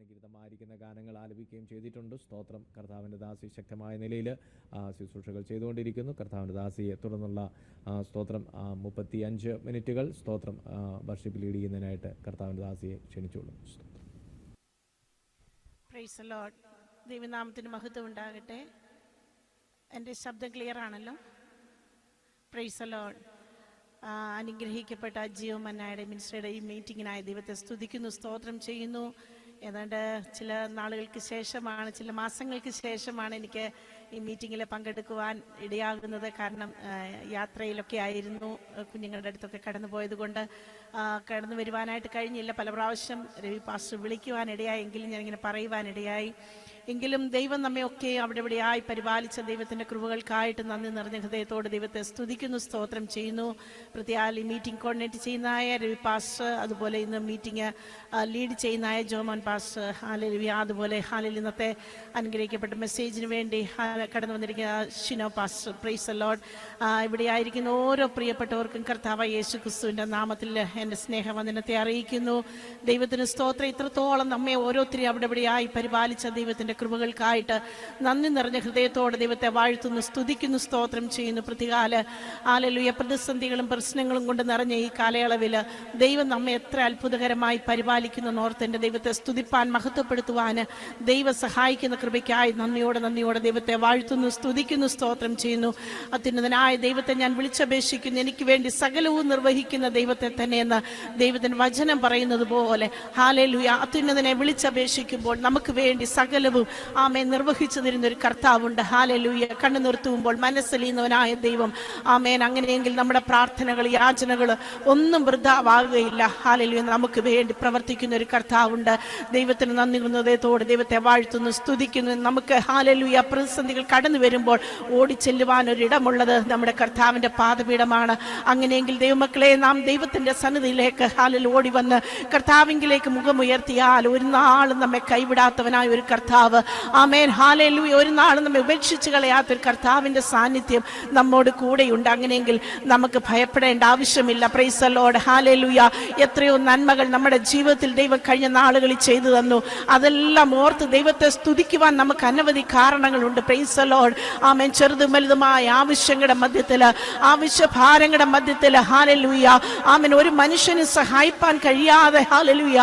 അനുഗ്രഹീതമായിരിക്കുന്ന ഗാനങ്ങൾ ആലപിക്കുകയും ചെയ്തിട്ടുണ്ട്. സ്തോത്രം. കർത്താവിൻ്റെ ദാസി ശക്തമായ നിലയിൽ ശുശ്രൂഷകൾ ചെയ്തുകൊണ്ടിരിക്കുന്നു. കർത്താവിൻ്റെ ദാസിയെ തുടർന്നുള്ള സ്തോത്രം 35 മിനിറ്റുകൾ സ്തോത്രം വർഷിപ്പ് ലീഡ് ചെയ്യുന്നതിനായിട്ട് കർത്താവിൻ്റെ ദാസിയെ ക്ഷണിച്ചുകൊള്ളുന്നു. Praise the Lord. ദൈവനാമത്തിന് മഹത്വം ഉണ്ടാകട്ടെ. എൻ്റെ ശബ്ദം ക്ലിയർ ആണല്ലോ? Praise the Lord. അനുഗ്രഹിക്കപ്പെട്ട ജിയോ മന്നായുടെ മിനിസ്ട്രിയുടെ ഈ മീറ്റിങ്ങിനായി ദൈവത്തെ സ്തുതിക്കുന്നു, സ്തോത്രം ചെയ്യുന്നു. ഏതാണ്ട് ചില നാളുകൾക്ക് ശേഷമാണ്, ചില മാസങ്ങൾക്ക് ശേഷമാണ് എനിക്ക് ഈ മീറ്റിങ്ങിൽ പങ്കെടുക്കുവാൻ ഇടയാകുന്നത്. കാരണം യാത്രയിലൊക്കെ ആയിരുന്നു, കുഞ്ഞുങ്ങളുടെ അടുത്തൊക്കെ കടന്നു പോയത് കൊണ്ട് കടന്നു വരുവാനായിട്ട് കഴിഞ്ഞില്ല. പല പ്രാവശ്യം രവി പാസ്റ്റർ വിളിക്കുവാനിടയായെങ്കിലും ഞാനിങ്ങനെ പറയുവാനിടയായി. എങ്കിലും ദൈവം നമ്മയൊക്കെ അവിടെ ഇവിടെയായി പരിപാലിച്ച ദൈവത്തിൻ്റെ കൃപകൾക്കായിട്ട് നന്ദി നിറഞ്ഞ ഹൃദയത്തോട് ദൈവത്തെ സ്തുതിക്കുന്നു, സ്തോത്രം ചെയ്യുന്നു. പ്രത്യേക ഈ മീറ്റിംഗ് കോർഡിനേറ്റ് ചെയ്യുന്നതായ രവി പാസ്റ്റർ, അതുപോലെ ഇന്ന് മീറ്റിംഗ് ലീഡ് ചെയ്യുന്നതായ ജോമോൻ പാസ്റ്റർ, ഹാലലുയ, അതുപോലെ ഹാലിൽ ഇന്നത്തെ അനുഗ്രഹിക്കപ്പെട്ട മെസ്സേജിന് വേണ്ടി കടന്നു വന്നിരിക്കുന്ന Shino pastor. Praise the Lord. ഇവിടെ ആയിരിക്കുന്ന ഓരോ പ്രിയപ്പെട്ടവർക്കും കർത്താവ് യേശു ക്രിസ്തുവിൻ്റെ നാമത്തിൽ എൻ്റെ സ്നേഹവന്ദനത്തെ അറിയിക്കുന്നു. ദൈവത്തിന് സ്തോത്രം. ഇത്രത്തോളം നമ്മെ ഓരോരുത്തരെയും അവിടെ ഇവിടെയായി പരിപാലിച്ച ദൈവത്തിൻ്റെ കൃപകൾക്കായിട്ട് നന്ദി നിറഞ്ഞ ഹൃദയത്തോടെ ദൈവത്തെ വാഴ്ത്തുന്നു, സ്തുതിക്കുന്നു, സ്തോത്രം ചെയ്യുന്നു. പ്രതികാല ഹാലലുയ പ്രതിസന്ധികളും പ്രശ്നങ്ങളും കൊണ്ട് നിറഞ്ഞ ഈ കാലയളവിൽ ദൈവം നമ്മെ എത്ര അത്ഭുതകരമായി പരിപാലിക്കുന്നു ഓർത്ത് ദൈവത്തെ സ്തുതിപ്പാൻ, മഹത്വപ്പെടുത്തുവാൻ ദൈവം സഹായിക്കുന്ന കൃപയ്ക്കായി നന്ദിയോടെ ദൈവത്തെ വാഴ്ത്തുന്നു, സ്തുതിക്കുന്നു, സ്തോത്രം ചെയ്യുന്നു. അത്യുന്നതനായ ദൈവത്തെ ഞാൻ വിളിച്ചപേക്ഷിക്കുന്നു. എനിക്ക് വേണ്ടി സകലവും നിർവഹിക്കുന്ന ദൈവത്തെ തന്നെയെന്ന് ദൈവത്തിന്റെ വചനം പറയുന്നത് പോലെ ഹല്ലേലൂയ. അത്യുന്നതനെ വിളിച്ചപേക്ഷിക്കുമ്പോൾ നമുക്ക് വേണ്ടി സകലവും ആമേൻ നിർവഹിച്ചു തരുന്ന ഒരു കർത്താവുണ്ട്. ഹല്ലേലൂയ. കണ്ണു നിർത്തുമ്പോൾ മനസ്സലിയുന്നവനായ ദൈവം. ആമേൻ. അങ്ങനെയെങ്കിൽ നമ്മുടെ പ്രാർത്ഥനകൾ, യാചനകൾ ഒന്നും വൃഥാവാകുകയില്ല. ഹല്ലേലൂയ. നമുക്ക് വേണ്ടി പ്രവർത്തിക്കുന്ന ഒരു കർത്താവുണ്ട്. ദൈവത്തിന് നന്ദി ഹൃദയത്തോടെ ദൈവത്തെ വാഴ്ത്തുന്നു, സ്തുതിക്കുന്നു. നമുക്ക് ഹല്ലേലൂയ പ്രതിസന്ധികൾ കടന്നു വരുമ്പോൾ ഓടിച്ചെല്ലുവാൻ ഒരിടമുള്ളത് നമ്മുടെ കർത്താവിൻ്റെ പാദപീഠമാണ്. അങ്ങനെയെങ്കിൽ ദൈവമക്കളെ, നാം ദൈവത്തിൻ്റെ സന്നിധിയിലേക്ക് ഹല്ലേലൂയ ഓടി വന്ന് കർത്താവിങ്കിലേക്ക് മുഖമുയർത്തിയാൽ ഒരു നാളും നമ്മെ കൈവിടാത്തവനായ ഒരു കർത്താവ്. ആമേൻ. ഹല്ലേലൂയ. ഒരു നാളും നമ്മെ ഉപേക്ഷിച്ച് കളയാത്തൊരു കർത്താവിൻ്റെ സാന്നിധ്യം നമ്മോട് കൂടെയുണ്ട്. അങ്ങനെയെങ്കിൽ നമുക്ക് ഭയപ്പെടേണ്ട ആവശ്യമില്ല. Price the Lord. ഹല്ലേലൂയ. എത്രയോ നന്മകൾ നമ്മുടെ ജീവിതത്തിൽ ദൈവം കഴിഞ്ഞ നാളുകളിൽ ചെയ്തു തന്നു. അതെല്ലാം ഓർത്ത് ദൈവത്തെ സ്തുതിക്കുവാൻ നമുക്ക് അനവധി കാരണങ്ങളുണ്ട്. Praise the Lord. ആമേൻ. ചെറുതും വലുതുമായ ആവശ്യങ്ങളുടെ മധ്യത്തിൽ, ആവശ്യഭാരങ്ങളുടെ മധ്യത്തിൽ ഹല്ലേലൂയ ആമേൻ ഒരു മനുഷ്യന് സഹായിപ്പാൻ കഴിയാതെ ഹല്ലേലൂയ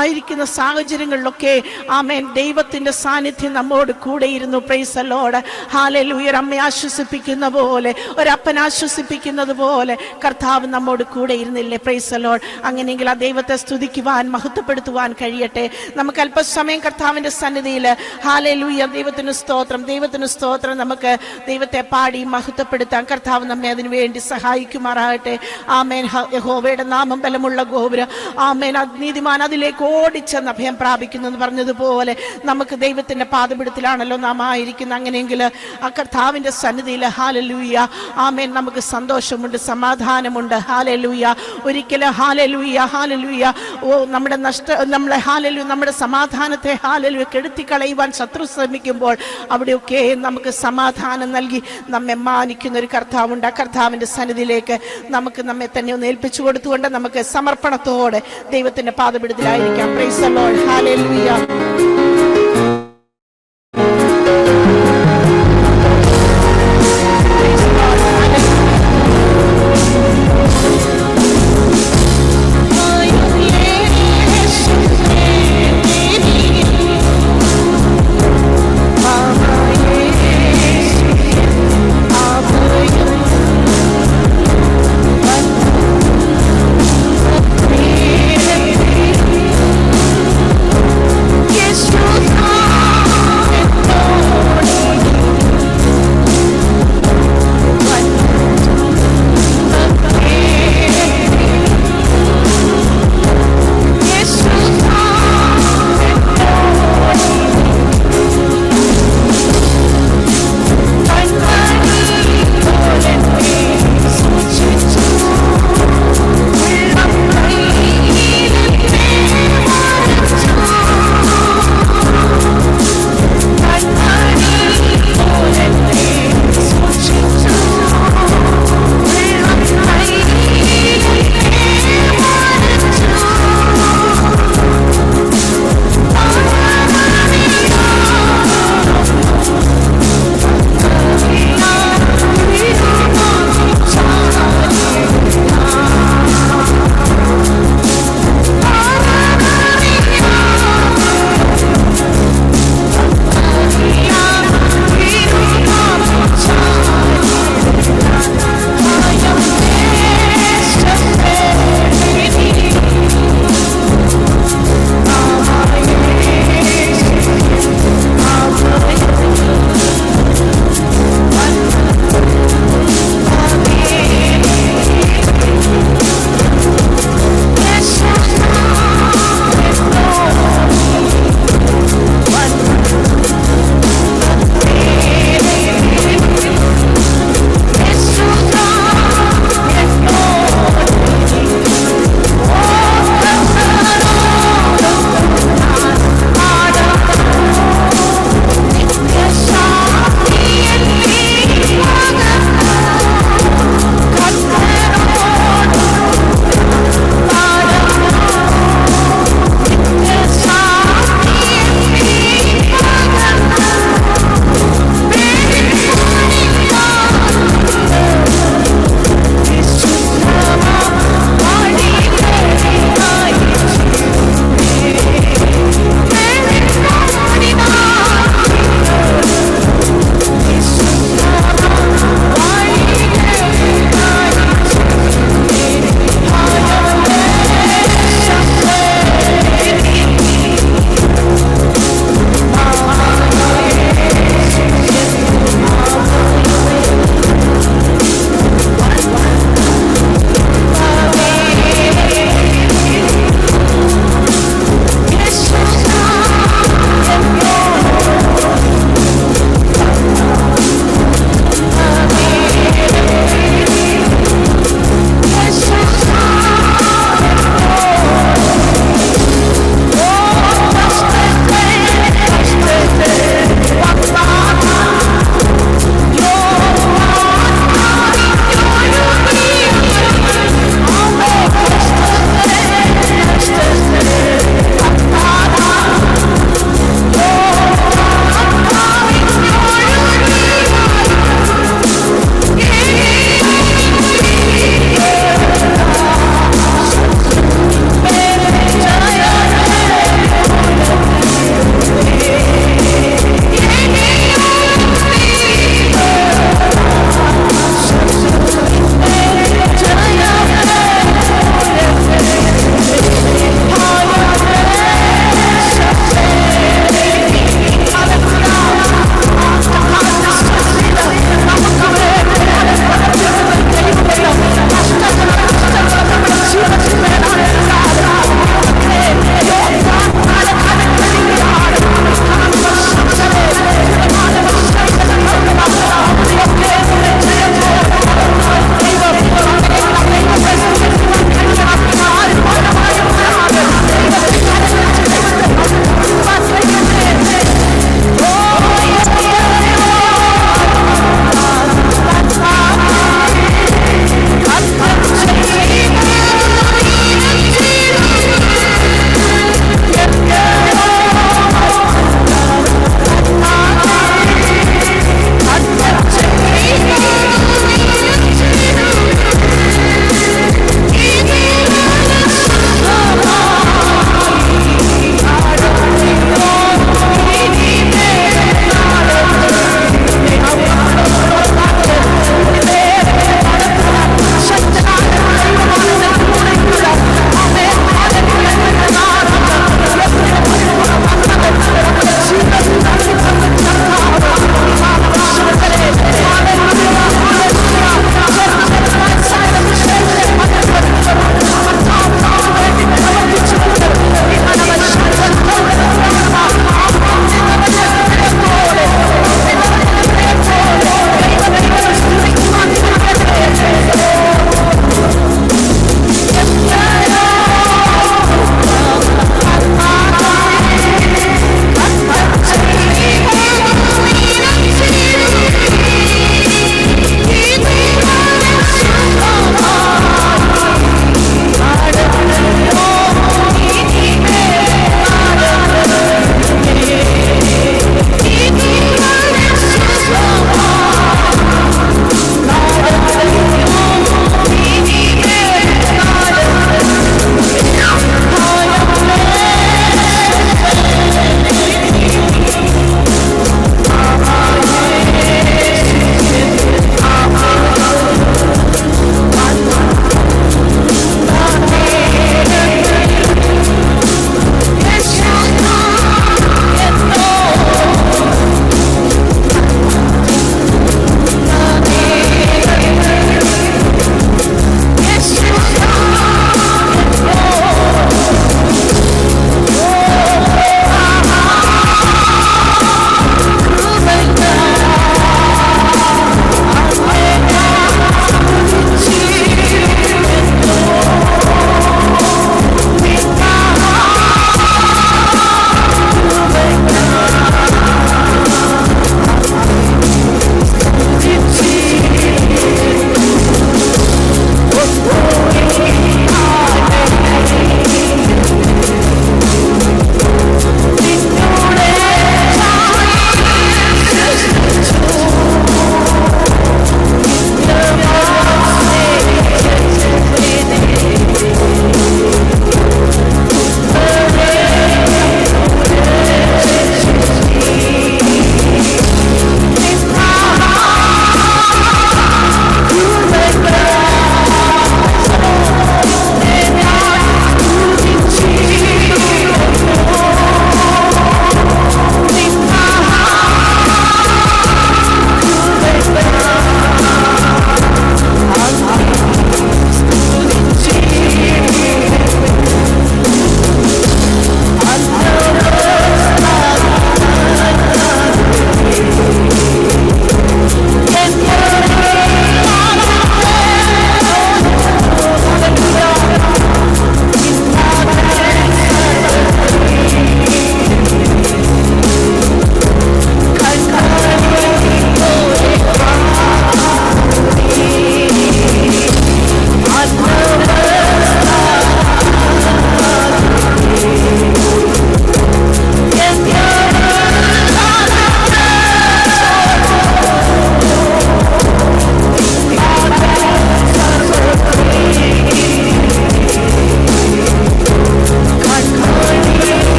ആയിരിക്കുന്ന സാഹചര്യങ്ങളിലൊക്കെ ആമേൻ ദൈവത്തിന്റെ സാന്നിധ്യം നമ്മോട് കൂടെയിരുന്നു. Praise the Lord. ഹല്ലേലൂയ. അമ്മയെ ആശ്വസിപ്പിക്കുന്ന പോലെ, ഒരപ്പൻ ആശ്വസിപ്പിക്കുന്നത് പോലെ കർത്താവ് നമ്മോട് കൂടെ ഇരുന്നില്ലേ? Price the Lord. അങ്ങനെയെങ്കിൽ ആ ദൈവത്തെ സ്തുതിക്കുവാൻ, മഹത്വപ്പെടുത്തുവാൻ കഴിയട്ടെ. നമുക്ക് അല്പസമയം കർത്താവിന്റെ സന്നിധിയിൽ ഹല്ലേലൂയ ദൈവത്തിന് സ്തോത്രം, ദൈവത്തിന് സ്തോത്രം, നമുക്ക് ദൈവത്തെ പാടി മഹത്വപ്പെടുത്താൻ കർത്താവ് നമ്മെ അതിനു വേണ്ടി സഹായിക്കുമാറാകട്ടെ. ആമേൻ. യഹോവയുടെ നാമം ബലമുള്ള ഗോപുരം. ആമേൻ. നീതിമാൻ അതിലേക്ക് ഓടിച്ചെന്ന് അഭയം പ്രാപിക്കുന്നു എന്ന് പറഞ്ഞതുപോലെ നമുക്ക് ദൈവത്തിന്റെ പാദപീഠത്തിലാണല്ലോ നാം ആയിരിക്കുന്നത്. അങ്ങനെയെങ്കിൽ ആ കർത്താവിന്റെ സന്നിധിയിൽ ഹല്ലേലൂയ ആമേൻ നമുക്ക് സന്തോഷമുണ്ട്, സമാധാനമുണ്ട്. ഹല്ലേലൂയ. ഒരിക്കലും ഹല്ലേലൂയ ഹല്ലേലൂയ നമ്മളെ ഹല്ലേലൂയ നമ്മുടെ സമാധാനത്തെ ഹല്ലേലൂയ കെടുത്തി കളയുവാൻ ശത്രു ശ്രമിക്കുമ്പോൾ അവിടെയൊക്കെ നമുക്ക് സമാധാനം നൽകി നമ്മെ മാനിക്കുന്ന ഒരു കർത്താവുണ്ട്. ആ കർത്താവിന്റെ സന്നിധിയിലേക്ക് നമുക്ക് നമ്മെ തന്നെ ഒന്ന് ഏൽപ്പിച്ചു കൊടുത്തുകൊണ്ട് നമുക്ക് സമർപ്പണത്തോടെ ദൈവത്തിന്റെ പാദപീഠത്തിലായിരിക്കാം. Praise the Lord. ഹല്ലേലൂയ.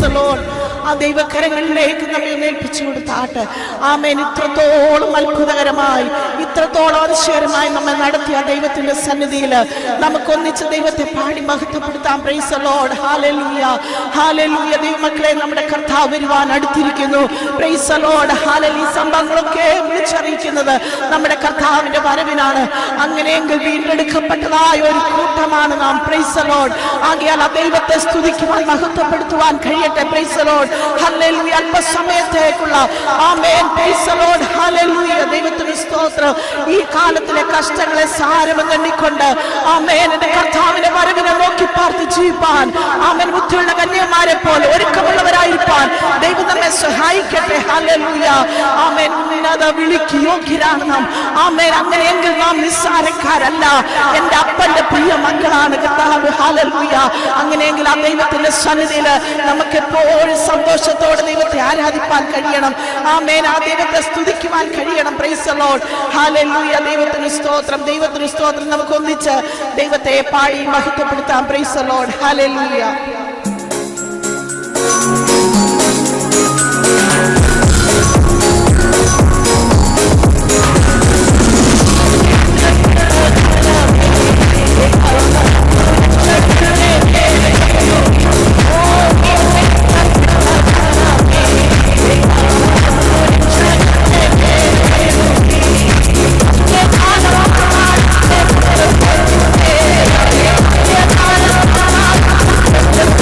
Praise Lord. ആ ദൈവകരങ്ങളിലേക്ക് നമ്മെ ഏൽപ്പിച്ചു കൊടുത്താട്ട്. ആമേൻ. ഇത്രത്തോളം അത്ഭുതകരമായി, ഇത്രത്തോളം അതിശയകരമായി നമ്മെ നടത്തിയ ദൈവത്തിന്റെ സന്നിധിയിൽ നമുക്കൊന്നിച്ച് ദൈവത്തെ പാടി മഹത്വപ്പെടുത്താം. Praise Lord. ഹല്ലേലൂയ, ഹല്ലേലൂയ. ദൈവമക്കളെ, നമ്മുടെ കർത്താവ് വരുവാൻ അടുത്തിരിക്കുന്നു. Praise Lord. ഹല്ലേലൂയ. സംഭവങ്ങളൊക്കെ വിളിച്ചറിയിക്കുന്നത് നമ്മുടെ കർത്താവിന്റെ വരവിനാണ്. അങ്ങനെയെങ്കിൽ വീണ്ടെടുക്കപ്പെട്ടതായ ഒരു കൂട്ടമാണ് നാം. Praise Lord. ആകയാൽ ആ ദൈവത്തെ സ്തുതിക്കുവാൻ മഹത്വപ്പെടുത്തുവാൻ കഴിയട്ടെ. Praise Lord. ഹല്ലേലൂയ. അല്പസമയത്തേക്കുള്ള ആമേൻ. Praise Lord. ഹല്ലേലൂയ. ദൈവത്തിന് സ്തോത്രം. ഈ കാലത്തിലെ കഷ്ടങ്ങളെ സാരമെന്നെണ്ണിക്കൊണ്ട് ആമേൻ എന്റെ കർത്താവിന്റെ വരവിനെ നോക്കി പാർത്ത് ജീവിപ്പാൻ, ആമേൻ, ബുദ്ധിയുള്ള കന്യമാരെ പോലെ ഒരുക്കമുള്ളവരായിരിക്കാൻ ദൈവം നമ്മെ സഹായിക്കട്ടെ. ഹല്ലേലൂയ. ആമേൻ. ഉന്നത വിളിക്ക് യോഗ്യരാണ് നാം. ആമേൻ. അങ്ങനെയെങ്കിൽ നാം നിസ്സാരക്കാരല്ല. എന്റെ അപ്പന്റെ പ്രിയ മക്കളാണ് കർത്താവ്. ഹല്ലേലൂയ. അങ്ങനെയെങ്കിൽ ആ ദൈവത്തിന്റെ സന്നിധിയിൽ നമുക്ക് എപ്പോഴും സന്തോഷത്തോടെ ദൈവത്തെ ആരാധിപ്പാൻ കഴിയണം. ആമേൻ. ആ ദൈവത്തെ സ്തുതിക്കുവാൻ കഴിയണം. Praise the Lord. ഹല്ലേലൂയ. ദൈവത്തിന് സ്തോത്രം, ദൈവത്തിന് സ്തോത്രം. നമുക്ക് ഒന്നിച്ച് ദൈവത്തെ പാടി മഹത്വപ്പെടുത്താം. Praise the Lord. ഹല്ലേലൂയ. Let's go.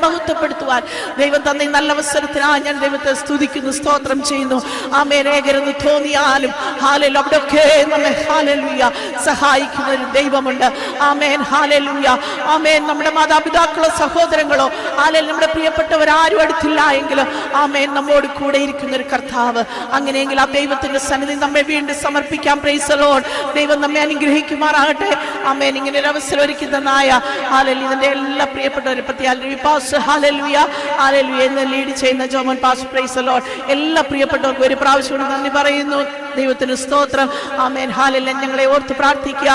മഹത്വപ്പെടുത്തുവാൻ ദൈവം തന്ന ഈ നല്ല അവസരത്തിനായി ഞാൻ ദൈവത്തെ സ്തുതിക്കുന്നു, സ്തോത്രം ചെയ്യുന്നു. ആമേൻ. ഏകരെന്ന് തോന്നിയാലും ഹാലേലൂയ അവിടെയൊക്കെ നമ്മെ ഹാലേലൂയ സഹായിക്കുന്ന ഒരു ദൈവമുണ്ട്. ആമേൻ. ഹാലേലൂയ. ആമേൻ. നമ്മുടെ മാതാപിതാക്കളോ സഹോദരങ്ങളോ ഹാലേലൂയ നമ്മുടെ പ്രിയപ്പെട്ടവരാരും അടുത്തില്ല എങ്കിലും ആമേൻ നമ്മോട് കൂടെ ഇരിക്കുന്ന ഒരു കർത്താവ്. അങ്ങനെയെങ്കിൽ ആ ദൈവത്തിന്റെ സന്നിധി നമ്മെ വീണ്ടും സമർപ്പിക്കാം. Price the Lord. ദൈവം നമ്മെ അനുഗ്രഹിക്കുമാറാകട്ടെ. ആമേൻ. ഇങ്ങനെ ഒരു അവസരം ഒരുക്കുന്നതായ ഹാലേലൂയ ഇതിന്റെ എല്ലാ പ്രിയപ്പെട്ടവരും പ്രത്യേക പാസ്റ്റർ ഹാലേലൂയ ഹാലേലൂയ എന്ന് ലീഡ് ചെയ്യുന്ന Joman pastor, praise the Lord, എല്ലാ പ്രിയപ്പെട്ടവർക്കും ഒരു പ്രാവശ്യം നന്ദി പറയുന്നു. ദൈവത്തിന് സ്തോത്രം. ആമേൻ. ഹാലേലൂയ. ഞങ്ങളെ ഓർത്ത് പ്രാർത്ഥിക്കുക.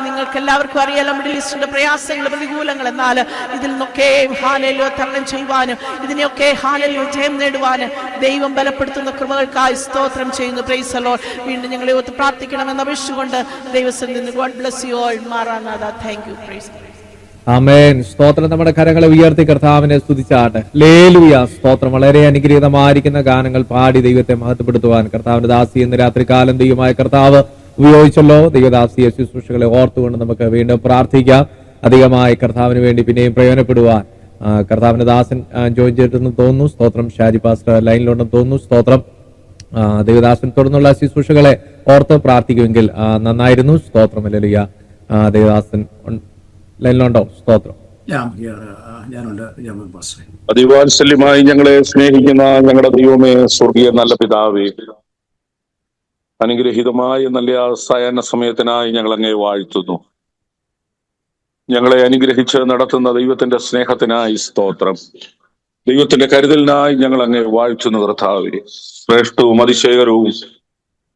നിങ്ങൾക്ക് എല്ലാവർക്കും അറിയാലോ മിഡിൽ ഈസ്റ്റിന്റെ പ്രയാസങ്ങൾ, പ്രതികൂലങ്ങൾ. എന്നാൽ ഇതിൽ നിന്നൊക്കെ ഹാലേലൂയ തരണം ചെയ്യുവാനും ഇതിനെയൊക്കെ ഹാലേലൂയ ജയം നേടുവാനും ദൈവം ബലപ്പെടുത്തുന്ന കൃപകൾക്കായി സ്തോത്രം ചെയ്യുന്നു. Praise the Lord. വീണ്ടും ഞങ്ങളെ ഓർത്ത് പ്രാർത്ഥിക്കണമെന്ന് അപേക്ഷിച്ചുകൊണ്ട് ദൈവസന്നിധിയിൽ ഗോഡ് ബ്ലെസ് യു ഓൾ. മാറാനാഥ. Thank you. Praise the Lord. ആമേൻ. സ്തോത്രം. നമ്മുടെ കരങ്ങളെ ഉയർത്തി കർത്താവിനെ സ്തുതിച്ചാട്ടെ. ഹല്ലേലൂയ. സ്തോത്രം. വളരെ അനുഗ്രഹീതമായിരിക്കുന്ന ഗാനങ്ങൾ പാടി ദൈവത്തെ മഹത്വപ്പെടുത്തുവാൻ കർത്താവിന്റെ ദാസി ഇന്ന് രാത്രികാലം ദൈവമായ കർത്താവ് ഉപയോഗിച്ചല്ലോ. ദൈവദാസിയെ ശുശ്രൂഷകളെ ഓർത്തുകൊണ്ട് നമുക്ക് വീണ്ടും പ്രാർത്ഥിക്കാം. അധികമായി കർത്താവിന് വേണ്ടി പിന്നെയും പ്രയോജനപ്പെടുവാൻ കർത്താവിന്റെ ദാസൻ ജോയിൻ ചെയ്തിട്ടെന്ന് തോന്നുന്നു. സ്തോത്രം. ഷാജി പാസ്റ്റർ ലൈനിലുണ്ടെന്ന് തോന്നുന്നു. സ്തോത്രം. ദൈവദാസൻ തുടർന്നുള്ള ശുശ്രൂഷകളെ ഓർത്ത് പ്രാർത്ഥിക്കുമെങ്കിൽ നന്നായിരുന്നു. സ്തോത്രം. ഹല്ലേലൂയ. ദൈവദാസൻ ലൈനിലുണ്ടോ? സ്തോത്രം. അതിവാത്സല്യമായി ഞങ്ങളെ സ്നേഹിക്കുന്ന ഞങ്ങളുടെ ദൈവമേ, സ്വർഗീയ നല്ല പിതാവേ, അനുഗ്രഹീതമായ നല്ല സായാഹ്ന സമയത്തിനായി ഞങ്ങൾ അങ്ങേ വാഴ്ത്തുന്നു. ഞങ്ങളെ അനുഗ്രഹിച്ച് നടത്തുന്ന ദൈവത്തിന്റെ സ്നേഹത്തിനായി സ്തോത്രം. ദൈവത്തിന്റെ കരുതലിനായി ഞങ്ങൾ അങ്ങേ വാഴ്ത്തുന്നു കർത്താവേ. ശ്രേഷ്ഠവും അതിശയകരവും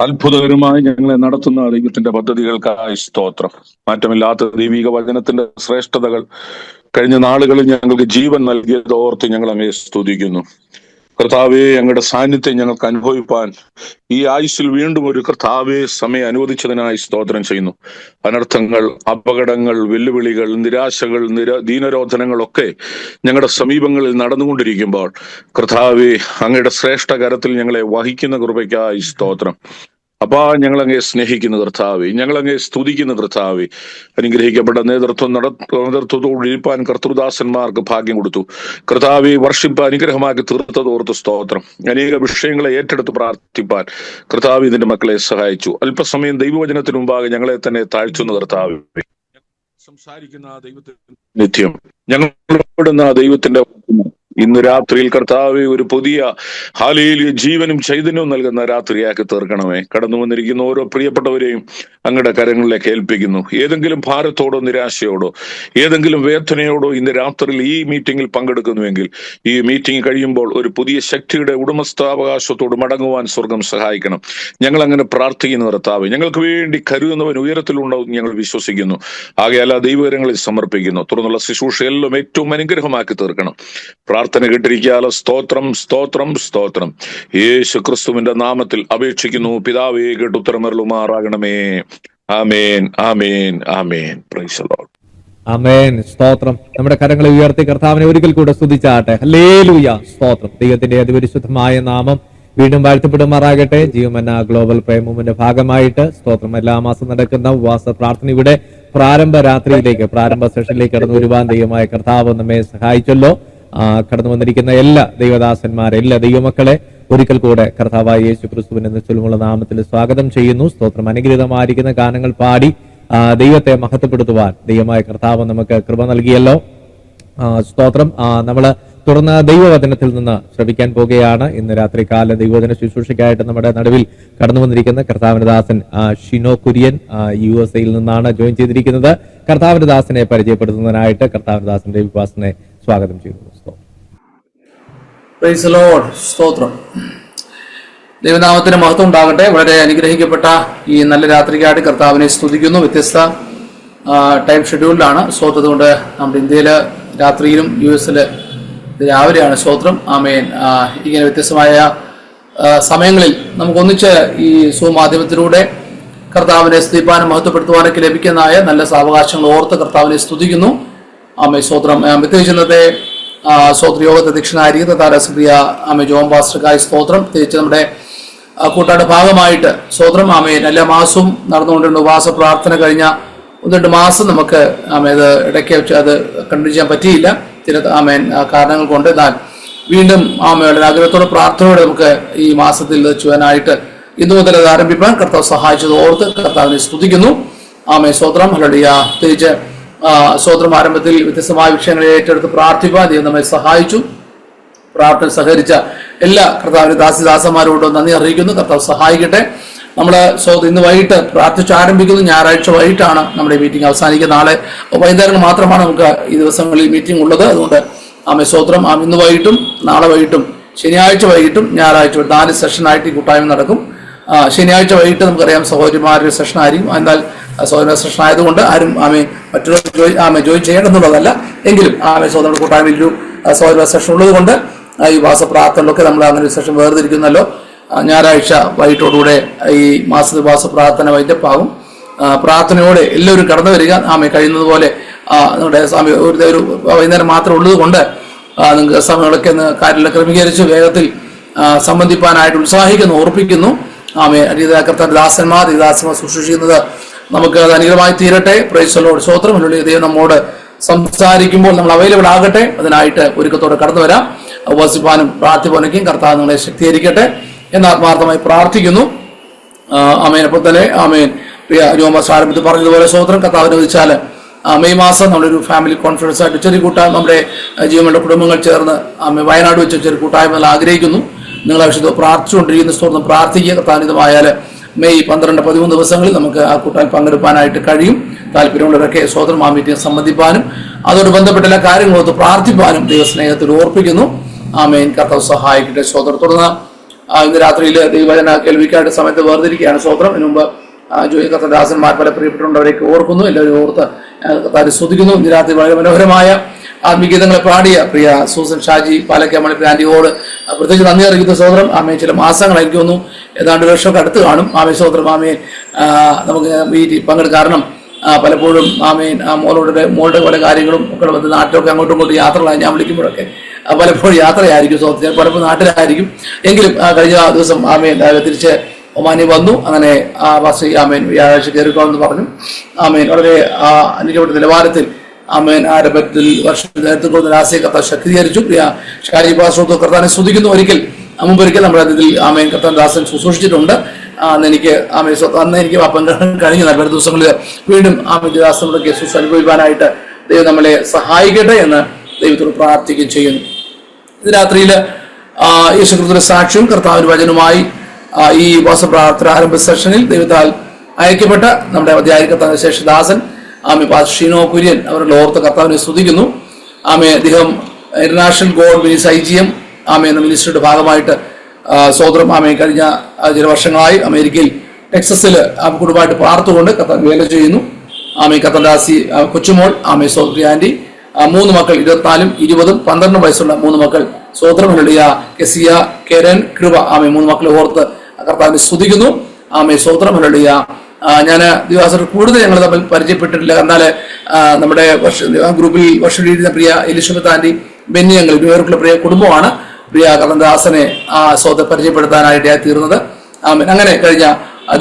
അത്ഭുതകരമായി ഞങ്ങളെ നടത്തുന്ന ദൈവത്തിന്റെ പദ്ധതികൾക്കായി സ്തോത്രം. മാറ്റമില്ലാത്ത ദൈവിക വചനത്തിന്റെ ശ്രേഷ്ഠതകൾ കഴിഞ്ഞ നാളുകളിൽ ഞങ്ങൾക്ക് ജീവൻ നൽകിയതോർത്ത് ഞങ്ങൾ അങ്ങേ സ്തുതിക്കുന്നു കർത്താവെ. ഞങ്ങളുടെ സാന്നിധ്യം ഞങ്ങൾക്ക് അനുഭവിപ്പാൻ ഈ ആയുസ്സിൽ വീണ്ടും ഒരു കർത്താവെ സമയം അനുവദിച്ചതിനായി സ്തോത്രം ചെയ്യുന്നു. അനർത്ഥങ്ങൾ, അപകടങ്ങൾ, വെല്ലുവിളികൾ, നിരാശകൾ, ദീനരോധനങ്ങളൊക്കെ ഞങ്ങളുടെ സമീപങ്ങളിൽ നടന്നുകൊണ്ടിരിക്കുമ്പോൾ കർത്താവെ അങ്ങയുടെ ശ്രേഷ്ഠ കരത്തിൽ ഞങ്ങളെ വഹിക്കുന്ന കൃപയ്ക്കായി സ്തോത്രം. അപ്പാ, ഞങ്ങളങ്ങേ സ്നേഹിക്കുന്ന കർത്താവേ, ഞങ്ങളങ്ങേ സ്തുതിക്കുന്ന കർത്താവേ. അനുഗ്രഹിക്കപ്പെട്ട നേതൃത്വത്തോട് ഇരിപ്പാൻ കർത്തൃദാസന്മാർക്ക് ഭാഗ്യം കൊടുത്തു കർത്താവേ. വർഷിപ്പ് അനുഗ്രഹമാക്കി തീർത്തതോർത്ത് സ്തോത്രം. അനേക വിഷയങ്ങളെ ഏറ്റെടുത്ത് പ്രാർത്ഥിപ്പാൻ കർത്താവ് ഇതിന്റെ മക്കളെ സഹായിച്ചു. അല്പസമയം ദൈവവചനത്തിന് മുമ്പാകെ ഞങ്ങളെ തന്നെ താഴ്ത്തുന്ന കർത്താവേ. സംസാരിക്കുന്ന ദൈവത്തിന്റെ നിത്യം ഞങ്ങളോടുന്ന ദൈവത്തിന്റെ ഇന്ന് രാത്രിയിൽ കർത്താവെ ഒരു പുതിയ ഹല്ലേലൂയ ജീവനും ചൈതന്യവും നൽകുന്ന രാത്രിയാക്കി തീർക്കണമേ. കടന്നു വന്നിരിക്കുന്ന ഓരോ പ്രിയപ്പെട്ടവരെയും അങ്ങയുടെ കരങ്ങളിലേക്ക് ഏൽപ്പിക്കുന്നു. ഏതെങ്കിലും ഭാരത്തോടോ നിരാശയോടോ ഏതെങ്കിലും വേദനയോടോ ഇന്ന് രാത്രിയിൽ ഈ മീറ്റിംഗിൽ പങ്കെടുക്കുന്നുവെങ്കിൽ ഈ മീറ്റിംഗ് കഴിയുമ്പോൾ ഒരു പുതിയ ശക്തിയുടെ ഉടമസ്ഥാവകാശത്തോട് മടങ്ങുവാൻ സ്വർഗം സഹായിക്കണം. ഞങ്ങൾ അങ്ങനെ പ്രാർത്ഥിക്കുന്ന കർത്താവേ. ഞങ്ങൾക്ക് വേണ്ടി കരുതുന്നവൻ ഉയരത്തിലുണ്ടാവും ഞങ്ങൾ വിശ്വസിക്കുന്നു. ആകയാൽ ദൈവകരങ്ങളിൽ സമർപ്പിക്കുന്നു. തുടർന്നുള്ള ശുശ്രൂഷയെല്ലാം ഏറ്റവും അനുഗ്രഹമാക്കി തീർക്കണം. പ്രാർത്ഥന കേട്ടിരിക്കാലോ. സ്തോത്രം, സ്തോത്രം, സ്തോത്രം. യേശു ക്രിസ്തുവിന്റെ നാമത്തിൽ അപേക്ഷിക്കുന്നു പിതാവേ, കേട്ട് ഉത്തരമരുളുമാറാകണമേ. ആമേൻ, ആമേൻ, ആമേൻ. Praise the Lord. ആമേൻ. സ്തോത്രം. നമ്മുടെ കരങ്ങളെ ഉയർത്തി കർത്താവിനെ ഒരിക്കൽ കൂടെ സ്തുതിച്ചാട്ടെ. ഹല്ലേലൂയ. സ്തോത്രം. ദൈവത്തിന്റെ അതിപരിശുദ്ധമായ നാമം വീണ്ടും വാഴ്ത്തപ്പെടുമാറാകട്ടെ. ജീവമന്ന ഗ്ലോബൽ പ്രയർ മൂവ്മെന്റിന്റെ ഭാഗമായിട്ട് സ്തോത്രം എല്ലാ മാസം നടക്കുന്ന ഉപവാസ പ്രാർത്ഥന ഇവിടെ പ്രാരംഭ രാത്രിയിലേക്ക്, പ്രാരംഭ സെഷനിലേക്ക് കടന്നു വരുവാൻ ദൈവമായ കർത്താവ് നമ്മെ സഹായിച്ചല്ലോ. കടന്നു വന്നിരിക്കുന്ന എല്ലാ ദൈവദാസന്മാരെ, എല്ലാ ദൈവമക്കളെ ഒരിക്കൽ കൂടെ കർത്താവായ യേശു ക്രിസ്തുവിന്റെ നിശ്ചലമുള്ള നാമത്തിൽ സ്വാഗതം ചെയ്യുന്നു. സ്തോത്രം. അനുഗ്രഹീതമായിരിക്കുന്ന ഗാനങ്ങൾ പാടി ദൈവത്തെ മഹത്വപ്പെടുത്തുവാൻ ദൈവമായ കർത്താവ് നമുക്ക് കൃപ നൽകിയല്ലോ. സ്തോത്രം. നമ്മള് തുടർന്ന് ദൈവവചനത്തിൽ നിന്ന് ശ്രവിക്കാൻ പോകുകയാണ്. ഇന്ന് രാത്രി കാല ദൈവവചന ശുശ്രൂഷയ്ക്കായിട്ട് നമ്മുടെ നടുവിൽ കടന്നു വന്നിരിക്കുന്ന കർത്താവിന്റെ ദാസൻ ഷിനോ കുര്യൻ USA നിന്നാണ് ജോയിൻ ചെയ്തിരിക്കുന്നത്. കർത്താവിന്റെ ദാസനെ പരിചയപ്പെടുത്തുന്നതിനായിട്ട് കർത്താവിന്റെ ദാസന്റെ വിശ്വാസനെ സ്വാഗതം ചെയ്യുന്നു. Praise the Lord. സ്തോത്രം. ദൈവനാമത്തിന് മഹത്വം ഉണ്ടാകട്ടെ. വളരെ അനുഗ്രഹിക്കപ്പെട്ട ഈ നല്ല രാത്രിക്കായിട്ട് കർത്താവിനെ സ്തുതിക്കുന്നു. വ്യത്യസ്ത ടൈം ഷെഡ്യൂളിലാണ്. സ്തോത്രം. കൊണ്ട് നമ്മുടെ ഇന്ത്യയിൽ രാത്രിയിലും US രാവിലെയാണ്. സ്തോത്രം. ആമേൻ. ഇങ്ങനെ വ്യത്യസ്തമായ സമയങ്ങളിൽ നമുക്കൊന്നിച്ച് ഈ മാധ്യമത്തിലൂടെ കർത്താവിനെ സ്തുതിപ്പാനും മഹത്വപ്പെടുത്തുവാനൊക്കെ ലഭിക്കുന്നതായ നല്ല സാവകാശങ്ങൾ ഓർത്ത് കർത്താവിനെ സ്തുതിക്കുന്നു. ആമേ. സ്തോത്രം. പ്രത്യേകിച്ച് ഇന്നത്തെ സ്തോത്രയോഗത്തെ ദക്ഷിണായിരിക്കുന്ന താരസ്പ്രിയ ആമേ ജോൺ പാസ്റ്റർക്കായി സ്തോത്രം. പ്രത്യേകിച്ച് നമ്മുടെ കൂട്ടാട് ഭാഗമായിട്ട് സ്തോത്രം. ആമേൻ. എല്ലാ മാസവും നടന്നുകൊണ്ടിരുന്ന ഉപവാസ പ്രാർത്ഥന കഴിഞ്ഞ 1-2 മാസം നമുക്ക് ആമേ അത് ഇടയ്ക്ക് വെച്ച് അത് കണ്ടിന്യൂ ചെയ്യാൻ പറ്റിയില്ല. ചില കാരണങ്ങൾ കൊണ്ട് എന്നാൽ വീണ്ടും ആമയുടെ ആഗ്രഹത്തോടെ പ്രാർത്ഥനയോടെ നമുക്ക് ഈ മാസത്തിൽ ചെയ്യുവാനായിട്ട് ഇന്നു മുതൽ അത് ആരംഭിക്കാൻ കർത്താവ് സഹായിച്ചത് ഓർത്ത് കർത്താവിനെ സ്തുതിക്കുന്നു. ആമേ സ്തോത്രം. ഹല്ലേലൂയ. പ്രത്യേകിച്ച് സ്തോത്രം ആരംഭത്തിൽ വ്യത്യസ്തമായ വിഷയങ്ങളെ ഏറ്റെടുത്ത് പ്രാർത്ഥിക്കാൻ ദൈവം നമ്മെ സഹായിച്ചു. പ്രാർത്ഥന സഹകരിച്ച എല്ലാ കർത്താവിന്റെ ദാസിദാസന്മാരോടും നന്ദി അറിയിക്കുന്നു. കർത്താവ് സഹായിക്കട്ടെ. നമ്മൾ ഇന്ന് വൈകിട്ട് പ്രാർത്ഥിച്ച് ആരംഭിക്കുന്നു. ഞായറാഴ്ച വൈകിട്ടാണ് നമ്മുടെ മീറ്റിംഗ് അവസാനിക്കുക. നാളെ വൈകുന്നേരം മാത്രമാണ് നമുക്ക് ഈ ദിവസങ്ങളിൽ മീറ്റിംഗ് ഉള്ളത്. അതുകൊണ്ട് ആമേ സ്തോത്രം. ഇന്ന് വൈകിട്ടും നാളെ വൈകിട്ടും ശനിയാഴ്ച വൈകിട്ടും ഞായറാഴ്ച 4 സെഷനായിട്ട് ഈ കൂട്ടായ്മ നടക്കും. ശനിയാഴ്ച വൈകിട്ട് നമുക്കറിയാം സഹോദരിമാരുടെ സെഷൻ ആയിരിക്കും. എന്നാൽ സഹോദര സെഷൻ ആയതുകൊണ്ട് ആരും മറ്റുള്ളവർ ജോയിൻ ചെയ്യണമെന്നുള്ളതല്ല. എങ്കിലും സഹോദര കൂട്ടായ്മയിൽ ഒരു സഹോദര സെഷൻ ഉള്ളത് കൊണ്ട് ഈ പ്രാർത്ഥനകളൊക്കെ നമ്മൾ അങ്ങനെ ഒരു സെഷൻ വേർതിരിക്കുന്നല്ലോ. ഞായറാഴ്ച വൈകിട്ടോടുകൂടെ ഈ മാസ പ്രാർത്ഥന വൈദ്യപ്പാകും. പ്രാർത്ഥനയോടെ എല്ലാവരും കടന്നു വരിക. കഴിയുന്നത് പോലെ നിങ്ങളുടെ സമയം ഒരു വൈകുന്നേരം മാത്രം ഉള്ളത് കൊണ്ട് നിങ്ങൾക്ക് സമയങ്ങളൊക്കെ കാര്യങ്ങളൊക്കെ ക്രമീകരിച്ച് വേഗത്തിൽ സംബന്ധിപ്പാനായിട്ട് ഉത്സാഹിക്കുന്നു, ഓർപ്പിക്കുന്നു. കർത്താവിന്റെ ദാസന്മാർ ശുശ്രൂഷിക്കുന്നത് നമുക്ക് അത് അനുഗ്രഹമായി തീരട്ടെ. Price the Lord. സ്തോത്രം. ദൈവം നമ്മോട് സംസാരിക്കുമ്പോൾ നമ്മൾ അവൈലബിൾ ആകട്ടെ. അതിനായിട്ട് ഒരുക്കത്തോടെ കടന്നു വരാം. ഉപവസിപ്പാനും പ്രാർത്ഥിപ്പാനൊക്കെയും കർത്താവ് നിങ്ങളെ ശക്തീകരിക്കട്ടെ എന്ന് ആത്മാർത്ഥമായി പ്രാർത്ഥിക്കുന്നു. ആമേൻ. അപ്പോൾ തന്നെ ആമേൻ. പ്രിയ രോമസ് ആരംഭത്തിൽ പറഞ്ഞതുപോലെ സ്തോത്രം. കർത്താവിനെ വിധിച്ചാൽ മെയ് മാസം നമ്മളൊരു ഫാമിലി കോൺഫറൻസ് ആയിട്ട് ചെറിയ കൂട്ടായ്മ നമ്മുടെ ജീവങ്ങളുടെ കുടുംബങ്ങൾ ചേർന്ന് വയനാട് വെച്ച് ചെറിയ കൂട്ടായ്മ ആഗ്രഹിക്കുന്നു. നിങ്ങളെ വിഷയത്തിൽ പ്രാർത്ഥിച്ചുകൊണ്ടിരിക്കുന്ന സ്തോത്രം പ്രാർത്ഥിക്കുക. കർത്താവിനിതമായാൽ മെയ് 12, 13 ദിവസങ്ങളിൽ നമുക്ക് ആ കൂട്ടായ്മ പങ്കെടുക്കാനായിട്ട് കഴിയും. താല്പര്യമുള്ളവരൊക്കെ സ്തോത്രം ആ മീറ്റിംഗ് സംബന്ധിപ്പാനും അതോട് ബന്ധപ്പെട്ട എല്ലാ കാര്യങ്ങളോട് പ്രാർത്ഥിപ്പാനും ദൈവസ്നേഹത്തിൽ ഓർപ്പിക്കുന്നു. ആമേൻ. കർത്താവ് സഹായിക്കട്ടെ. സ്തോത്രം. തുടർന്ന് ഇന്ന് രാത്രിയിൽ ദൈവവചന കേൾവിക്കായിട്ട് സമയത്ത് വേർതിരിക്കുകയാണ്. സ്തോത്രം. ഇതിനു മുമ്പ് ദാസന്മാർ പല പ്രിയപ്പെട്ടുള്ളവരേക്ക് ഓർക്കുന്നു. എല്ലാവരും ഓർത്ത് സ്തുതിക്കുന്നു. ഇന്ന് രാത്രി വളരെ മനോഹരമായ ആത്മീയഗീതങ്ങളെ പാടിയ പ്രിയ സൂസൻ ഷാജി പാലക്കാമണി ആന്റിയോട് പ്രത്യേകിച്ച് നന്ദി അറിയിക്കുന്ന സഹോദരം. ചില മാസങ്ങളായിരിക്കും ഒന്നും ഏതാണ്ട് 1 വർഷമൊക്കെ അടുത്ത് കാണും. സഹോദരം നമുക്ക് ഈ പങ്കെടുക്കും. കാരണം പലപ്പോഴും മോളുടെ പല കാര്യങ്ങളും ഒക്കെ വന്ന് നാട്ടിലൊക്കെ അങ്ങോട്ടും ഇങ്ങോട്ടും യാത്രകളായി ഞാൻ വിളിക്കുമ്പോഴൊക്കെ പലപ്പോഴും യാത്രയായിരിക്കും. സഹോദരൻ പലപ്പോഴും നാട്ടിലായിരിക്കും. എങ്കിലും കഴിഞ്ഞ ദിവസം തിരിച്ച് ഒമാനി വന്നു. അങ്ങനെ വ്യാഴാഴ്ച കയറിക്കോളെന്ന് പറഞ്ഞു. വളരെ അനുഗ്രഹപ്പെട്ട നിലവാരത്തിൽ ആരംഭത്തിൽ വർഷത്തിൽ രാഷ്ട്രീയ കർത്താവ് ശക്തീകരിച്ചു. ഷാജി പാസ്വത്ത് കർത്താവിനെ സ്തുതിക്കുന്നു. മുമ്പൊരിക്കൽ നമ്മുടെ അതിൽ കർത്താൻ ദാസൻ ശുശ്രൂഷിച്ചിട്ടുണ്ട്. അന്ന് എനിക്ക് കഴിഞ്ഞ 40 ദിവസങ്ങളിൽ വീണ്ടും ദാസനോടൊക്കെ ശുശ്രൂഷ അനുഭവിക്കാനായിട്ട് ദൈവം നമ്മളെ സഹായിക്കട്ടെ എന്ന് ദൈവത്തോട് പ്രാർത്ഥിക്കുകയും ചെയ്യുന്നു. ഇത് രാത്രിയിൽ യേശുക്രിസ്തുവിന്റെ സാക്ഷ്യവും കർത്താവിന്റെ വചനവുമായി ഈ ഉപവാസപ്രാർത്ഥന ആരംഭ സെഷനിൽ ദൈവത്താൽ അയക്കപ്പെട്ട നമ്മുടെ അധ്യായ കർത്താവിന്റെ ശേഷദാസൻ ഷീനോ കുര്യൻ അവരുടെ ഓർത്ത് കർത്താവിനെ സ്തുതിക്കുന്നു. അദ്ദേഹം ഇന്റർനാഷണൽ ഗോഡ് മിനിസ് IGM എന്ന മിനിസ്ട്രിയുടെ ഭാഗമായിട്ട് സ്വതന്ത്രം കഴിഞ്ഞ ചില വർഷങ്ങളായി അമേരിക്കയിൽ ടെക്സസിൽ കുടുംബമായിട്ട് പാർത്തുകൊണ്ട് കർത്താവ് വേല ചെയ്യുന്നു. കത്തൻദാസി കൊച്ചുമോൾ സോദരി ആന്റി 3 മക്കൾ 24, 20, 12 വയസ്സുള്ള 3 മക്കൾ സ്വതന്ത്രം കെസിയ, കെരൻ, കൃപ 3 മക്കളെ ഓർത്ത് കർത്താവിനെ സ്തുതിക്കുന്നു. സ്വതന്ത്രം. ഞാൻ ദിവസം കൂടുതൽ ഞങ്ങൾ തമ്മിൽ പരിചയപ്പെട്ടിട്ടില്ല. എന്നാൽ നമ്മുടെ ഗ്രൂപ്പിൽ വർഷം പ്രിയ എലിസബത്ത് ആന്റി ബെന്നി ഞങ്ങൾ ന്യൂയോർക്കിലെ പ്രിയ കുടുംബമാണ്. പ്രിയ കർത്തദാസനെ സ്വതന്ത്രം പരിചയപ്പെടുത്താനായിട്ട് തീർന്നത്. അങ്ങനെ കഴിഞ്ഞ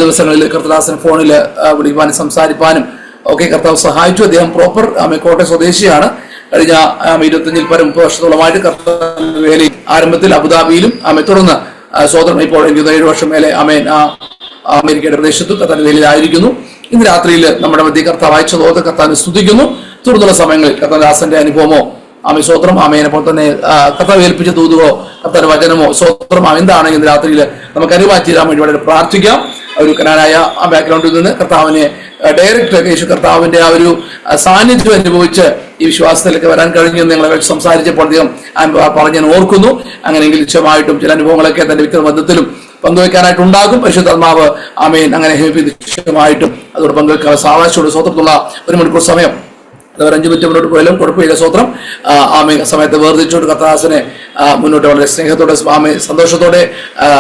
ദിവസങ്ങളിൽ കർത്തദാസൻ ഫോണിൽ വിളിക്കാനും സംസാരിക്കാനും ഒക്കെ കർത്താവ് സഹായിച്ചു. അദ്ദേഹം പ്രോപ്പർ കോട്ടയം സ്വദേശിയാണ്. കഴിഞ്ഞ 25 പരം 30 വർഷത്തോളമായിട്ട് കർത്താവിന്റെ വേലയിൽ ആരംഭത്തിൽ അബുദാബിയിലും തുടർന്ന് സ്വതന്ത്രം ഇപ്പോൾ എനിക്ക് 7 വർഷം മേലെ അമേരിക്കയുടെ പ്രദേശത്തും കർത്താവിന്റെ വേലയിലായിരിക്കുന്നു. ഇന്ന് രാത്രിയിൽ നമ്മുടെ മധ്യ കർത്താവ് അയച്ചതോടെ കർത്താവിനെ സ്തുതിക്കുന്നു. തുടർന്നുള്ള സമയങ്ങളിൽ കർത്താദാസന്റെ അനുഭവമോ സ്വതന്ത്രം അപ്പോൾ തന്നെ കർത്താവ് ഏൽപ്പിച്ച ദൂതുവോ കർത്താവിന്റെ വചനമോ സ്വതന്ത്രം എന്താണ് ഇന്ന് രാത്രിയിൽ നമുക്ക് അനുവാദം ചെയ്യാൻ വേണ്ടി വളരെ പ്രാർത്ഥിക്കാം. ഒരു കനാനായ ബാക്ക്ഗ്രൗണ്ടിൽ നിന്ന് കർത്താവിനെ ഡയറക്റ്റ് യേശു കർത്താവിന്റെ ഒരു സാന്നിധ്യം അനുഭവിച്ച് ഈ വിശ്വാസത്തിലേക്ക് വരാൻ കഴിഞ്ഞു നിങ്ങളെ സംസാരിച്ചപ്പോൾ അധികം പറഞ്ഞ് ഓർക്കുന്നു. അങ്ങനെയെങ്കിൽ നിശ്ചയമായിട്ടും ചില അനുഭവങ്ങളൊക്കെ തന്റെ വ്യക്തിബന്ധത്തിലും പങ്കുവയ്ക്കാനായിട്ടുണ്ടാകും. പരിശുദ്ധാത്മാവ് അങ്ങനെ നിശ്ചയമായിട്ടും അതോട് പങ്കുവയ്ക്കാൻ സാവകാശത്തോട് സ്വതന്ത്രമുള്ള 1 മണിക്കൂർ സമയം 5 മിനിറ്റ് മുന്നോട്ട് പോയാലും കുഴപ്പമില്ല. സ്വത്രം സമയത്ത് വേർതിരിച്ചുകൊണ്ട് കർത്താദാസനെ മുന്നോട്ട് വളരെ സ്നേഹത്തോടെ സന്തോഷത്തോടെ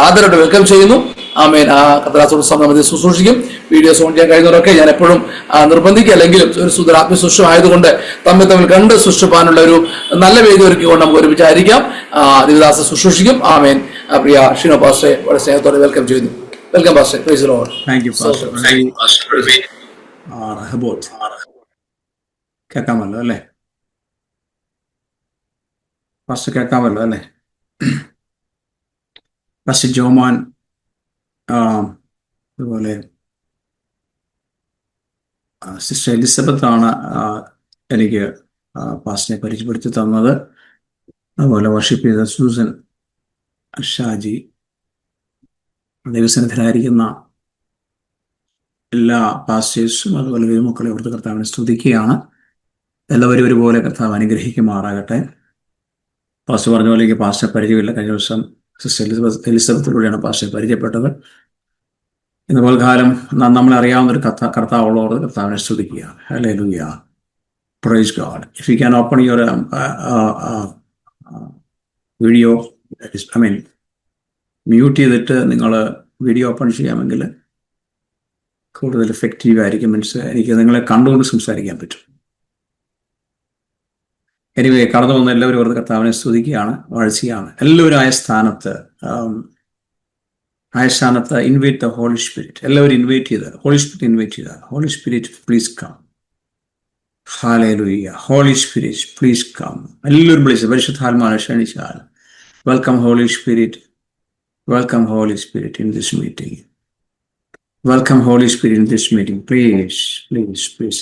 ആദരവോടെ വെൽക്കം ചെയ്യുന്നു. കർത്താദാസോട് സമയം ശുശ്രൂഷിക്കും. വീഡിയോസ് ഓൺ ചെയ്യാൻ കഴിയുന്നവരൊക്കെ ഞാൻ എപ്പോഴും നിർബന്ധിക്കുക. അല്ലെങ്കിലും ഒരു സുന്ദരാത്മ സൃഷ്ടി ആയതുകൊണ്ട് തമ്മിൽ കണ്ട് സൃഷ്ടിപ്പാനുള്ള ഒരു നല്ല വേദി ഒരുക്കിക്കൊണ്ട് നമുക്ക് ഒരുമിച്ചായിരിക്കാം. ദേവദാസ ശുശ്രൂഷിക്കും. പ്രിയ ഷിനോ പാസ്റ്ററെ വളരെ സ്നേഹത്തോടെ വെൽക്കം ചെയ്യുന്നു. Welcome pastor. Praise the Lord. Thank you pastor. കേൾക്കാമല്ലോ അല്ലേ? പാസ്റ്റർ കേൾക്കാമല്ലോ അല്ലേ? പാസ്റ്റർ ജോമാൻ, അതുപോലെ സിസ്റ്റർ എലിസബത്ത് ആണ് എനിക്ക് പാസ്റ്ററിനെ പരിചയപ്പെടുത്തി തന്നത്. അതുപോലെ വർഷിപ്പ് ചെയ്ത സൂസൻ, ഷാജി, ദൈവസന്നിധിയിലായിരിക്കുന്ന എല്ലാ പാസ്റ്റേഴ്സും അതുപോലെ ദൈവമക്കളെ അവിടുത്തെ കർത്താവിനെ സ്തുതിക്കുകയാണ്. എല്ലാവരും ഒരുപോലെ കർത്താവ് അനുഗ്രഹിക്കുമാറാകട്ടെ. പാസ്റ്റർ പറഞ്ഞ പോലെ എനിക്ക് പാസ്റ്റർ പരിചയമില്ല. കഴിഞ്ഞ ദിവസം സിസ്റ്റർ എലിസബത്തിലൂടെയാണ് പാസ്റ്റർ പരിചയപ്പെട്ടത്. ഇതുപോലെ കാലം നമ്മളെ അറിയാവുന്ന ഒരു കർത്താവുള്ളവർ കർത്താവിനെ സ്തുതിക്കുക. ഹല്ലേലൂയ, praise God. If you can open your video, mute ചെയ്തിട്ട് നിങ്ങൾ വീഡിയോ ഓപ്പൺ ചെയ്യാമെങ്കിൽ കൂടുതൽ എഫക്റ്റീവ് ആയിരിക്കും. മീൻസ് എനിക്ക് നിങ്ങളെ കണ്ടുകൊണ്ട് സംസാരിക്കാൻ പറ്റും. എനിവേ, കടന്നു വന്ന എല്ലാവരും വെറുതെ കർത്താവിനെ സ്തുതിക്കുകയാണ്, വാഴ്ചയാണ്. എല്ലാവരും ആയ സ്ഥാനത്ത് ഇൻവൈറ്റ് ദ ഹോളി സ്പിരിറ്റ്. എല്ലാവരും ഇൻവൈറ്റ് ചെയ്താൽ ഹോളി സ്പിരിറ്റ് ഇൻവൈറ്റ് ചെയ്താൽ ഹോളി സ്പിരിറ്റ് പ്ലീസ് കം. ഹല്ലേലൂയ, ഹോളി സ്പിരിറ്റ് പ്ലീസ് കം. എല്ലാവരും വിളിച്ച് പരിശുദ്ധാത്മാവിനെ ക്ഷണിച്ചാൽ welcome Holy Spirit, welcome Holy Spirit in this meeting, welcome Holy Spirit in this meeting. Please please please.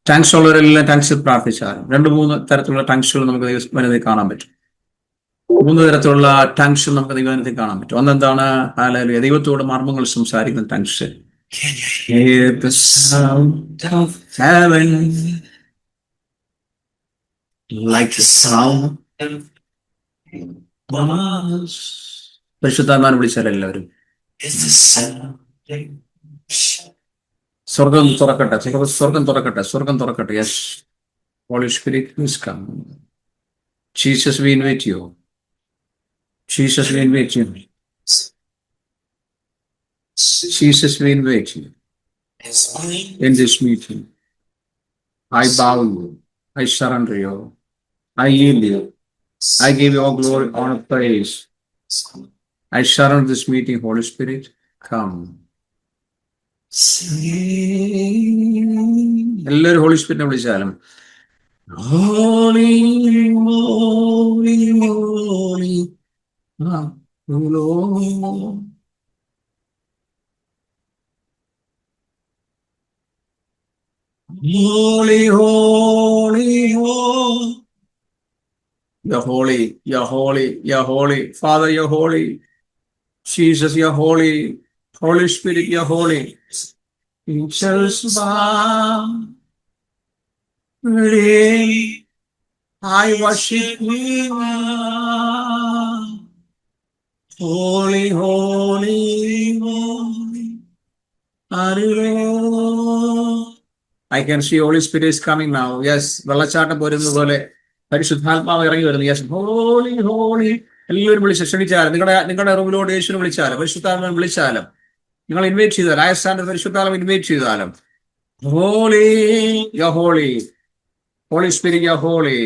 Tongues ഉള്ളവരെല്ലാം ടങ്സിൽ പ്രാർത്ഥിച്ചാലും 2-3 തരത്തിലുള്ള ടങ്സുകൾ നമുക്ക് ദൈവത്തിൽ കാണാൻ പറ്റും. 3 തരത്തിലുള്ള ടങ്സ് നമുക്ക് ദൈവത്തിൽ കാണാൻ പറ്റും. ഒന്നെന്താണ്? ഹല്ലേലൂയ, ദൈവത്തോട് മർമ്മങ്ങൾ സംസാരിക്കുന്ന ടങ്സ്. പരിശുദ്ധാത്മാവിനെ വിളിച്ചാൽ എല്ലാവരും സ്വർഗം തുറക്കട്ടെ, സ്വർഗം തുറക്കട്ടെ, സ്വർഗം തുറക്കട്ടെ. Yes, holy spirit please come. Jesus we invite you, Jesus we invite you, Jesus we invite you in this meeting. I bow you, I surrender you, I yield you, I give you all glory, honor, praise. I surrender this meeting, Holy Spirit, come. എല്ലാവരും holy സ്പിരിറ്റിനെ വിളിച്ചാലും holy holy holy Holy, holy, holy. You're holy, you're holy, you're holy. Father, you're holy. Jesus, you're holy. Holy Spirit, you're holy. Angels bow. I worship you. Holy, holy, holy. Hallelujah. I can see Holy Spirit is coming now. Yes, വെള്ളച്ചാട്ടം പോരുന്നത് പോലെ പരിശുദ്ധാത്മാവ് ഇറങ്ങി വരുന്നു. Yes, holy holy. എല്ലാവരും വിളിച്ച് ക്ഷണിച്ചാലും, നിങ്ങളുടെ റൂമിലോട് യേശുവിനെ വിളിച്ചാലും, പരിശുദ്ധാത്മാവിനെ വിളിച്ചാലും, നിങ്ങൾ ഇൻവൈറ്റ് ചെയ്താലും, ആയ സ്ഥാനത്ത് പരിശുദ്ധാത്മാവ് ഇൻവൈറ്റ് ചെയ്താലും, holy you holy, holy spirit you holy.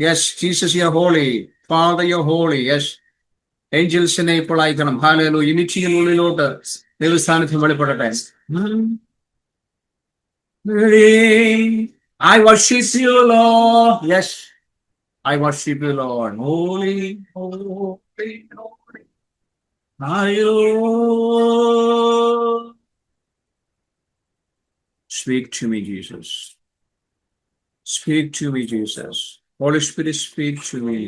Yes, Jesus you holy, father you holy. Yes, ഏഞ്ചൽസിനെ ഇപ്പോൾ അയക്കണം. ഹല്ലേലൂയ. യൂണിറ്റിയിലുള്ളിലോട്ട് ദൈവസ്ഥാനത്ത് വെളിപ്പെടട്ടെ. I worship you, Lord. Yes, I worship you, Lord. Holy, holy, holy. Hallelujah. Speak to me, Jesus. Speak to me, Jesus. Holy Spirit, speak to me.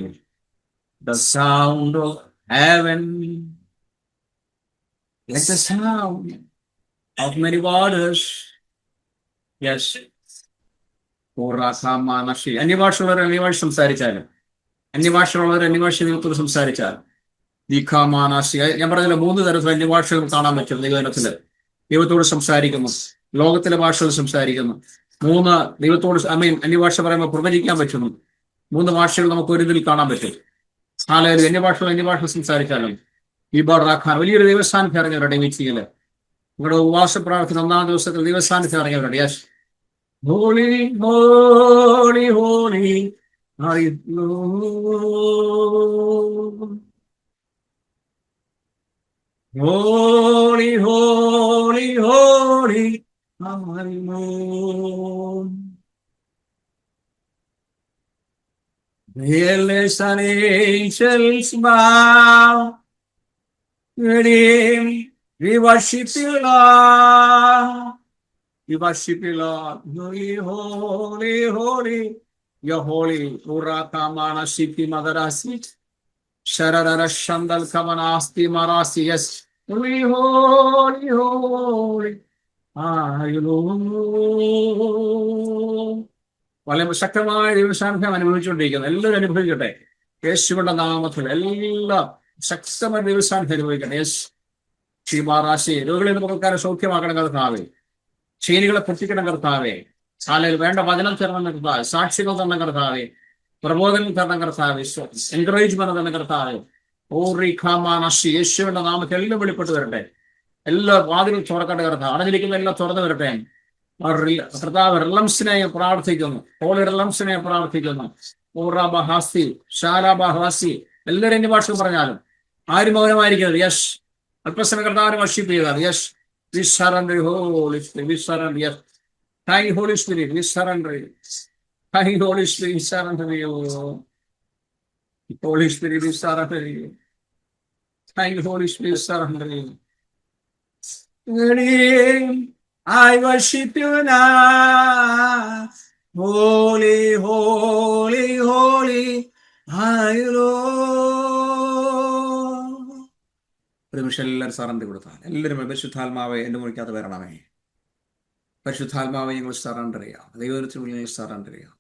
The sound of heaven, like the sound of many waters. Yes. അന്യഭാഷയുള്ളവർ അന്യഭാഷ സംസാരിച്ചാലും, അന്യഭാഷയുള്ളവർ അന്യഭാഷ ദൈവത്തോട് സംസാരിച്ചാലും, ഞാൻ പറഞ്ഞല്ലോ 3 തരത്തിൽ അന്യഭാഷകൾ കാണാൻ പറ്റും. ദൈവത്തോട് സംസാരിക്കുന്നു, ലോകത്തിലെ ഭാഷകൾ സംസാരിക്കുന്നു. 3 ദൈവത്തോട് അന്യഭാഷ പറയുമ്പോൾ പ്രവചിക്കാൻ പറ്റുന്നു. 3 ഭാഷകൾ നമുക്ക് ഒരു ഇതിൽ കാണാൻ പറ്റും. ഹല്ലേലൂയ. അന്യഭാഷ സംസാരിച്ചാലും ഈ ബറാഖാൻ വലിയൊരു ദൈവസ്ഥാനത്ത് ഇറങ്ങിയവരുടെ മീറ്റിംഗില് നിങ്ങളുടെ ഉപവാസ പ്രാർത്ഥന 1-ാം ദിവസത്തിൽ ദൈവസ്ഥാനത്ത് ഇറങ്ങിയവരുടെ. Yes, holy, holy, holy, hallelujah. Holy, holy, holy, hallelujah. Elders and angels bow. Redeem, we worship you, Lord. We worship you, Lord. Holy, holy, holy. You're holy. Urakamana Siti Madarasi. Sharara Shandal Kamanasti Marasi. Yes. Holy, holy, holy. Are you Lord? വളരെ ശക്തമായ ദൈവസാന്നിധ്യം അനുഭവിച്ചുകൊണ്ടിരിക്കുന്നു. എല്ലാവരും അനുഭവിക്കട്ടെ. യേശുവിന്റെ നാമത്തിൽ എല്ലാം ശക്തമായ ദൈവസാന്നിധ്യം അനുഭവിക്കട്ടെ. യേശു ശ്രീമാറാശി രോഗികളെ നമുക്കാരെ സൗഖ്യമാക്കണം കർത്താവേ. ക്ഷീണികളെ പൊട്ടിക്കണം കർത്താവേ. ശാലയിൽ വേണ്ട വചനം തരണം കർത്താവേ. സാക്ഷികൾ തരണം കർത്താവേ. പ്രബോധനം തരണം കർത്താവേ. എൻകറേജ്മെന്റ് തരണം കർത്താവേ. ഓറിഖാമാനശി യേശുവിന്റെ നാമത്തിൽ എല്ലാം വെളിപ്പെട്ട് വരട്ടെ. എല്ലാ വാതിലും തുറക്കട്ടെ കർത്താവ്. അടഞ്ഞിരിക്കുന്ന എല്ലാം തുറന്നു വരട്ടെ. കർത്താവ് റിലംസിനെ പ്രാർത്ഥിക്കുന്നു. ഹോളി റിലംസിനെ പ്രാർത്ഥിക്കുന്നു. ഊറാബഹാസി ഷാലാബഹാസി എല്ലാവരും എന്റെ ഭാഷ പറഞ്ഞാലും ആരും മൗനമായിരിക്കുന്നത്. യശ് അല്പസമയം കർത്താവിനെ വർഷിപ്പ് ചെയ്യുക. Yash we surrender Holy Spirit, we surrender. Yes, thank you Holy Spirit, we surrender. Thank you Holy Spirit, we surrender you. Holy Spirit, we surrender you. Thank you Holy Spirit, we surrender you. I worship you now. Holy, holy, holy are you, Lord. ഒരു നിമിഷം എല്ലാവരും surrender കൊടുത്താൽ എല്ലാവരും പരിശുദ്ധാത്മാവെ എൻ്റെ മുറിക്കാത്ത വരണമേ. പരിശുദ്ധാത്മാവെ ഞങ്ങൾ സറണ്ടർ ചെയ്യാം. ദൈവത്തിന് ഞങ്ങൾ സറണ്ടർ ചെയ്യാം.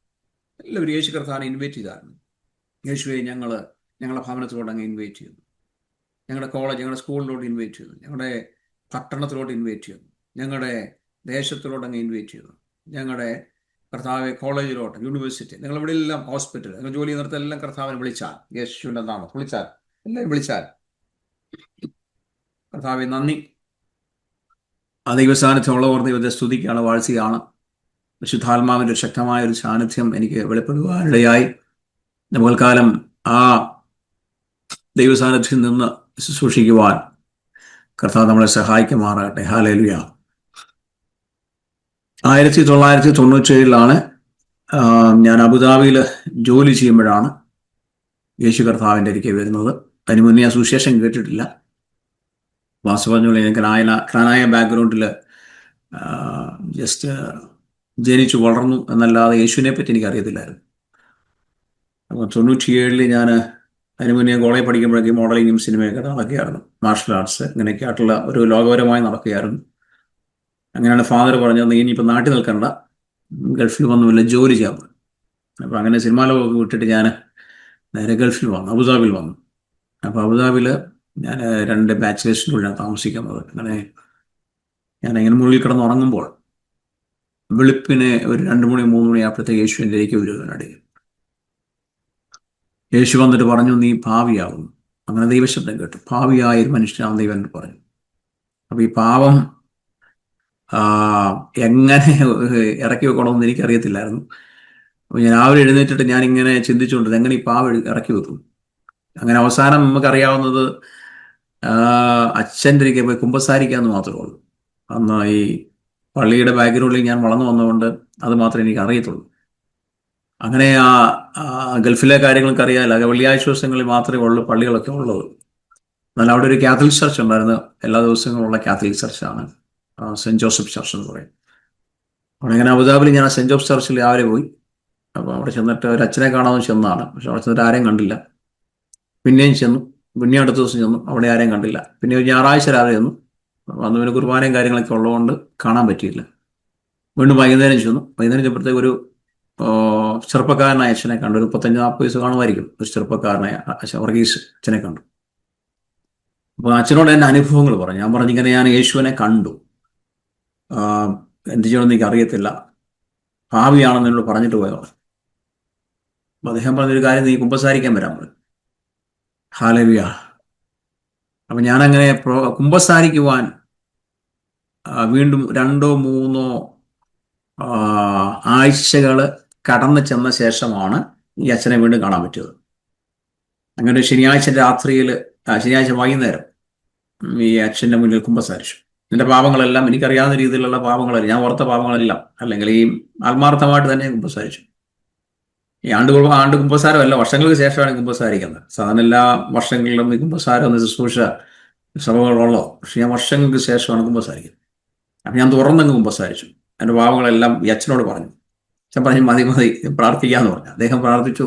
എല്ലാവരും യേശു കർത്താവിനെ ഇൻവൈറ്റ് ചെയ്തായിരുന്നു. യേശുവെ ഞങ്ങളുടെ ഭവനത്തിലോട്ട് അങ്ങ് ഇൻവൈറ്റ് ചെയ്യുന്നു. ഞങ്ങളുടെ കോളേജ് ഞങ്ങളുടെ സ്കൂളിലോട്ട് ഇൻവൈറ്റ് ചെയ്യുന്നു. ഞങ്ങളുടെ പട്ടണത്തിലോട്ട് ഇൻവൈറ്റ് ചെയ്യുന്നു. ഞങ്ങളുടെ ദേശത്തിലോട്ട് അങ്ങ് ഇൻവൈറ്റ് ചെയ്യുന്നു. ഞങ്ങളുടെ കർത്താവെ കോളേജിലോട്ട് യൂണിവേഴ്സിറ്റി നിങ്ങളിവിടെ എല്ലാം ഹോസ്പിറ്റൽ നിങ്ങൾ ജോലി ചെയ്യുന്നിടത്ത് എല്ലാം കർത്താവിനെ വിളിച്ചാൽ യേശുവിൻ്റെ നാമം വിളിച്ചാൽ എല്ലാവരും വിളിച്ചാൽ കർത്താവെ നന്ദി. ആ ദൈവസാന്നിധ്യമുള്ളവർ ദൈവത്തെ സ്തുതിക്കുകയാണ്, വാഴ്ചയാണ്. വിശുദ്ധാത്മാവിൻ്റെ ഒരു ശക്തമായ ഒരു സാന്നിധ്യം എനിക്ക് വെളിപ്പെടുവാനിടയായി. പകൽക്കാലം ആ ദൈവസാന്നിധ്യം നിന്ന് ശുശ്രൂഷിക്കുവാൻ കർത്താവ് നമ്മളെ സഹായിക്കുമാറാകട്ടെ. ഹല്ലേലൂയ. 1997 ഞാൻ അബുദാബിയിൽ ജോലി ചെയ്യുമ്പോഴാണ് യേശു കർത്താവിൻ്റെ അരികെ വരുന്നത്. അതിന് മുന്നേ ഞാൻ സുവിശേഷം കേട്ടിട്ടില്ല. വാസ്തു പറഞ്ഞോളൂ, എനിക്ക് ക്നാനായ ബാക്ക്ഗ്രൗണ്ടിൽ ജസ്റ്റ് ജനിച്ചു വളർന്നു എന്നല്ലാതെ യേശുവിനെ പറ്റി എനിക്ക് അറിയത്തില്ലായിരുന്നു. അപ്പോൾ 97 ഞാൻ അതിന് മുന്നേ കോളേജ് പഠിക്കുമ്പോഴേക്കും മോഡലിങ്ങും സിനിമയൊക്കെ നടക്കുകയായിരുന്നു. മാർഷൽ ആർട്സ് ഇങ്ങനെയൊക്കെ ആയിട്ടുള്ള ഒരു ലോകപരമായി നടക്കുകയായിരുന്നു. അങ്ങനെയാണ് ഫാദർ പറഞ്ഞത്, നീ ഇനിയിപ്പോൾ നാട്ടിൽ നിൽക്കണ്ട, ഗൾഫിൽ വന്നുമില്ല ജോലി ചെയ്യാൻ. അപ്പോൾ അങ്ങനെ സിനിമാ ലോകമൊക്കെ വിട്ടിട്ട് ഞാൻ നേരെ ഗൾഫിൽ വന്നു, അബുദാബിയിൽ വന്നു. അപ്പോൾ അബുദാബിയിൽ ഞാൻ 2 ബാച്ചിലേഴ്സിനുള്ളിലാണ് താമസിക്കുന്നത്. അങ്ങനെ ഞാനിങ്ങനെ മുറിയിൽ കിടന്ന് ഉറങ്ങുമ്പോൾ വെളുപ്പിന് ഒരു 2 മണി 3 മണി ആയപ്പോഴത്തേക്ക് യേശു എൻ്റെ ഇടയ്ക്ക് വരുവാനിടയിൽ. യേശു വന്നിട്ട് പറഞ്ഞു, നീ ഭാവിയാകും. അങ്ങനെ ദൈവശബ്ദം കേട്ടു. ഭാവിയായ ഒരു മനുഷ്യനാണ് ദൈവം എന്ന് പറഞ്ഞു. അപ്പോൾ ഈ പാവം എങ്ങനെ ഇറക്കി വെക്കണമെന്ന് എനിക്കറിയത്തില്ലായിരുന്നു. അപ്പോൾ ഞാൻ രാവിലെ എഴുന്നേറ്റിട്ട് ഞാനിങ്ങനെ ചിന്തിച്ചുകൊണ്ട് എങ്ങനെ ഈ പാവം ഇറക്കി വെക്കും. അങ്ങനെ അവസാനം നമുക്കറിയാവുന്നത് അച്ഛൻ്റെ ഒരിക്കൽ പോയി കുമ്പസാരിക്കാമെന്ന് മാത്രമേ ഉള്ളൂ. അന്ന് ഈ പള്ളിയുടെ ബാക്ക്ഗ്രൗണ്ടിൽ ഞാൻ വളർന്നു വന്നതുകൊണ്ട് അത് മാത്രമേ എനിക്ക് അറിയത്തുള്ളൂ. അങ്ങനെ ഗൾഫിലെ കാര്യങ്ങൾക്ക് അറിയാമല്ലോ, വെള്ളിയാഴ്ച ദിവസങ്ങളിൽ മാത്രമേ ഉള്ളൂ പള്ളികളൊക്കെ ഉള്ളത്. എന്നാൽ അവിടെ ഒരു കാത്തലിക് ചർച്ച് ഉണ്ടായിരുന്നു. എല്ലാ ദിവസങ്ങളുള്ള കാത്തലിക് ചർച്ചാണ്, സെൻറ്റ് ജോസഫ് ചർച്ച് എന്ന് പറയും. അവിടെ ഇങ്ങനെ അബുദാബിയിൽ ഞാൻ സെൻറ്റ് ജോസഫ് ചർച്ചിൽ രാവിലെ പോയി. അപ്പോൾ അവിടെ ചെന്നിട്ട് ഒരു അച്ഛനെ കാണാമെന്ന് ചെന്നതാണ്. പക്ഷെ അവിടെ ചെന്നിട്ട് ആരെയും കണ്ടില്ല. പിന്നെയും ചെന്നു, പിന്നെ അടുത്ത ദിവസം ചെന്നു, അവിടെ ആരെയും കണ്ടില്ല. പിന്നെ ഒരു ഞായറാഴ്ച രാവിലെ ചെന്നു. അന്ന് പിന്നെ കുർബാനയും കാര്യങ്ങളൊക്കെ ഉള്ളതുകൊണ്ട് കാണാൻ പറ്റിയില്ല. വീണ്ടും വൈകുന്നേരം ചെന്നു. വൈകുന്നേരം ചെന്നപ്പോഴത്തേക്ക് ഒരു ചെറുപ്പക്കാരനായ അച്ഛനെ കണ്ടു. ഒരു 35-40 വയസ്സ് കാണുമായിരിക്കും. ഒരു ചെറുപ്പക്കാരനായ വർഗീസ് അച്ഛനെ കണ്ടു. അപ്പോൾ അച്ഛനോട് എൻ്റെ അനുഭവങ്ങൾ പറഞ്ഞു. ഞാൻ പറഞ്ഞു, ഇങ്ങനെ ഞാൻ യേശുവിനെ കണ്ടു, എന്ത് ചെയ്യണമെന്ന് എനിക്ക് അറിയത്തില്ല, ഭാവിയാണെന്ന് എന്നോട് പറഞ്ഞിട്ട് പോയതാണ്. അപ്പോൾ അദ്ദേഹം പറഞ്ഞൊരു കാര്യം, നീ കുമ്പസാരിക്കാൻ വരാൻ പറഞ്ഞു. ഹല്ലേലൂയ. അപ്പം ഞാനങ്ങനെ കുമ്പസാരിക്കുവാൻ വീണ്ടും 2-3 ആഴ്ചകൾ കടന്നു ചെന്ന ശേഷമാണ് ഈ അച്ഛനെ വീണ്ടും കാണാൻ പറ്റിയത്. അങ്ങനെ ശനിയാഴ്ച വൈകുന്നേരം ഈ അച്ഛൻ്റെ മുന്നിൽ കുമ്പസാരിച്ചു. എൻ്റെ പാപങ്ങളെല്ലാം എനിക്കറിയാവുന്ന രീതിയിലുള്ള പാപങ്ങളെല്ലാം, ഞാൻ ഓർത്ത പാപങ്ങളെല്ലാം, അല്ലെങ്കിൽ ഈ ആത്മാർത്ഥമായിട്ട് തന്നെ കുമ്പസാരിച്ചു. ഈ ആണ്ട് കുമ്പസാരമല്ല, വർഷങ്ങൾക്ക് ശേഷമാണ് കുമ്പസാരിക്കുന്നത്. സാധാരണ എല്ലാ വർഷങ്ങളിലും ഈ കുമ്പസാരം എന്ന ശുശ്രൂഷ സഭകളുള്ളൂ. പക്ഷെ ഞാൻ വർഷങ്ങൾക്ക് ശേഷമാണ് കുമ്പസാരിക്കുന്നത്. അപ്പം ഞാൻ തുറന്നങ്ങ് കുമ്പസാരിച്ചു. എൻ്റെ പാവങ്ങളെല്ലാം ഈ അച്ഛനോട് പറഞ്ഞു. അച്ഛൻ പറഞ്ഞു മതി മതി പ്രാർത്ഥിക്കാമെന്ന് പറഞ്ഞു. അദ്ദേഹം പ്രാർത്ഥിച്ചു.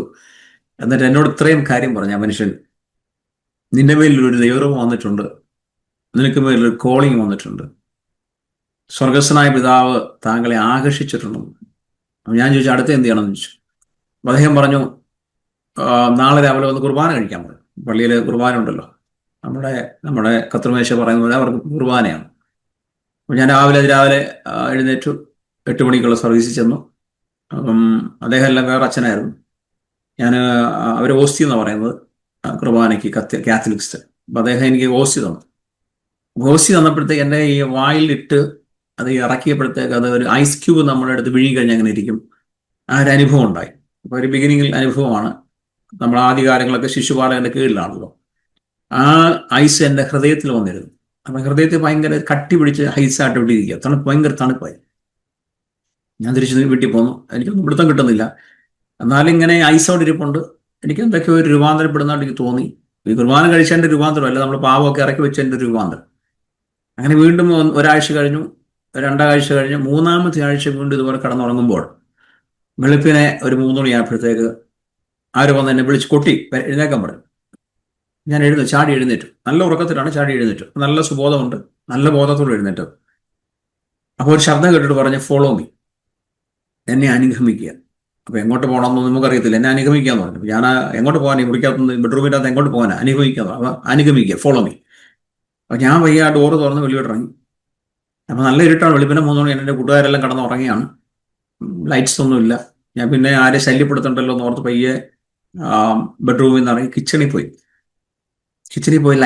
എന്നിട്ട് എന്നോട് ഇത്രയും കാര്യം പറഞ്ഞു, ആ മനുഷ്യൻ, നിന്റെ മേലൊരു ദൈവം വന്നിട്ടുണ്ട്, നിനക്ക് മേലൊരു കോളിങ് വന്നിട്ടുണ്ട്, സ്വർഗസ്വനായ പിതാവ് താങ്കളെ ആകർഷിച്ചിട്ടുണ്ടെന്ന്. അപ്പം ഞാൻ ചോദിച്ചു അടുത്ത് എന്ത് ചെയ്യണമെന്ന് ചോദിച്ചു. അപ്പം അദ്ദേഹം പറഞ്ഞു നാളെ രാവിലെ വന്ന് കുർബാന കഴിക്കാൻ പറഞ്ഞു. പള്ളിയിൽ കുർബാന ഉണ്ടല്ലോ, നമ്മുടെ കത്രുമേശ പറയുന്ന പോലെ അവർക്ക് കുർബാനയാണ്. അപ്പം ഞാൻ രാവിലെ എഴുന്നേറ്റു, 8 മണിക്കുള്ള സർവീസിൽ ചെന്നു. അപ്പം അദ്ദേഹം എല്ലാം വേറെ അച്ഛനായിരുന്നു. അവർ ഓസ്തി എന്നാണ് പറയുന്നത് കുർബാനയ്ക്ക് കാത്തലിക്സ്. അപ്പം അദ്ദേഹം എനിക്ക് ഓസ്തി തന്നു. ഓസ്തി തന്നപ്പോഴത്തേക്ക് എൻ്റെ ഈ വായിലിട്ട് അത് ഇറക്കിയപ്പോഴത്തേക്ക് അത് ഒരു ഐസ് ക്യൂബ് നമ്മുടെ അടുത്ത് വിഴുങ്ങിക്കഴിഞ്ഞാൽ അങ്ങനെ ഇരിക്കും. ആ ഒരു അനുഭവം ഉണ്ടായി. അപ്പോൾ ഒരു ബിഗിനിങ്ങിൽ അനുഭവമാണ്. നമ്മൾ ആദ്യകാലങ്ങളൊക്കെ ശിശുപാലകൻ്റെ കീഴിലാണല്ലോ. ആ ഐസ് എൻ്റെ ഹൃദയത്തിൽ വന്നിരുന്നു. അപ്പം ഹൃദയത്തിൽ ഭയങ്കര കട്ടി പിടിച്ച് ഐസായിട്ട് ഇവിടെ ഇരിക്കുക, ഭയങ്കര തണുപ്പായി. ഞാൻ തിരിച്ച് വീട്ടിൽ പോന്നു. എനിക്കൊന്നും പിടുത്തം കിട്ടുന്നില്ല. എന്നാലും ഇങ്ങനെ ഐസോട് ഇരിപ്പുണ്ട്. എനിക്ക് എന്തൊക്കെയോ ഒരു രൂപാന്തരപ്പെടുന്നതായിട്ട് എനിക്ക് തോന്നി. ഈ കുർബാന കഴിച്ചതിൻ്റെ രൂപാന്തരമല്ല, നമ്മൾ പാവമൊക്കെ ഇറക്കി വെച്ചതിൻ്റെ രൂപാന്തരം. അങ്ങനെ വീണ്ടും ഒരാഴ്ച കഴിഞ്ഞു, 2 ആഴ്ച കഴിഞ്ഞു, 3-ാമത്തെ ആഴ്ച വീണ്ടും ഇതുപോലെ കിടന്നുറങ്ങുമ്പോൾ വെളുപ്പിനെ ഒരു 3 മണിയായപ്പോഴത്തേക്ക് ആര് വന്ന് എന്നെ വിളിച്ച് കൊട്ടി എഴുന്നേക്കാൻ പറഞ്ഞു. ഞാൻ ചാടി എഴുന്നേറ്റു. നല്ല ഉറക്കത്തിലാണ് ചാടി എഴുന്നേറ്റു. നല്ല സുബോധമുണ്ട്, നല്ല ബോധത്തോടെ എഴുന്നേറ്റത്. അപ്പോൾ ഒരു ശബ്ദം കേട്ടിട്ട് പറഞ്ഞ് ഫോളോ മീ, എന്നെ അനുഗമിക്കുക. അപ്പോൾ എങ്ങോട്ട് പോകണമെന്ന് നമുക്കറിയത്തില്ല. എന്നെ അനുഗമിക്കാന്ന് പറഞ്ഞു. ഞാൻ എങ്ങോട്ട് പോകാൻ, ഈ മുറിക്കകത്തുനിന്ന് ബെഡ്റൂമിൻ്റെ അകത്ത് എങ്ങോട്ട് പോകാനാണ്? അനുഗമിക്കാന്ന്. അപ്പോൾ അനുഗമിക്കുക, ഫോളോ മീ. അപ്പോൾ ഞാൻ വയ്യ ആ ഡോറ് തുറന്ന് വെളിയോട്ട് ഇറങ്ങി. അപ്പോൾ നല്ല ഇരുട്ടാണ്. വെളുപ്പിനെ 3 മണി. എൻ്റെ കൂട്ടുകാരെല്ലാം കിടന്ന് ഉറങ്ങിയാണ്. ലൈറ്റ്സ് ഒന്നുമില്ല. ഞാൻ പിന്നെ ആരെ ശല്യപ്പെടുത്തണ്ടല്ലോ എന്ന് ഓർത്ത് പയ്യെ ബെഡ്റൂമിൽ നിന്ന് ഇറങ്ങി കിച്ചണിൽ പോയി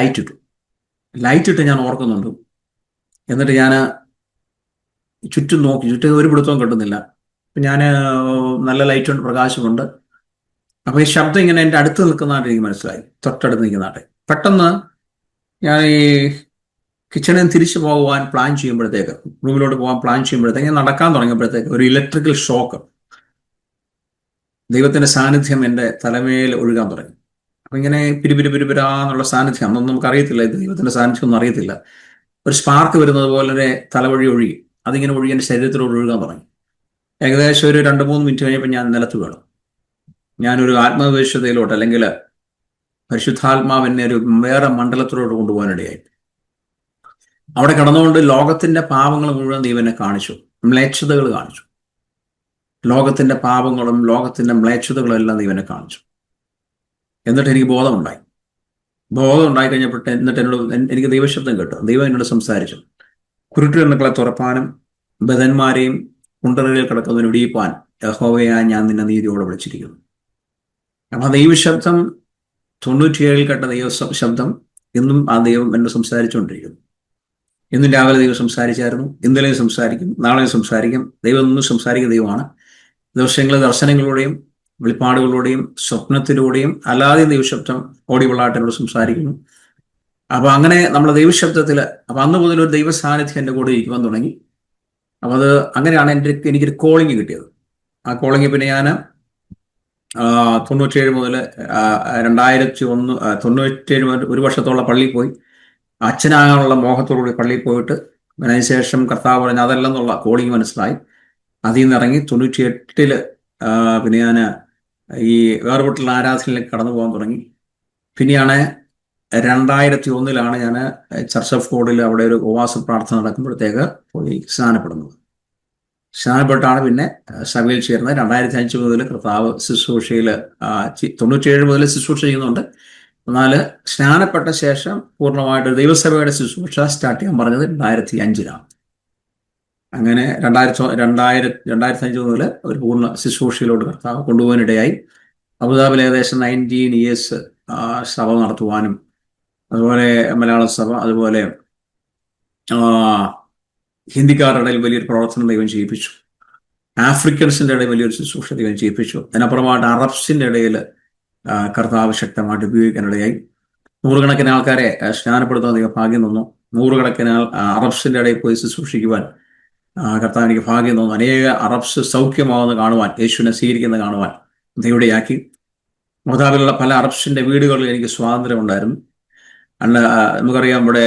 ലൈറ്റ് ഇട്ട് ഞാൻ ഓർക്കുന്നുണ്ട്. എന്നിട്ട് ഞാൻ ചുറ്റും നോക്കി, ചുറ്റും ഒരു പിടുത്തവും കിട്ടുന്നില്ല. അപ്പം ഞാൻ നല്ല ലൈറ്റുണ്ട്, പ്രകാശമുണ്ട്. അപ്പോൾ ഈ ശബ്ദം ഇങ്ങനെ എൻ്റെ അടുത്ത് നിൽക്കുന്നതായിട്ട് എനിക്ക് മനസ്സിലായി, തൊട്ടടുത്ത് നിൽക്കുന്നതായിട്ട്. പെട്ടെന്ന് ഞാൻ ഈ കിച്ചണിൽ നിന്ന് തിരിച്ചു പോകാൻ പ്ലാൻ ചെയ്യുമ്പോഴത്തേക്ക്, റൂമിലോട്ട് പോകാൻ പ്ലാൻ ചെയ്യുമ്പോഴത്തേക്ക്, ഞാൻ നടക്കാൻ തുടങ്ങിയപ്പോഴത്തേക്ക് ഒരു ഇലക്ട്രിക്കൽ ഷോക്ക്, ദൈവത്തിൻ്റെ സാന്നിധ്യം എൻ്റെ തലമേൽ ഒഴുകാൻ തുടങ്ങി. അപ്പം ഇങ്ങനെ പിരിപിരാന്നുള്ള സാന്നിധ്യം, അന്നൊന്നും നമുക്ക് അറിയത്തില്ല, ദൈവത്തിൻ്റെ സാന്നിധ്യം ഒന്നും അറിയത്തില്ല. ഒരു സ്പാർക്ക് വരുന്നത് പോലെ തലവഴി ഒഴുകി, അതിങ്ങനെ ഒഴുകി എൻ്റെ ശരീരത്തിലോട് ഒഴുകാൻ തുടങ്ങി. ഏകദേശം ഒരു 2-3 മിനിറ്റ് കഴിഞ്ഞപ്പോൾ ഞാൻ നിലത്ത് വീണു. ഞാനൊരു ആത്മവിശ്വതയിലോട്ട്, അല്ലെങ്കിൽ പരിശുദ്ധാത്മാവ് എന്നെ ഒരു വേറെ മണ്ഡലത്തിലോട്ട് കൊണ്ടുപോകാനിടയായി. അവിടെ കടന്നുകൊണ്ട് ലോകത്തിന്റെ പാപങ്ങൾ മുഴുവൻ ദൈവം എന്നെ കാണിച്ചു, മ്ലേച്ഛതകൾ കാണിച്ചു. ലോകത്തിന്റെ പാപങ്ങളും ലോകത്തിന്റെ മ്ലേച്ഛതകളും എല്ലാം ദൈവം എന്നെ കാണിച്ചു. എന്നിട്ട് എനിക്ക് ബോധം ഉണ്ടായി കഴിഞ്ഞപ്പോൾ എനിക്ക് ദൈവശബ്ദം കേട്ടു. ദൈവം എന്നോട് സംസാരിച്ചു. കുരുട്ടുകണ്ണുകളെ തുറപ്പാനും ബദന്മാരെയും കുണ്ടറകളിൽ കിടക്കുന്നതിന് ഇടിയിപ്പാൻ യഹോവയായ ഞാൻ നിന്നെ നീതിയോടെ വിളിച്ചിരിക്കുന്നു. അപ്പം ആ ദൈവശബ്ദം 97 കേട്ട ദൈവശബ്ദം ഇന്നും ആ ദൈവം എന്നോട് സംസാരിച്ചുകൊണ്ടിരിക്കുന്നു. ഇന്നും രാവിലെ ദൈവം സംസാരിച്ചായിരുന്നു, ഇന്നലെയും സംസാരിക്കും, നാളെയും സംസാരിക്കും. ദൈവം ഇന്നും സംസാരിക്കുന്ന ദൈവമാണ്. ദിവസങ്ങളിൽ ദർശനങ്ങളിലൂടെയും വെളിപ്പാടുകളിലൂടെയും സ്വപ്നത്തിലൂടെയും അല്ലാതെ ദൈവശബ്ദം ഓടിവെള്ളാട്ടിനോട് സംസാരിക്കുന്നു. അപ്പം അങ്ങനെ നമ്മളെ ദൈവശബ്ദത്തിൽ, അപ്പം അന്ന് മുതൽ ഒരു ദൈവ സാന്നിധ്യം എൻ്റെ കൂടെ ഇരിക്കുവാൻ തുടങ്ങി. അപ്പം അത് അങ്ങനെയാണ് എനിക്കൊരു കോളിങ് കിട്ടിയത്. ആ കോളിങ് പിന്നെ ഞാൻ 97 മുതൽ 2001 97 മുതൽ 1 വർഷത്തോളം പള്ളിയിൽ പോയി. അച്ഛനാകാനുള്ള മോഹത്തോടുകൂടി പള്ളിയിൽ പോയിട്ട് അതിനുശേഷം കർത്താവ് പറഞ്ഞ അതല്ലെന്നുള്ള കോളിങ് മനസ്സിലായി. അതിൽ നിന്ന് ഇറങ്ങി 98 പിന്നെ ഞാൻ ഈ വേർപെട്ടുള്ള ആരാധനയിലേക്ക് കടന്നു പോകാൻ തുടങ്ങി. പിന്നെയാണ് 2001 ഞാൻ ചർച്ച് ഓഫ് ഗോഡിൽ അവിടെ ഒരു ഉപവാസ പ്രാർത്ഥന നടക്കുമ്പോഴത്തേക്ക് പോയി സ്നാനപ്പെടുന്നത്. സ്നാനപ്പെട്ടാണ് പിന്നെ സഭയിൽ ചേർന്നത്. 2005 മുതൽ കർത്താവ് ശുശ്രൂഷയിൽ 97 മുതൽ ശുശ്രൂഷ ചെയ്യുന്നുണ്ട്. എന്നാൽ സ്നാനപ്പെട്ട ശേഷം പൂർണ്ണമായിട്ട് ദൈവസഭയുടെ ശുശ്രൂഷ സ്റ്റാർട്ട് ചെയ്യാൻ പറഞ്ഞത് 2005 അങ്ങനെ 2005 മുതൽ ഒരു പൂർണ്ണ ശുശ്രൂഷയിലോട്ട് കർത്താവ് കൊണ്ടുപോകാനിടയായി. അബുദാബിയിൽ ഏകദേശം 19 years സഭ നടത്തുവാനും, അതുപോലെ മലയാള സഭ, അതുപോലെ ഹിന്ദിക്കാരുടെ ഇടയിൽ വലിയൊരു പ്രവർത്തനം ദൈവം ചെയ്യിപ്പിച്ചു. ആഫ്രിക്കൻസിൻ്റെ ഇടയിൽ വലിയൊരു ശുശ്രൂഷ ദൈവം ചെയ്യിപ്പിച്ചു. അതിനപ്പുറമായിട്ട് അറബ്സിൻ്റെ ഇടയിൽ കർത്താവ് ശക്തമായിട്ട് ഉപയോഗിക്കാനിടയായി. 100 കണക്കിന് ആൾക്കാരെ സ്നാനപ്പെടുത്താൻ ദൈവം ഭാഗ്യം തന്നു. 100 കണക്കിന് അറബ്സിൻ്റെ ഇടയിൽ പോയി ശുശ്രൂഷിക്കുവാൻ കർത്താവ് എനിക്ക് ഭാഗ്യം തന്നു. അനേക അറബ്സ് സൗഖ്യമാവുന്ന കാണുവാൻ, യേശുവിനെ സ്വീകരിക്കുന്ന കാണുവാൻ ദൈവടെയാക്കി. അബുദാബിയിലുള്ള പല അറബ്സിന്റെ വീടുകളിൽ എനിക്ക് സ്വാതന്ത്ര്യം ഉണ്ടായിരുന്നു. അന്ന് നമുക്കറിയാം, ഇവിടെ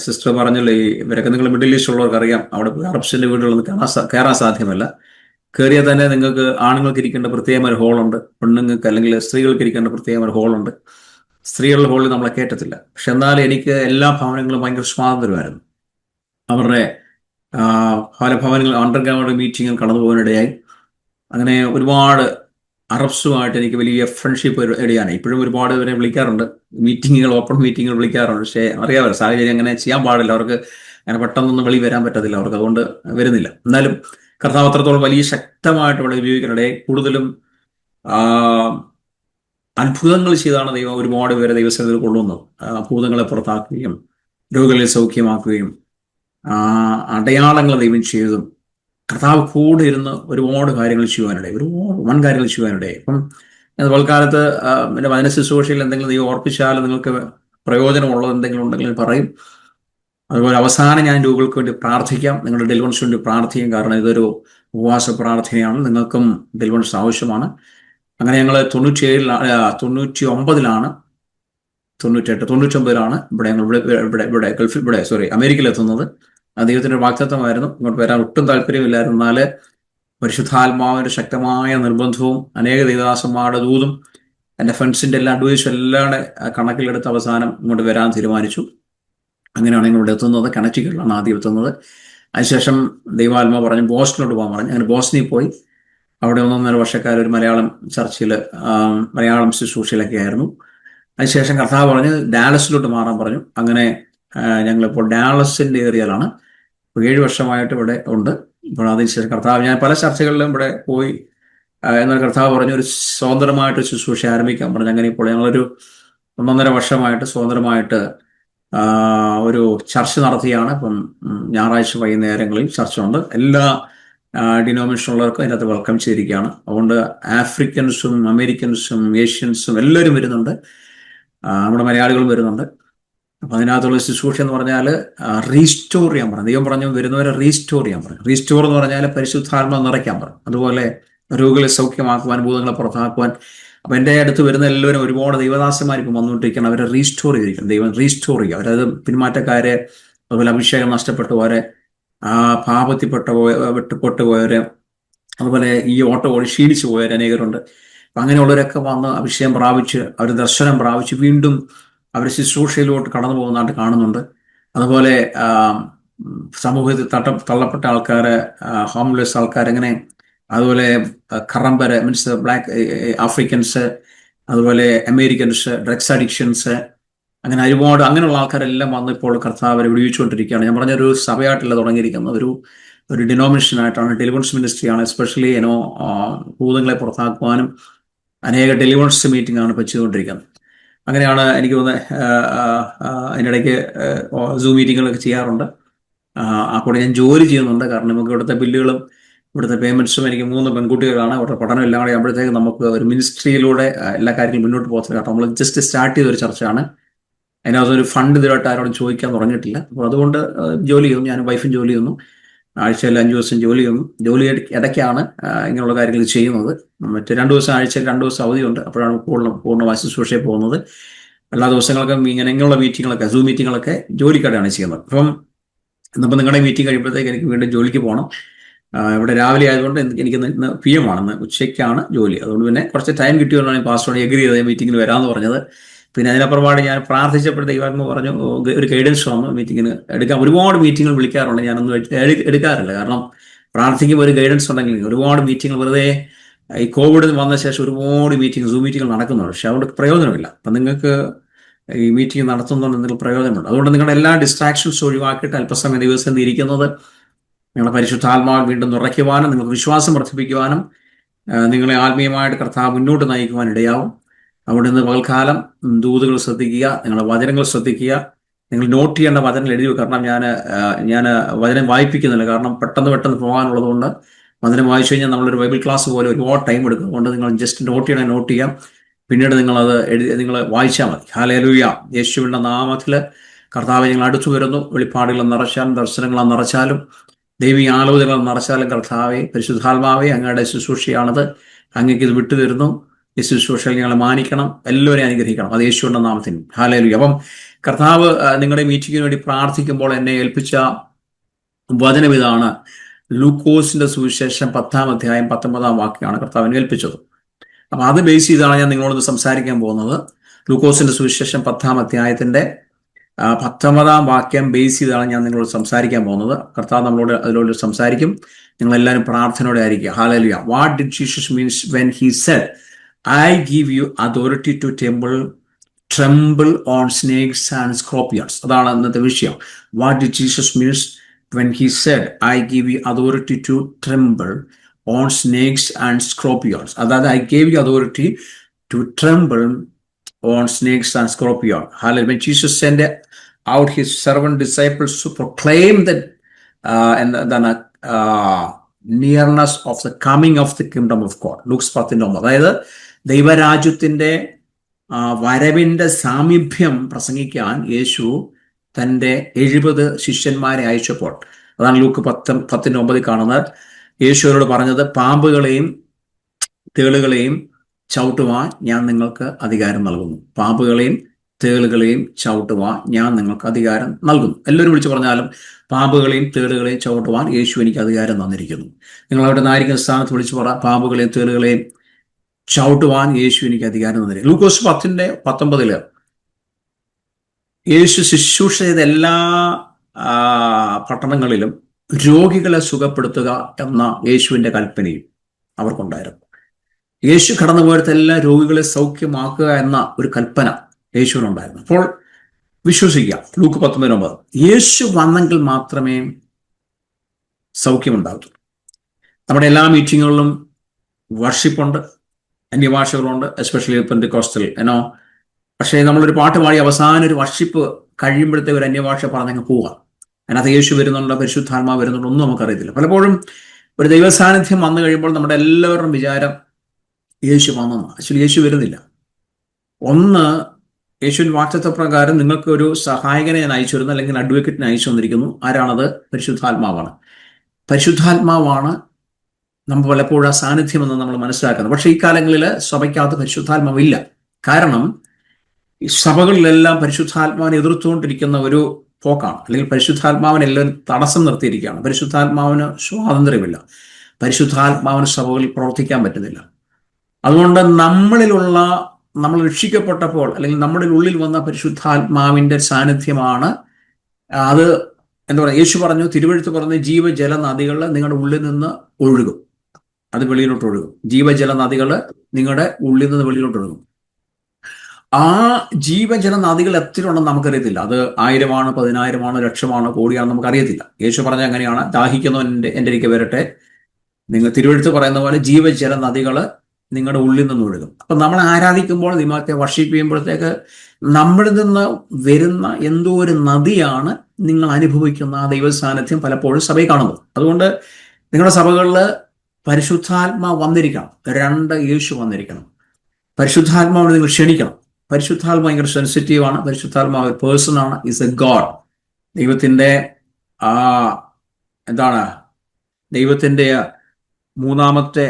സിസ്റ്റർ പറഞ്ഞല്ലോ, ഇവരൊക്കെ നിങ്ങൾ മിഡിൽ ഈസ്റ്റ് ഉള്ളവർക്ക് അറിയാം, അവിടെ അറബ്സിന്റെ വീടുകളൊന്നും കയറാൻ സാധ്യമല്ല. കയറിയാൽ തന്നെ നിങ്ങൾക്ക് ആണുങ്ങൾക്ക് ഇരിക്കേണ്ട പ്രത്യേകം ഒരു ഹോളുണ്ട്, പെണ്ണുങ്ങൾക്ക് അല്ലെങ്കിൽ സ്ത്രീകൾക്ക് ഇരിക്കേണ്ട പ്രത്യേകം ഒരു ഹോളുണ്ട്. സ്ത്രീകളുടെ ഹോളിൽ നമ്മളെ കയറ്റത്തില്ല. പക്ഷെ എന്നാൽ എനിക്ക് എല്ലാ ഭവനങ്ങളും ഭയങ്കര സ്വാതന്ത്ര്യമായിരുന്നു. അവരുടെ പല ഭവനങ്ങൾ അണ്ടർഗ്രൗണ്ട് മീറ്റിങ്ങിൽ കടന്നു പോകാനിടയായി. അങ്ങനെ ഒരുപാട് അറബ്സുമായിട്ട് എനിക്ക് വലിയ ഫ്രണ്ട്ഷിപ്പ് ഇടയാണ്. ഇപ്പോഴും ഒരുപാട് പേരെ വിളിക്കാറുണ്ട്, മീറ്റിങ്ങുകൾ, ഓപ്പൺ മീറ്റിങ്ങുകൾ വിളിക്കാറുണ്ട്. പക്ഷേ അറിയാമല്ലോ, സാഹചര്യം അങ്ങനെ ചെയ്യാൻ പാടില്ല. അവർക്ക് അങ്ങനെ പെട്ടെന്നൊന്നും വെളി വരാൻ പറ്റത്തില്ല, അവർക്ക് അതുകൊണ്ട് വരുന്നില്ല. എന്നാലും കർത്താവ് അത്രത്തോളം വലിയ ശക്തമായിട്ട് ഇവിടെ ഉപയോഗിക്കാനിടയെ കൂടുതലും അത്ഭുതങ്ങൾ ചെയ്താണ് ദൈവം ഒരുപാട് പേരെ ദൈവസേനയിൽ കൊള്ളുന്നത്. ഭൂതങ്ങളെ പുറത്താക്കുകയും രോഗികളെ സൗഖ്യമാക്കുകയും അടയാളങ്ങൾ ദൈവം ചെയ്തതും കർത്താവ് കൂടെ ഇരുന്ന് ഒരുപാട് കാര്യങ്ങൾ ചെയ്യുവാനിടയായി, ഒരുപാട് വൻ കാര്യങ്ങൾ ചെയ്യുവാനിടയായി. ഇപ്പം തൽക്കാലത്ത് എൻ്റെ വചന ശുശ്രൂഷയിൽ എന്തെങ്കിലും ദൈവം ഓർപ്പിച്ചാൽ നിങ്ങൾക്ക് പ്രയോജനമുള്ളത് എന്തെങ്കിലും ഉണ്ടെങ്കിൽ പറയും. അതുപോലെ അവസാനം ഞാൻ രോഗികൾക്ക് വേണ്ടി പ്രാർത്ഥിക്കാം, നിങ്ങളുടെ ഡെലിവറൻസ് വേണ്ടി പ്രാർത്ഥിക്കും. കാരണം ഇതൊരു ഉപവാസ പ്രാർത്ഥനയാണ്, നിങ്ങൾക്കും ഡെലിവറൻസ് ആവശ്യമാണ്. അങ്ങനെ ഞങ്ങൾ 99ലാണ് ഇവിടെ ഞങ്ങൾ ഇവിടെ ഗൾഫിൽ അമേരിക്കയിൽ എത്തുന്നത്. ദൈവത്തിൻ്റെ വാഗ്ദത്തമായിരുന്നു. ഇങ്ങോട്ട് വരാൻ ഒട്ടും താല്പര്യമില്ലായിരുന്നു. എന്നാൽ പരിശുദ്ധാത്മാവിൻ്റെ ശക്തമായ നിർബന്ധവും അനേക ദൈവദാസന്മാരുടെ ദൂതും എൻ്റെ ഫ്രണ്ട്സിൻ്റെ എല്ലാ അഡ്വൈസും എല്ലാം കണക്കിലെടുത്ത് അവസാനം ഇങ്ങോട്ട് വരാൻ തീരുമാനിച്ചു. അങ്ങനെയാണ് ഞങ്ങൾ ഇവിടെ എത്തുന്നത്. കണക്റ്റിക്കറ്റിലാണ് ആദ്യം എത്തുന്നത്. അതിനുശേഷം ദൈവാത്മാ പറഞ്ഞു ബോസ്റ്റണിലോട്ട് പോകാൻ പറഞ്ഞു. അങ്ങനെ ബോസ്റ്റണിൽ പോയി അവിടെ 1.5 വർഷക്കാലം ഒരു മലയാളം ചർച്ചിൽ മലയാളം ശുശ്രൂഷയിലൊക്കെ ആയിരുന്നു. അതിനുശേഷം കർത്താവ് പറഞ്ഞ് ഡാലസിലോട്ട് മാറാൻ പറഞ്ഞു. അങ്ങനെ ഞങ്ങളിപ്പോൾ ഡാലസിൻ്റെ ഏരിയയിലാണ്. 7 വർഷമായിട്ട് ഇവിടെ ഉണ്ട്. ഇപ്പോൾ അതിനുശേഷം കർത്താവ്, ഞാൻ പല ചർച്ചകളിലും ഇവിടെ പോയി, എന്നാൽ കർത്താവ് പറഞ്ഞു ഒരു സ്വതന്ത്രമായിട്ട് ശുശ്രൂഷ ആരംഭിക്കാൻ പറഞ്ഞു. അങ്ങനെ ഇപ്പോൾ ഞങ്ങളൊരു 1.5 വർഷമായിട്ട് സ്വതന്ത്രമായിട്ട് ഒരു ചർച്ച നടത്തിയാണ്. ഇപ്പം ഞായറാഴ്ച വൈകുന്നേരങ്ങളിൽ ചർച്ച ഉണ്ട്. എല്ലാ ഡിനോമിനേഷനുള്ളവർക്കും അതിനകത്ത് വെൽക്കം ചെയ്തിരിക്കുകയാണ്. അതുകൊണ്ട് ആഫ്രിക്കൻസും അമേരിക്കൻസും ഏഷ്യൻസും എല്ലാവരും വരുന്നുണ്ട്. നമ്മുടെ മലയാളികളും വരുന്നുണ്ട്. അപ്പം അതിനകത്തുള്ള ശുശ്രൂഷ എന്ന് പറഞ്ഞാൽ റീസ്റ്റോർ ചെയ്യാൻ പറഞ്ഞു. ദൈവം പറഞ്ഞു വരുന്നവരെ റീസ്റ്റോർ ചെയ്യാൻ പറഞ്ഞു. റീസ്റ്റോർ എന്ന് പറഞ്ഞാൽ പരിശുദ്ധാത്മാ നിറയ്ക്കാൻ പറഞ്ഞു. അതുപോലെ രോഗികളെ സൗഖ്യമാക്കുവാൻ, ഭൂതങ്ങളെ പുറത്താക്കുവാൻ. അപ്പം എൻ്റെ അടുത്ത് വരുന്ന എല്ലാവരും ഒരുപാട് ദൈവദാസന്മാർ ഇപ്പം വന്നുകൊണ്ടിരിക്കുകയാണ്. അവരെ റീസ്റ്റോർ ചെയ്തിരിക്കണം. ദൈവം റീസ്റ്റോർ ചെയ്യുക. അവരത് പിന്മാറ്റക്കാരെ, അതുപോലെ അഭിഷേകം നഷ്ടപ്പെട്ടുപോരെ, പാപത്തിൽപ്പെട്ടുപോയവരെ, അതുപോലെ ഈ ഓട്ടം ഓടി ക്ഷീണിച്ചു പോയവർ അനേകരുണ്ട്. അപ്പം അങ്ങനെയുള്ളവരൊക്കെ വന്ന് അഭിഷേകം പ്രാപിച്ച് അവർ ദർശനം പ്രാപിച്ച് വീണ്ടും അവർ ശുശ്രൂഷയിലോട്ട് കടന്നു പോകുന്നതായിട്ട് കാണുന്നുണ്ട്. അതുപോലെ സമൂഹത്തിൽ തള്ളപ്പെട്ട ആൾക്കാരെ, ഹോംലെസ് ആൾക്കാരെങ്ങനെ, അതുപോലെ കറമ്പര് മീൻസ് ബ്ലാക്ക് ആഫ്രിക്കൻസ്, അതുപോലെ അമേരിക്കൻസ്, ഡ്രഗ്സ് അഡിക്ഷൻസ്, അങ്ങനെ ഒരുപാട് അങ്ങനെയുള്ള ആൾക്കാരെല്ലാം വന്ന് ഇപ്പോൾ കർത്താവരെ വിടുവിച്ചുകൊണ്ടിരിക്കുകയാണ്. ഞാൻ പറഞ്ഞൊരു സഭയായിട്ടല്ല തുടങ്ങിയിരിക്കുന്നത്, ഒരു ഡിനോമിനേഷനായിട്ടാണ്. ഡെലിവറൻസ് മിനിസ്ട്രിയാണ്. എസ്പെഷ്യലി ഭൂതങ്ങളെ പുറത്താക്കുവാനും അനേക ഡെലിവറൻസ് മീറ്റിംഗ് ആണ് ഇപ്പോൾ ചെയ്തുകൊണ്ടിരിക്കുന്നത്. അങ്ങനെയാണ് എനിക്ക് തോന്നുന്നത്. അതിനിടയ്ക്ക് സൂം മീറ്റിങ്ങുകളൊക്കെ ചെയ്യാറുണ്ട്. കൂടെ ഞാൻ ജോലി ചെയ്യുന്നുണ്ട്. കാരണം നമുക്ക് ഇവിടുത്തെ ബില്ലുകളും ഇവിടുത്തെ പേയ്മെൻറ്റ്സും, എനിക്ക് 3 പെൺകുട്ടികളാണ്. അവരുടെ പഠനം എല്ലാം കൂടെ ആകുമ്പോഴത്തേക്ക് നമുക്ക് ഒരു മിനിസ്ട്രിയിലൂടെ എല്ലാ കാര്യങ്ങളും മുന്നോട്ട് പോകത്തില്ല. കാരണം നമ്മൾ ജസ്റ്റ് സ്റ്റാർട്ട് ചെയ്തൊരു ചർച്ചയാണ്. അതിനകത്തൊരു ഫണ്ട് ഇതുമായിട്ട് ആരോടും ചോദിക്കാൻ തുടങ്ങിയിട്ടില്ല. അപ്പോൾ അതുകൊണ്ട് ജോലി ചെയ്യുന്നു. ഞാൻ വൈഫും ജോലി ചെയ്യുന്നു. ആഴ്ചയിൽ 5 ദിവസം ജോലി ചെയ്യുന്നു. ജോലി ഇടയ്ക്കാണ് ഇങ്ങനെയുള്ള കാര്യങ്ങൾ ചെയ്യുന്നത്. മറ്റ് 2 ദിവസം ആഴ്ചയിൽ 2 ദിവസം അവധിയുണ്ട്. അപ്പോഴാണ് പൂർണ്ണ ശുശ്രൂഷയിൽ പോകുന്നത്. എല്ലാ ദിവസങ്ങൾക്കും ഇങ്ങനെയുള്ള മീറ്റിങ്ങുകളൊക്കെ, സൂം മീറ്റിങ്ങുകളൊക്കെ ജോലിക്കാരാണ് ചെയ്യുന്നത്. അപ്പം ഇന്നിപ്പോൾ നിങ്ങളുടെ മീറ്റിംഗ് കഴിയുമ്പോഴത്തേക്ക് എനിക്ക് വീണ്ടും ജോലിക്ക് പോകണം. ഇവിടെ രാവിലെ ആയതുകൊണ്ട് എനിക്ക് ഇന്ന് PM ആണെന്ന്, ഉച്ചയ്ക്കാണ് ജോലി. അതുകൊണ്ട് പിന്നെ കുറച്ച് ടൈം കിട്ടിയതുകൊണ്ടാണ് പാസ്റ്ററോട് എഗ്രി ചെയ്തത് മീറ്റിങ്ങിന് വരാമെന്ന് പറഞ്ഞത്. പിന്നെ അതിനപ്പുറമാണ് ഞാൻ പ്രാർത്ഥിച്ചപ്പോഴത്തെ ദൈവാത്മാവ് പറഞ്ഞു ഒരു ഗൈഡൻസ് വന്നു മീറ്റിങ്ങിന് എടുക്കാൻ. ഒരുപാട് മീറ്റിങ്ങുകൾ വിളിക്കാറുണ്ട്, ഞാനൊന്നും എടുക്കാറില്ല. കാരണം പ്രാർത്ഥിക്കുമ്പോൾ ഒരു ഗൈഡൻസ് ഉണ്ടെങ്കിൽ ഒരുപാട് മീറ്റിങ്ങുകൾ വെറുതെ ഈ കോവിഡ് വന്ന ശേഷം ഒരുപാട് മീറ്റിംഗ്, സൂം മീറ്റിങ്ങുകൾ നടക്കുന്നുണ്ട്. പക്ഷെ അതുകൊണ്ട് പ്രയോജനമില്ല. അപ്പം നിങ്ങൾക്ക് ഈ മീറ്റിംഗ് നടത്തുന്നതുകൊണ്ട് എന്തെങ്കിലും പ്രയോജനമുണ്ട്. അതുകൊണ്ട് നിങ്ങളുടെ എല്ലാ ഡിസ്ട്രാക്ഷൻസ് ഒഴിവാക്കിയിട്ട് അല്പസമയം ദിവസം ഇരിക്കുന്നത് നിങ്ങളെ പരിശുദ്ധാത്മാവ് വീണ്ടും നിറയ്ക്കുവാനും നിങ്ങൾക്ക് വിശ്വാസം വർദ്ധിപ്പിക്കുവാനും നിങ്ങളെ ആത്മീയമായിട്ട് കർത്താവ് മുന്നോട്ട് നയിക്കുവാൻ ഇടയാവും. അവിടെ നിന്ന് പകൽക്കാലം ദൂതുകൾ ശ്രദ്ധിക്കുക, നിങ്ങളുടെ വചനങ്ങൾ ശ്രദ്ധിക്കുക. നിങ്ങൾ നോട്ട് ചെയ്യേണ്ട വചനങ്ങൾ എഴുതി വെക്കുക. കാരണം ഞാൻ വചനം വായിപ്പിക്കുന്നില്ല. കാരണം പെട്ടെന്ന് പോകാനുള്ളത് കൊണ്ട് വചനം വായിച്ചു കഴിഞ്ഞാൽ നമ്മളൊരു ബൈബിൾ ക്ലാസ് പോലെ ഒരുപാട് ടൈം എടുക്കും. അതുകൊണ്ട് നിങ്ങൾ ജസ്റ്റ് നോട്ട് ചെയ്യാം. പിന്നീട് നിങ്ങളത് നിങ്ങൾ വായിച്ചാൽ മതി. ഹല്ലേലൂയ. യേശുവിൻ്റെ നാമത്തിൽ കർത്താവ് ഞങ്ങൾ അടുത്തു വരുന്നു. വെളിപ്പാടുകൾ നിറച്ചാലും ദർശനങ്ങൾ നിറച്ചാലും ദൈവിക ആലോചനകൾ നിറച്ചാലും കർത്താവെ പരിശുദ്ധാത്മാവെ അങ്ങയുടെ ശുശ്രൂഷയാണത്. അങ്ങേക്ക് ഇത് വിട്ടുതരുന്നു. ഈ ശുശ്രൂഷയിൽ ഞങ്ങളെ മാനിക്കണം, എല്ലാവരെയും അനുഗ്രഹിക്കണം. അത് യേശുവിന്റെ നാമത്തിൽ. ഹല്ലേലൂയ. അപ്പം കർത്താവ് നിങ്ങളുടെ മീറ്റിങ്ങിന് വേണ്ടി പ്രാർത്ഥിക്കുമ്പോൾ എന്നെ ഏൽപ്പിച്ച വചനം ഇതാണ്. ലൂക്കോസിന്റെ സുവിശേഷം 10-ാം അധ്യായം 19-ാം വാക്യമാണ് കർത്താവിനെ ഏൽപ്പിച്ചത്. അപ്പൊ അത് ബേസ് ചെയ്താണ് ഞാൻ നിങ്ങളോട് സംസാരിക്കാൻ പോകുന്നത്. ലൂക്കോസിന്റെ സുവിശേഷം 10-ാം അധ്യായത്തിന്റെ 19-ാം വാക്യം ബേസ് ചെയ്താണ് ഞാൻ നിങ്ങളോട് സംസാരിക്കാൻ പോകുന്നത്. കർത്താവ് നമ്മളോട് അതിലോട് സംസാരിക്കും. നിങ്ങൾ എല്ലാവരും പ്രാർത്ഥനയോടെ ആയിരിക്കുക. Hallelujah. What did Jesus means when he said I give you authority to tremble on snakes and scorpions? അതാണ് ഇന്നത്തെ വിഷയം. What did Jesus mean when he said, I give you authority to tremble on snakes and scorpions? അതായത് I gave you authority to tremble on snakes and scorpions. Hallelujah. When Jesus sent out his servant disciples to proclaim that nearness of the coming of the kingdom of God. Luke 10:9. അതായത് ദൈവരാജ്യത്തിന്റെ വരവിന്റെ സാമീപ്യം പ്രസംഗിക്കാൻ യേശു തന്റെ 70 ശിഷ്യന്മാരെ അയച്ചപ്പോൾ, അതാണ് Luke 10:9 കാണുന്നത്. യേശുവരോട് പറഞ്ഞത്, പാമ്പുകളെയും തേളുകളെയും ചവിട്ടുവാൻ ഞാൻ നിങ്ങൾക്ക് അധികാരം നൽകുന്നു. പാമ്പുകളെയും തേളുകളെയും ചവിട്ടുവാൻ ഞാൻ നിങ്ങൾക്ക് അധികാരം നൽകുന്നു. എല്ലാവരും വിളിച്ചു പറഞ്ഞാലും പാമ്പുകളെയും തേളുകളെയും ചവിട്ടുവാൻ യേശു എനിക്ക് അധികാരം തന്നിരിക്കുന്നു. നിങ്ങൾ അവിടെ നായിരിക്കുന്ന സ്ഥാനത്ത് വിളിച്ചു പറ, പാമ്പുകളെയും തേളുകളെയും ചവിട്ടുവാൻ യേശു എനിക്ക് അധികാരം തന്നിരിക്കുന്നു. ലൂക്കോസ് 10:19 യേശു ശുശ്രൂഷ ചെയ്ത എല്ലാ പട്ടണങ്ങളിലും രോഗികളെ സുഖപ്പെടുത്തുക എന്ന യേശുവിന്റെ കൽപ്പനയും അവർക്കുണ്ടായിരുന്നു. യേശു കടന്നുപോയടുത്ത എല്ലാ രോഗികളെ സൗഖ്യമാക്കുക എന്ന ഒരു കൽപ്പന യേശുവിനുണ്ടായിരുന്നു. അപ്പോൾ വിശ്വസിക്കുക, ലൂക്ക് 10:9 യേശു വന്നെങ്കിൽ മാത്രമേ സൗഖ്യമുണ്ടാകൂ. നമ്മുടെ എല്ലാ മീറ്റിങ്ങുകളിലും വർഷിപ്പുണ്ട്, അന്യഭാഷകളുണ്ട്, എസ്പെഷ്യലി പെന്തിക്കോസ്റ്റൽ എന്നോ. പക്ഷേ നമ്മളൊരു പാട്ട് പാടി അവസാനം ഒരു വർഷിപ്പ് കഴിയുമ്പോഴത്തേക്ക് ഒരു അന്യഭാഷ പറഞ്ഞങ്ങ് പോവുക. അതിനകത്ത് യേശു വരുന്നുണ്ടോ, പരിശുദ്ധാത്മാവ് വരുന്നുണ്ടോ ഒന്നും നമുക്കറിയത്തില്ല. പലപ്പോഴും ഒരു ദൈവസാന്നിധ്യം വന്നു കഴിയുമ്പോൾ നമ്മുടെ എല്ലാവരുടെയും വിചാരം യേശു വന്നെന്ന്. ആക്ച്വലി യേശു വരുന്നില്ല. ഒന്ന്, യേശുവിൻ വാക്തത്വപ്രകാരം നിങ്ങൾക്ക് ഒരു സഹായകനെ ഞാൻ അയച്ചു വരുന്നു, അല്ലെങ്കിൽ അഡ്വക്കേറ്റിനെ അയച്ചു വന്നിരിക്കുന്നു. ആരാണത്? പരിശുദ്ധാത്മാവാണ്. പരിശുദ്ധാത്മാവാണ് നമ്മൾ പലപ്പോഴും ആ സാന്നിധ്യമെന്ന് നമ്മൾ മനസ്സിലാക്കുന്നത്. പക്ഷെ ഈ കാലങ്ങളിൽ സഭയ്ക്കകത്ത് പരിശുദ്ധാത്മാവില്ല. കാരണം ഈ സഭകളിലെല്ലാം പരിശുദ്ധാത്മാവിനെ എതിർത്തുകൊണ്ടിരിക്കുന്ന ഒരു പോക്കാണ്, അല്ലെങ്കിൽ പരിശുദ്ധാത്മാവിനെല്ലാം തടസ്സം നിർത്തിയിരിക്കുകയാണ്. പരിശുദ്ധാത്മാവിന് സ്വാതന്ത്ര്യമില്ല, പരിശുദ്ധാത്മാവിന് സഭകളിൽ പ്രവർത്തിക്കാൻ പറ്റുന്നില്ല. അതുകൊണ്ട് നമ്മൾ രക്ഷിക്കപ്പെട്ടപ്പോൾ, അല്ലെങ്കിൽ നമ്മുടെ ഉള്ളിൽ വന്ന പരിശുദ്ധാത്മാവിന്റെ സാന്നിധ്യമാണ് അത്. എന്താ പറയുക, യേശു പറഞ്ഞു, തിരുവെഴുത്ത് പറഞ്ഞ ജീവജല നദികൾ നിങ്ങളുടെ ഉള്ളിൽ നിന്ന് ഒഴുകും. അത് വെളിയിലോട്ട് ഒഴുകും. ജീവജല നദികൾ നിങ്ങളുടെ ഉള്ളിൽ നിന്ന് വെളിയിലോട്ട് ഒഴുകും. ആ ജീവജല നദികൾ എത്ര ഉണ്ടെന്ന് നമുക്കറിയത്തില്ല. അത് 1000-ആണോ 10,000-ആണോ 1,00,000-ആണോ കോടിയാണോ നമുക്കറിയത്തില്ല. യേശു പറഞ്ഞ അങ്ങനെയാണ്, ദാഹിക്കുന്നവൻ എൻ്റെ അരികെ വരട്ടെ. നിങ്ങൾ തിരുവെഴുത്ത് പറയുന്ന പോലെ ജീവജല നദികൾ നിങ്ങളുടെ ഉള്ളിൽ നിന്ന് ഒഴുകും. അപ്പൊ നമ്മൾ ആരാധിക്കുമ്പോൾ, ദൈവത്തെ വർഷിപ്പ് ചെയ്യുമ്പോഴത്തേക്ക് നമ്മളിൽ നിന്ന് വരുന്ന എന്തോ ഒരു നദിയാണ് നിങ്ങൾ അനുഭവിക്കുന്ന ആ ദൈവ സാന്നിധ്യം പലപ്പോഴും സഭയിൽ കാണുന്നത്. അതുകൊണ്ട് നിങ്ങളുടെ സഭകളിൽ പരിശുദ്ധാത്മാവ് വന്നിരിക്കണം. 2, യേശു വന്നിരിക്കണം. പരിശുദ്ധാത്മാവിനെ നിങ്ങൾ ക്ഷണിക്കണം. പരിശുദ്ധാത്മാവ് ഭയങ്കര സെൻസിറ്റീവാണ്. പരിശുദ്ധാത്മാവ് ഒരു പേഴ്സൺ ആണ്, ഈസ് എ ഗോഡ്. ദൈവത്തിന്റെ ദൈവത്തിന്റെ മൂന്നാമത്തെ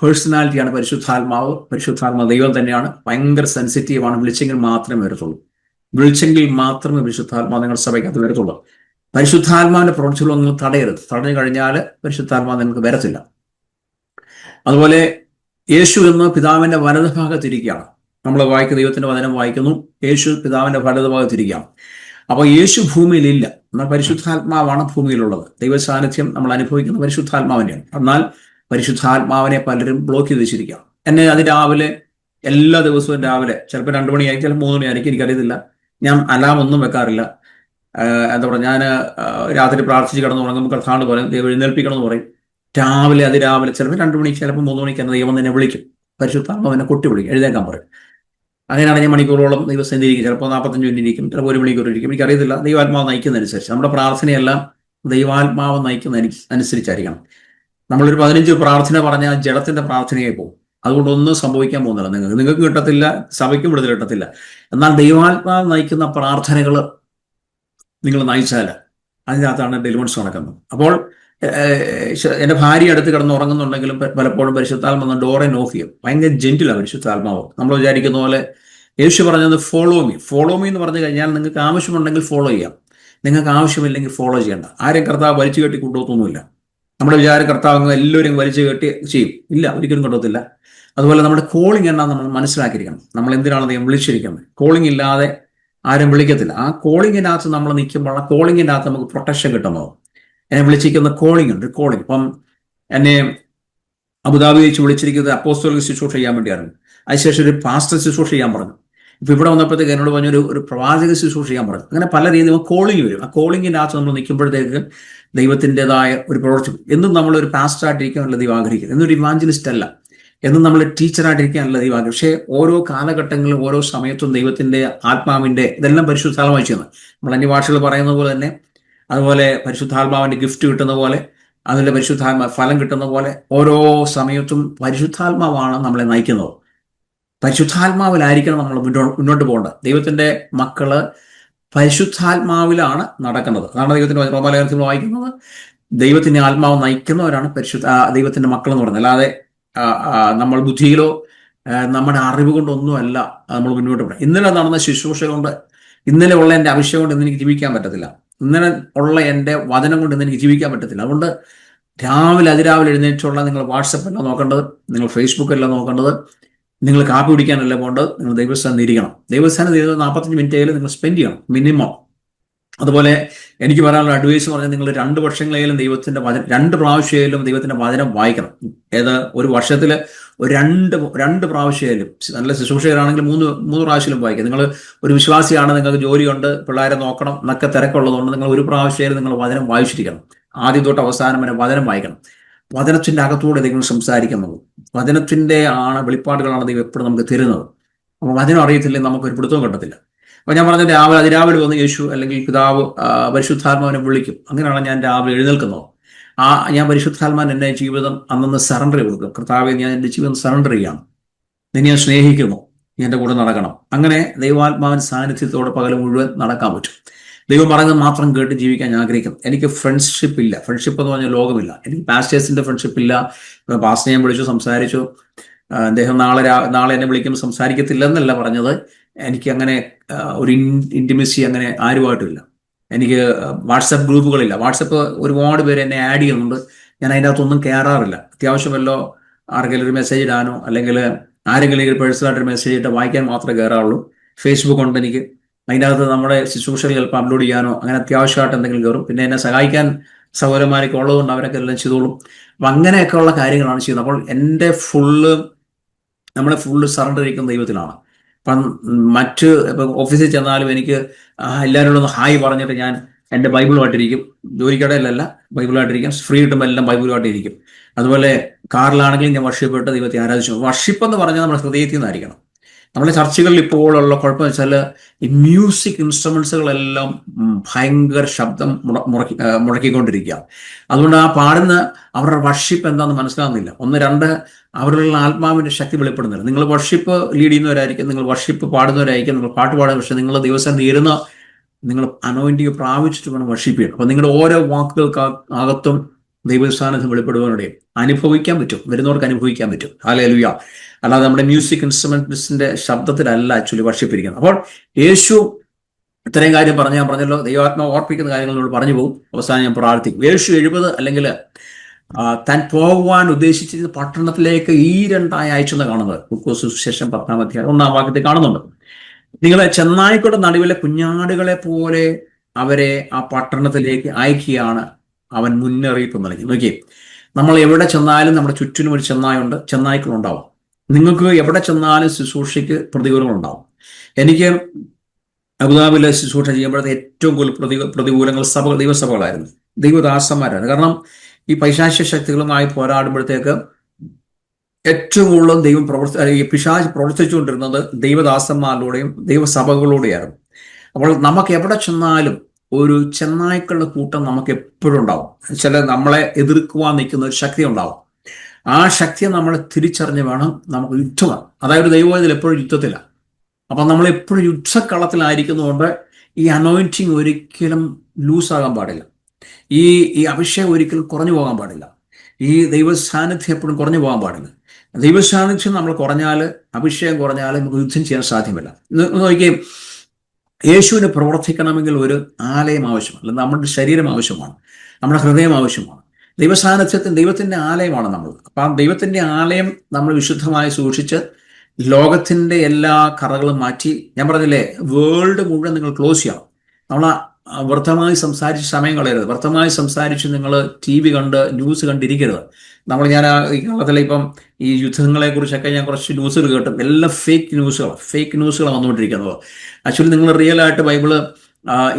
പേഴ്സണാലിറ്റിയാണ് പരിശുദ്ധാത്മാവ്. പരിശുദ്ധാത്മാവ് ദൈവം തന്നെയാണ്. ഭയങ്കര സെൻസിറ്റീവാണ്. വിളിച്ചെങ്കിൽ മാത്രമേ വരത്തുള്ളൂ. വിളിച്ചെങ്കിൽ മാത്രമേ പരിശുദ്ധാത്മാവ് നിങ്ങളുടെ സഭയ്ക്കകത്ത് വരത്തുള്ളൂ. പരിശുദ്ധാത്മാവിന്റെ പ്രവൃത്തികളൊന്നും നിങ്ങൾ തടയരുത്. തടഞ്ഞു കഴിഞ്ഞാൽ പരിശുദ്ധാത്മാവ് നിങ്ങൾക്ക് വരത്തില്ല. അതുപോലെ യേശു എന്ന് പിതാവിന്റെ വലതുഭാഗത്തിരിക്കുകയാണ്. നമ്മൾ വായിക്കുന്ന ദൈവത്തിന്റെ വചനം വായിക്കുന്നു, യേശു പിതാവിന്റെ വലതുഭാഗത്തിരിക്കുകയാണ്. അപ്പോൾ യേശു ഭൂമിയിലില്ല, എന്നാൽ പരിശുദ്ധാത്മാവാണ് ഭൂമിയിലുള്ളത്. ദൈവ സാന്നിധ്യം നമ്മൾ അനുഭവിക്കുന്ന പരിശുദ്ധാത്മാവിനെയാണ്. എന്നാൽ പരിശുദ്ധാത്മാവിനെ പലരും ബ്ലോക്ക് ചെയ്ത് വെച്ചിരിക്കുക. എന്നെ രാവിലെ എല്ലാ ദിവസവും രാവിലെ ചിലപ്പോൾ 2 മണിയായിരിക്കും, ചിലപ്പോൾ 3 മണിയായിരിക്കും, എനിക്കറിയത്തില്ല. ഞാൻ അലാം ഒന്നും വെക്കാറില്ല. എന്താ പറയുക, ഞാൻ രാത്രി പ്രാർത്ഥിച്ച് കിടന്ന് ഉറങ്ങുമ്പോൾ കർത്താവ് പറയും, ദൈവം എഴുന്നേൽപ്പിക്കണം എന്ന് പറയും. അതിരാവിലെ ചിലപ്പോൾ 2 മണിക്ക്, ചിലപ്പോൾ 3 മണിക്ക് തന്നെ ദൈവം തന്നെ വിളിക്കും. പരിശുദ്ധാത്മാവിനെ കൊട്ടി വിളിക്കും, എഴുന്നേക്കാൻ പറയും. അങ്ങനെയാണ് ഞാൻ മണിക്കൂറോളം ദിവസം ഇരിക്കും. ചിലപ്പോൾ 45 മിനിറ്റ് ഇരിക്കും, ചിലപ്പോൾ 1 മണിക്കൂർ ഇരിക്കും. എനിക്കറിയത്തില്ല. ദൈവാത്മാവ് നയിക്കുന്നതനുസരിച്ച് നമ്മുടെ പ്രാർത്ഥനയെല്ലാം ദൈവാത്മാവ് നയിക്കുന്ന അനുസരിച്ചായിരിക്കണം. നമ്മളൊരു 15 പ്രാർത്ഥന പറഞ്ഞാൽ ജഡത്തിന്റെ പ്രാർത്ഥനയായി പോകും. അതുകൊണ്ട് ഒന്നും സംഭവിക്കാൻ പോകുന്നില്ല. നിങ്ങൾക്ക് കിട്ടത്തില്ല, സഭയ്ക്കും വിടുതൽ കിട്ടത്തില്ല. എന്നാൽ ദൈവാത്മാവ് നയിക്കുന്ന പ്രാർത്ഥനകൾ നിങ്ങൾ നയിച്ചാൽ അതിനകത്താണ് ഡെലിവറൻസ് നടക്കുന്നത്. അപ്പോൾ എൻ്റെ ഭാര്യ അടുത്ത് കിടന്ന് ഉറങ്ങുന്നുണ്ടെങ്കിലും പലപ്പോഴും പരിശുദ്ധാത്മ വന്ന് ഡോറെ ഓഫ് ചെയ്യും. ഭയങ്കര ജെന്റിലാണ് പരിശുദ്ധാത്മാവ്. നമ്മൾ വിചാരിക്കുന്ന പോലെ യേശു പറഞ്ഞത് ഫോളോ മീ എന്ന് പറഞ്ഞു കഴിഞ്ഞാൽ നിങ്ങൾക്ക് ആവശ്യമുണ്ടെങ്കിൽ ഫോളോ ചെയ്യാം, നിങ്ങൾക്ക് ആവശ്യമില്ലെങ്കിൽ ഫോളോ ചെയ്യേണ്ട. ആരെയും കർത്താവ് വലിച്ചു കെട്ടി കൊണ്ടുപോകുന്നില്ല. നമ്മുടെ വിചാരം കർത്താവ് എല്ലാവരും വലിച്ചു കെട്ടി ചെയ്യും, ഇല്ല, ഒരിക്കലും കൊണ്ടുപോകത്തില്ല. അതുപോലെ നമ്മുടെ കോളിംഗ് എന്നാ നമ്മൾ മനസ്സിലാക്കിയിരിക്കണം. നമ്മൾ എന്തിനാണ് ദൈവം വിളിച്ചിരിക്കുന്നത്? കോളിംഗ് ഇല്ലാതെ ആരും വിളിക്കത്തില്ല. ആ കോളിങ്ങിനകത്ത് നമ്മൾ നിൽക്കുമ്പോൾ ആ കോളിങ്ങിനകത്ത് നമുക്ക് പ്രൊട്ടക്ഷൻ കിട്ടുന്നത്. എന്നെ വിളിച്ചിരിക്കുന്ന കോളിംഗ് ഉണ്ട്, കോളിംഗ്. ഇപ്പം എന്നെ അബുദാബി വെച്ച് വിളിച്ചിരിക്കുന്നത് അപ്പോസ്തലിക ശുശ്രൂഷ ചെയ്യാൻ വേണ്ടിയായിരുന്നു. അതിനുശേഷം ഒരു പാസ്റ്റർ ശുശ്രൂഷ ചെയ്യാൻ പറഞ്ഞു. ഇപ്പൊ ഇവിടെ വന്നപ്പോഴത്തേക്ക് എന്നോട് പറഞ്ഞൊരു പ്രവാചക ശുശ്രൂഷ ചെയ്യാൻ പറഞ്ഞു. അങ്ങനെ പല രീതിയിൽ കോളിംഗ് വരും. ആ കോളിങ്ങിനകത്ത് നമ്മൾ നിൽക്കുമ്പോഴത്തേക്ക് ദൈവത്തിൻ്റെതായ ഒരു പ്രവൃത്തി. എന്നും നമ്മളൊരു പാസ്റ്ററായിട്ടിരിക്കാനല്ല ദൈവം ആഗ്രഹിക്കുന്നത്, എന്നൊരു ഇവാഞ്ചലിസ്റ്റ് അല്ല, എന്നും നമ്മൾ ടീച്ചറായിട്ടിരിക്കാനല്ല ദൈവം ആഗ്രഹിക്കുന്നത്. പക്ഷേ ഓരോ കാലഘട്ടങ്ങളിലും ഓരോ സമയത്തും ദൈവത്തിന്റെ ആത്മാവിന്റെ ഇതെല്ലാം പരിശുദ്ധാത്മാവ് ചെയ്യുന്നത്. നമ്മൾ അന്യഭാഷകൾ പറയുന്ന പോലെ തന്നെ, അതുപോലെ പരിശുദ്ധാത്മാവിന്റെ ഗിഫ്റ്റ് കിട്ടുന്ന പോലെ, അതിന്റെ പരിശുദ്ധാത്മാ ഫലം കിട്ടുന്ന പോലെ ഓരോ സമയത്തും പരിശുദ്ധാത്മാവാണ് നമ്മളെ നയിക്കുന്നത്. പരിശുദ്ധാത്മാവിലായിരിക്കണം നമ്മൾ മുന്നോട്ട് പോകേണ്ടത്. ദൈവത്തിന്റെ മക്കള് പരിശുദ്ധാത്മാവിലാണ് നടക്കുന്നത്. അതാണ് ദൈവത്തിന്റെ റോമാലേഖനത്തിൽ വായിക്കുന്നത്. ദൈവത്തിന്റെ ആത്മാവ് നയിക്കുന്നവരാണ് ദൈവത്തിന്റെ മക്കൾ എന്ന് പറയുന്നത്. അല്ലാതെ നമ്മൾ ബുദ്ധിയിലോ നമ്മുടെ അറിവ് കൊണ്ടൊന്നുമല്ല നമ്മൾ മുന്നോട്ട് പോകണം. ഇന്നലെ നടന്ന ശുശ്രൂഷ കൊണ്ട്, ഇന്നലെ ഉള്ള എൻ്റെ അഭിഷേകം കൊണ്ട് ഇന്ന് എനിക്ക് ജീവിക്കാൻ പറ്റത്തില്ല. ഇന്നലെ ഉള്ള എൻ്റെ വചനം കൊണ്ട് ഇന്ന് എനിക്ക് ജീവിക്കാൻ പറ്റത്തില്ല. അതുകൊണ്ട് അതിരാവിലെ എഴുന്നേറ്റുള്ള നിങ്ങൾ വാട്സപ്പല്ല നോക്കേണ്ടത്, നിങ്ങൾ ഫേസ്ബുക്കല്ല നോക്കേണ്ടത്, നിങ്ങൾ കാപ്പി കുടിക്കാനല്ല പോകേണ്ടത്, നിങ്ങൾ ദൈവസ്ഥാനം ഇരിക്കണം. ദൈവസ്ഥാനം 45 മിനിറ്റേലും നിങ്ങൾ സ്പെൻഡ് ചെയ്യണം മിനിമം. അതുപോലെ എനിക്ക് പറയാനുള്ള അഡ്വൈസ് പറഞ്ഞാൽ നിങ്ങൾ 2 വർഷങ്ങളേലും ദൈവത്തിന്റെ വചനം 2 പ്രാവശ്യമായാലും ദൈവത്തിന്റെ വചനം വായിക്കണം. ഒരു വർഷത്തിൽ ഒരു 2 പ്രാവശ്യമായാലും, നല്ല ശുശ്രൂഷകരാണെങ്കിൽ 3 പ്രാവശ്യം വായിക്കാം. നിങ്ങൾ ഒരു വിശ്വാസിയാണ്, നിങ്ങൾക്ക് ജോലിയുണ്ട്, പിള്ളേരെ നോക്കണം എന്നൊക്കെ തിരക്കുള്ളതുകൊണ്ട് നിങ്ങൾ 1 പ്രാവശ്യമായാലും നിങ്ങൾ വചനം വായിച്ചിരിക്കണം. ആദ്യം തൊട്ട് അവസാനം വരെ വചനം വായിക്കണം. വചനത്തിന്റെ അകത്തൂടെ ദൈവം സംസാരിക്കുന്നത്, വചനത്തിന്റെ വെളിപ്പാടുകളാണ് ദൈവം എപ്പോഴും നമുക്ക് തരുന്നത്. അപ്പോൾ വചനം അറിയത്തില്ലെങ്കിൽ നമുക്ക് ഒരു പിടുത്തവും കിട്ടത്തില്ല. അപ്പൊ ഞാൻ പറഞ്ഞ അതിരാവിലെ വന്ന് യേശു അല്ലെങ്കിൽ പിതാവ് പരിശുദ്ധാത്മാവിനെ വിളിക്കും. അങ്ങനെയാണ് ഞാൻ രാവിലെ എഴുന്നേൽക്കുന്നത്. ഞാൻ പരിശുദ്ധാത്മാവിന് എൻ്റെ ജീവിതം അന്നന്ന് സറണ്ടർ കൊടുക്കും. കർത്താവെ, ഞാൻ എൻ്റെ ജീവിതം സറണ്ടർ ചെയ്യാണ്, നിന്നെ ഞാൻ സ്നേഹിക്കുന്നു, നീ എൻ്റെ കൂടെ നടക്കണം. അങ്ങനെ ദൈവാത്മാവിൻ സാന്നിധ്യത്തോടെ പകൽ മുഴുവൻ നടക്കാൻ പറ്റും. ദൈവം പറയുന്നത് മാത്രം കേട്ട് ജീവിക്കാൻ ഞാൻ ആഗ്രഹിക്കും. എനിക്ക് ഫ്രണ്ട്ഷിപ്പ് ഇല്ല. ഫ്രണ്ട്ഷിപ്പ് എന്ന് പറഞ്ഞാൽ ലോകമില്ല. എനിക്ക് പാസ്റ്റേഴ്സിന്റെ ഫ്രണ്ട്ഷിപ്പ് ഇല്ല. പാസ്റ്റർ ഞാൻ വിളിച്ചു, സംസാരിച്ചു. അദ്ദേഹം നാളെ എന്നെ വിളിക്കുമ്പോൾ സംസാരിക്കത്തില്ല എന്നല്ല പറഞ്ഞത്. എനിക്ക് അങ്ങനെ ഒരു ഇന്റിമസി അങ്ങനെ ആരുമായിട്ടില്ല. എനിക്ക് വാട്സപ്പ് ഗ്രൂപ്പുകളില്ല. വാട്സപ്പ് ഒരുപാട് പേര് എന്നെ ആഡ് ചെയ്യുന്നുണ്ട്. ഞാൻ അതിൻ്റെ അകത്തൊന്നും കയറാറില്ല. അത്യാവശ്യമല്ലോ ആർക്കെങ്കിലും ഒരു മെസ്സേജ് ഇടാനോ അല്ലെങ്കിൽ ആരെങ്കിലും പേഴ്സണലായിട്ടൊരു മെസ്സേജ് ഇട്ട് വായിക്കാൻ മാത്രമേ കയറാറുള്ളൂ. ഫേസ്ബുക്ക് ഉണ്ട് എനിക്ക്. അതിൻ്റെ അകത്ത് നമ്മുടെ ശുശ്രൂഷകൾ ചിലപ്പോൾ അപ്ലോഡ് ചെയ്യാനോ അങ്ങനെ അത്യാവശ്യമായിട്ട് എന്തെങ്കിലും കയറും. പിന്നെ എന്നെ സഹായിക്കാൻ സഹോദരന്മാരൊക്കെ ഉള്ളതുകൊണ്ട് അവരൊക്കെ എല്ലാം ചെയ്തോളും. അപ്പം അങ്ങനെയൊക്കെയുള്ള കാര്യങ്ങളാണ് ചെയ്യുന്നത്. അപ്പോൾ എൻ്റെ നമ്മളെ ഫുള്ള് സറണ്ടർ ചെയ്യിക്കുന്ന ദൈവത്തിലാണ്. ഇപ്പം ഇപ്പം ഓഫീസിൽ ചെന്നാലും എനിക്ക് എല്ലാവരോടും ഒന്ന് ഹായ് പറഞ്ഞിട്ട് ഞാൻ എൻ്റെ ബൈബിളുമായിട്ടിരിക്കും. ജോലിക്കടയിലല്ല, ബൈബിളായിട്ടിരിക്കും. ഫ്രീ കിട്ടുമ്പോൾ എല്ലാം ബൈബിളുമായിട്ടിരിക്കും. അതുപോലെ കാറിലാണെങ്കിലും ഞാൻ വർഷിപ്പ് ഇട്ട് ദൈവത്തെ ആരാധിച്ചു. വർഷിപ്പ് എന്ന് പറഞ്ഞാൽ നമ്മുടെ ഹൃദയത്തിൽ നിന്നായിരിക്കണം. നമ്മുടെ ചർച്ചകളിൽ ഇപ്പോഴുള്ള കുഴപ്പം വെച്ചാൽ ഈ മ്യൂസിക് ഇൻസ്ട്രുമെന്റ്സുകളെല്ലാം ഭയങ്കര ശബ്ദം മുടക്കിക്കൊണ്ടിരിക്കുക. അതുകൊണ്ട് ആ പാടുന്ന അവരുടെ വർഷിപ്പ് എന്താണെന്ന് മനസ്സിലാകുന്നില്ല. 1, 2 അവരുടെ ആത്മാവിന്റെ ശക്തി വെളിപ്പെടുന്നില്ല. നിങ്ങൾ വർഷിപ്പ് ലീഡ് ചെയ്യുന്നവരായിരിക്കും, നിങ്ങൾ വർഷിപ്പ് പാടുന്നവരായിരിക്കും, നിങ്ങൾ പാട്ട് പാടുന്ന, പക്ഷെ നിങ്ങൾ ദിവസം തീരുന്ന നിങ്ങൾ അനോയിന്റിങ് പ്രാപിച്ചിട്ട് വേണം വർഷിപ്പ് ചെയ്യണം. അപ്പൊ നിങ്ങളുടെ ഓരോ വാക്കുകൾക്കകത്തും ദൈവസ്ഥാനത്ത് വെളിപ്പെടുവാനുടെ അനുഭവിക്കാൻ പറ്റും, വരുന്നവർക്ക് അനുഭവിക്കാൻ പറ്റും. ഹല്ലേലൂയ. അല്ലാതെ നമ്മുടെ മ്യൂസിക് ഇൻസ്ട്രുമെന്റ്സിന്റെ ശബ്ദത്തിലല്ല ആക്ച്വലി വർഷിപ്പിരിക്കുന്നത്. അപ്പോൾ യേശു ഇത്രയും കാര്യം ഞാൻ പറഞ്ഞല്ലോ, ദൈവാത്മാവ് ഓർപ്പിക്കുന്ന കാര്യങ്ങൾ നമ്മൾ പറഞ്ഞു പോകും. അവസാനം ഞാൻ പ്രാർത്ഥിക്കും. യേശു 70 അല്ലെങ്കിൽ താൻ പോകുവാൻ ഉദ്ദേശിച്ചിരുന്ന പട്ടണത്തിലേക്ക് ഈ 2 അയച്ചെന്ന് കാണുന്നത് ലൂക്കോസ് സുവിശേഷം 10-ാം അധ്യായം 1-ാം വാക്യത്തിൽ കാണുന്നുണ്ട്. നിങ്ങളെ ചെന്നായ്ക്കളുടെ നടുവിലെ കുഞ്ഞാടുകളെ പോലെ അവരെ ആ പട്ടണത്തിലേക്ക് അയക്കുകയാണ് അവൻ മുന്നറിയിപ്പ് നൽകി. നോക്കിയേ, നമ്മൾ എവിടെ ചെന്നാലും നമ്മുടെ ചുറ്റിനും ഒരു ചെന്നായുണ്ട്, ചെന്നായ്ക്കളുണ്ടാവും. നിങ്ങൾക്ക് എവിടെ ചെന്നാലും ശുശ്രൂഷയ്ക്ക് പ്രതികൂലങ്ങളുണ്ടാവും. എനിക്ക് അബുദാബിയിലെ ശുശ്രൂഷ ചെയ്യുമ്പോഴത്തെ ഏറ്റവും കൂടുതൽ പ്രതികൂലങ്ങൾ ദൈവസഭകളായിരുന്നു, ദൈവദാസന്മാരായിരുന്നു. കാരണം ഈ പൈശാചിക ശക്തികളുമായി പോരാടുമ്പോഴത്തേക്ക് ഏറ്റവും കൂടുതൽ പിശാച് പ്രവർത്തിച്ചുകൊണ്ടിരുന്നത് ദൈവദാസന്മാരിലൂടെയും ദൈവസഭകളിലൂടെയായിരുന്നു. അപ്പോൾ നമുക്ക് എവിടെ ചെന്നാലും ഒരു ചെന്നായ്ക്കളുടെ കൂട്ടം നമുക്ക് എപ്പോഴും ഉണ്ടാവും. നമ്മളെ എതിർക്കുവാൻ നിൽക്കുന്ന ഒരു ശക്തി ഉണ്ടാവും. ആ ശക്തിയെ നമ്മൾ തിരിച്ചറിഞ്ഞ് വേണം നമുക്ക് യുദ്ധമാണ്. അതായത് ദൈവത്തിൽ എപ്പോഴും യുദ്ധത്തില്ല. അപ്പം നമ്മൾ എപ്പോഴും യുദ്ധക്കളത്തിലായിരിക്കുന്നതുകൊണ്ട് ഈ അനോയിന്റിങ് ഒരിക്കലും ലൂസാകാൻ പാടില്ല. ഈ അഭിഷേകം ഒരിക്കലും കുറഞ്ഞു പോകാൻ പാടില്ല. ഈ ദൈവ സാന്നിധ്യം എപ്പോഴും കുറഞ്ഞു പോകാൻ പാടില്ല. ദൈവ സാന്നിധ്യം നമ്മൾ കുറഞ്ഞാൽ, അഭിഷേകം കുറഞ്ഞാൽ നമുക്ക് യുദ്ധം ചെയ്യാൻ സാധ്യമല്ല. നോക്കിയേ, യേശുവിന് പ്രവർത്തിക്കണമെങ്കിൽ ഒരു ആലയം ആവശ്യമാണ്, അല്ലെങ്കിൽ നമ്മുടെ ശരീരം ആവശ്യമാണ്, നമ്മുടെ ഹൃദയം ആവശ്യമാണ്. ദൈവത്തിന്റെ ആലയമാണ് നമ്മൾ. അപ്പം ആ ദൈവത്തിന്റെ ആലയം നമ്മൾ വിശുദ്ധമായി സൂക്ഷിച്ച് ലോകത്തിന്റെ എല്ലാ കറകളും മാറ്റി, ഞാൻ പറഞ്ഞില്ലേ, വേൾഡ് മുഴുവൻ നിങ്ങൾ ക്ലോസ് ചെയ്യണം. നമ്മൾ വ്യർത്ഥമായി സംസാരിച്ച് സമയം കളയരുത്. വ്യർത്ഥമായി സംസാരിച്ച് നിങ്ങൾ TV കണ്ട് ന്യൂസ് കണ്ടിരിക്കരുത്. ഞാൻ ഈ കാലത്തിലെ ഇപ്പം ഈ യുദ്ധങ്ങളെ കുറിച്ചൊക്കെ ഞാൻ കുറച്ച് ന്യൂസുകൾ കേട്ടു. എല്ലാം ഫേക്ക് ന്യൂസുകളാണ് വന്നുകൊണ്ടിരിക്കുന്നത്. ആക്ച്വലി നിങ്ങൾ റിയൽ ആയിട്ട് ബൈബിള്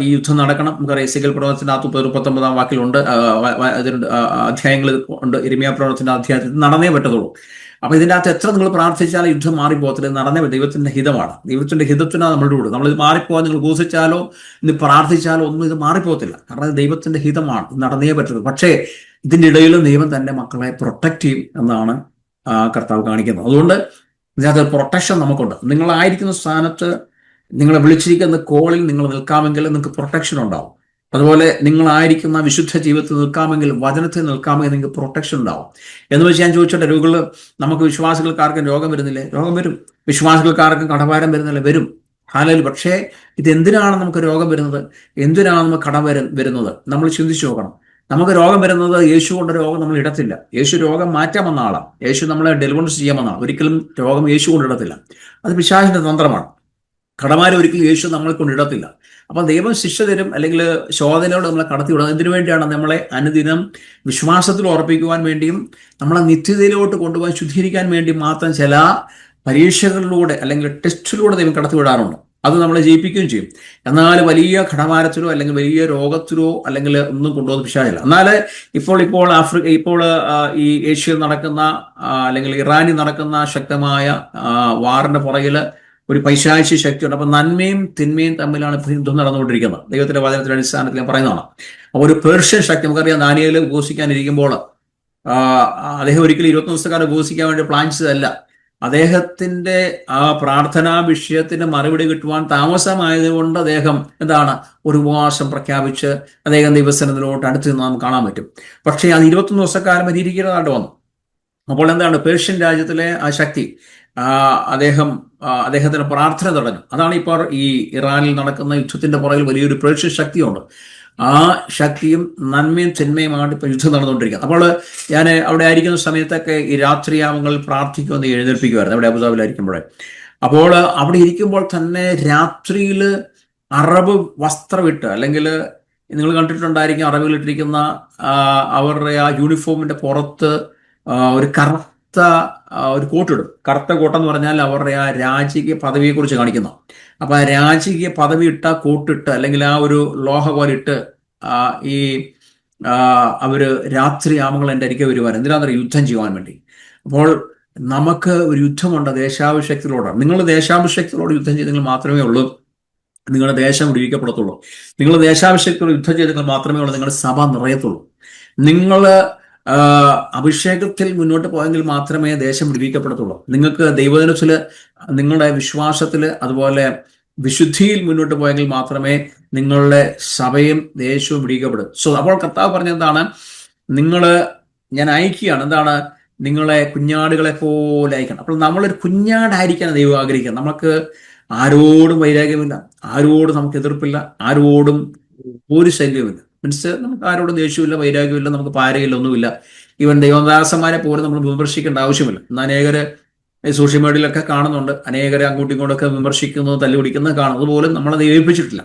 ഈ യുദ്ധം നടക്കണം. നമുക്കറിയാം എസേക്കിയേൽ പ്രവചനത്തിനകത്ത് 39-ാം വാക്കിലുണ്ട്, അധ്യായങ്ങൾ ഉണ്ട്. യിരെമ്യാ പ്രവചനത്തിന്റെ അധ്യായത്തിൽ നടന്നേ പറ്റത്തുള്ളൂ. അപ്പൊ ഇതിൻ്റെ അകത്ത് എത്ര നിങ്ങൾ പ്രാർത്ഥിച്ചാലും യുദ്ധം മാറിപ്പോകത്തില്ല. നടന്നേ ദൈവത്തിന്റെ ഹിതമാണ്. ദൈവത്തിന്റെ ഹിതത്തിനാണ് നമ്മളുടെ കൂടെ. നമ്മളിത് മാറിപ്പോകാൻ നിങ്ങൾ ഘോഷിച്ചാലോ ഇന്ന് പ്രാർത്ഥിച്ചാലോ ഒന്നും ഇത് മാറിപ്പോകത്തില്ല. കാരണം ഇത് ദൈവത്തിന്റെ ഹിതമാണ്, നടന്നേ പറ്റുള്ളൂ. പക്ഷേ ഇതിൻ്റെ ഇടയിലും ദൈവം തന്റെ മക്കളെ പ്രൊട്ടക്ട് ചെയ്യും എന്നാണ് കർത്താവ് കാണിക്കുന്നത്. അതുകൊണ്ട് ഇതിനകത്ത് പ്രൊട്ടക്ഷൻ നമുക്കുണ്ട്. നിങ്ങളായിരിക്കുന്ന സ്ഥാനത്ത്, നിങ്ങളെ വിളിച്ചിരിക്കുന്ന കോളിൽ നിങ്ങൾ നിൽക്കാമെങ്കിൽ നിങ്ങൾക്ക് പ്രൊട്ടക്ഷൻ ഉണ്ടാവും. അതുപോലെ നിങ്ങളായിരിക്കുന്ന വിശുദ്ധ ജീവിതത്തിൽ നിൽക്കാമെങ്കിൽ, വചനത്തിൽ നിൽക്കാമെങ്കിൽ നിങ്ങൾക്ക് പ്രൊട്ടക്ഷൻ ഉണ്ടാവും. എന്ന് വെച്ച് ഞാൻ ചോദിച്ചോട്ടെ, നമുക്ക് വിശ്വാസികൾക്കാർക്കും രോഗം വരുന്നില്ലേ? രോഗം വരും. വിശ്വാസികൾക്കാർക്കും കടഭാരം വരുന്നില്ല? വരും. ഹാലൽ. പക്ഷേ ഇതെന്തിനാണ് നമുക്ക് രോഗം വരുന്നത്? എന്തിനാണ് നമുക്ക് കടം വരുന്നത്? നമ്മൾ ചിന്തിച്ചു നോക്കണം. നമുക്ക് രോഗം വരുന്നത് യേശു കൊണ്ട് രോഗം നമ്മൾ ഇടത്തില്ല. യേശു രോഗം മാറ്റാമെന്ന ആളാണ്. യേശു നമ്മളെ ഡെലിവറൻസ് ചെയ്യാമെന്നാണ്. ഒരിക്കലും രോഗം യേശു കൊണ്ട് ഇടത്തില്ല. അത് പിശാചിന്റെ തന്ത്രമാണ്. കടമാരം ഒരിക്കലും യേശു നമ്മളെ കൊണ്ട് ഇടത്തില്ല. അപ്പം ദൈവം ശിക്ഷ തരും, അല്ലെങ്കിൽ ശോധനയോട് നമ്മളെ കടത്തിവിടുന്നത്. എന്തിനു വേണ്ടിയാണ്? നമ്മളെ അനുദിനം വിശ്വാസത്തിൽ ഉറപ്പിക്കുവാൻ വേണ്ടിയും നമ്മളെ നിത്യതയിലോട്ട് കൊണ്ടുപോകാൻ, ശുദ്ധീകരിക്കാൻ വേണ്ടി മാത്രം ചില പരീക്ഷകളിലൂടെ അല്ലെങ്കിൽ ടെസ്റ്റിലൂടെ ദൈവം കടത്തിവിടാറുണ്ട്. അത് നമ്മളെ ജയിപ്പിക്കുകയും ചെയ്യും. എന്നാൽ വലിയ കടമാരത്തിലോ അല്ലെങ്കിൽ വലിയ രോഗത്തിലോ അല്ലെങ്കിൽ ഒന്നും കൊണ്ടുപോകുന്ന പിശാചില്ല. എന്നാൽ ഇപ്പോൾ ഈ ഏഷ്യയിൽ നടക്കുന്ന അല്ലെങ്കിൽ ഇറാനിൽ നടക്കുന്ന ശക്തമായ വാറിന്റെ പുറകിൽ ഒരു പൈശാചിക ശക്തിയുണ്ട്. അപ്പൊ നന്മയും തിന്മയും തമ്മിലാണ് ഇപ്പോൾ യുദ്ധം നടന്നുകൊണ്ടിരിക്കുന്നത്. ദൈവത്തിന്റെ വചനത്തിന്റെ അടിസ്ഥാനത്തിൽ ഞാൻ പറയുന്നതാണ്. അപ്പോൾ ഒരു പേർഷ്യൻ ശക്തി, നമുക്കറിയാം, ദാനിയേൽ ഉപവസിക്കാനിരിക്കുമ്പോൾ അദ്ദേഹം ഒരിക്കലും 21 ദിവസക്കാലം ഉപവസിക്കാൻ വേണ്ടി പ്ലാൻ ചെയ്തതല്ല. അദ്ദേഹത്തിന്റെ ആ പ്രാർത്ഥനാ വിഷയത്തിന് മറുപടി കിട്ടുവാൻ താമസമായതുകൊണ്ട് അദ്ദേഹം ഒരു ഉപവാസം പ്രഖ്യാപിച്ച് അദ്ദേഹം ദൈവസന്നിധിയിലോട്ട് അടുത്ത് നിന്ന് നമുക്ക് കാണാൻ പറ്റും. പക്ഷേ അത് 21 ദിവസക്കാലം അത് ഇരിക്കുന്നതായിട്ട് വന്നു. അപ്പോൾ പേർഷ്യൻ രാജ്യത്തിലെ ആ ശക്തി അദ്ദേഹത്തിന്റെ പ്രാർത്ഥന തടഞ്ഞു. അതാണ് ഇപ്പോൾ ഈ ഇറാനിൽ നടക്കുന്ന യുദ്ധത്തിന്റെ പുറകിൽ വലിയൊരു പേർഷ്യൻ ശക്തിയുണ്ട്. ആ ശക്തിയും നന്മയും തിന്മയുമായിട്ട് ഇപ്പൊ യുദ്ധം നടന്നുകൊണ്ടിരിക്കുന്നത്. അപ്പോൾ ഞാൻ അവിടെ ആയിരിക്കുന്ന സമയത്തൊക്കെ ഈ രാത്രിയാമങ്ങളിൽ പ്രാർത്ഥിക്കുമെന്ന് എഴുന്നേൽപ്പിക്കുമായിരുന്നു, അവിടെ അബുദാബിയിലായിരിക്കുമ്പോഴേ. അപ്പോൾ അവിടെ ഇരിക്കുമ്പോൾ തന്നെ രാത്രിയിൽ അറബ് വസ്ത്രമിട്ട്, അല്ലെങ്കിൽ നിങ്ങൾ കണ്ടിട്ടുണ്ടായിരിക്കും, അറബികളിട്ടിരിക്കുന്ന അവരുടെ ആ യൂണിഫോമിന്റെ പുറത്ത് ഒരു കറുത്ത ഒരു കോട്ടിടും. കറുത്ത കോട്ടെന്ന് പറഞ്ഞാൽ അവരുടെ ആ രാജകീയ പദവിയെ കുറിച്ച് കാണിക്കുന്നു. അപ്പൊ ആ രാജകീയ പദവി ഇട്ട കോട്ടിട്ട്, അല്ലെങ്കിൽ ആ ഒരു ലോഹ പോലിട്ട് അവര് രാത്രിയാമങ്ങൾ എൻ്റെ അരികെ വരുവാൻ. എന്തിനാണെന്നറിയാം? യുദ്ധം ചെയ്യുവാൻ വേണ്ടി. അപ്പോൾ നമുക്ക് ഒരു യുദ്ധമുണ്ട് ദേശാഭിഷേകത്തിലോടാണ്. നിങ്ങൾ ദേശാഭിഷേകത്തിലോട് യുദ്ധം ചെയ്തെങ്കിൽ മാത്രമേ ഉള്ളൂ നിങ്ങളുടെ ദേശം വിടുവിക്കപ്പെടത്തുള്ളൂ. നിങ്ങൾ ദേശാഭിഷേകത്തോട് യുദ്ധം ചെയ്തെങ്കിൽ മാത്രമേ ഉള്ളൂ നിങ്ങളുടെ സഭ നിറയത്തുള്ളൂ. നിങ്ങൾ അഭിഷേകത്തിൽ മുന്നോട്ട് പോയെങ്കിൽ മാത്രമേ ദേശം വിടുവിക്കപ്പെടത്തുള്ളൂ. നിങ്ങൾക്ക് ദൈവജനത്തിൽ, നിങ്ങളുടെ വിശ്വാസത്തിൽ, അതുപോലെ വിശുദ്ധിയിൽ മുന്നോട്ട് പോയെങ്കിൽ മാത്രമേ നിങ്ങളുടെ സഭയും ദേശവും വിടുവിക്കപ്പെടും. അപ്പോൾ കർത്താവ് പറഞ്ഞെന്താണ്? ഞാൻ അയക്കുകയാണ്. നിങ്ങളെ കുഞ്ഞാടുകളെ പോലെ അയക്കണം. അപ്പോൾ നമ്മളൊരു കുഞ്ഞാടായിരിക്കാൻ ദൈവം ആഗ്രഹിക്കണം. നമുക്ക് ആരോടും വൈരാഗ്യമില്ല, ആരോടും നമുക്ക് എതിർപ്പില്ല, ആരോടും ഒരു ശല്യവുമില്ല. മീൻസ് നമുക്ക് ആരോടും ദേഷ്യമില്ല, വൈരാഗ്യമില്ല, നമുക്ക് പാരയില്ല, ഒന്നുമില്ല. ഈവൻ ദൈവദാസന്മാരെ പോലും നമ്മൾ വിമർശിക്കേണ്ട ആവശ്യമില്ല. ഇന്ന് അനേകര് സോഷ്യൽ മീഡിയയിലൊക്കെ കാണുന്നുണ്ട്, അനേകരെ അങ്ങോട്ടും ഇങ്ങോട്ടൊക്കെ വിമർശിക്കുന്നത്, തല്ലുപിടിക്കുന്നത് കാണും. അതുപോലും നമ്മളത് ഏൽപ്പിച്ചിട്ടില്ല.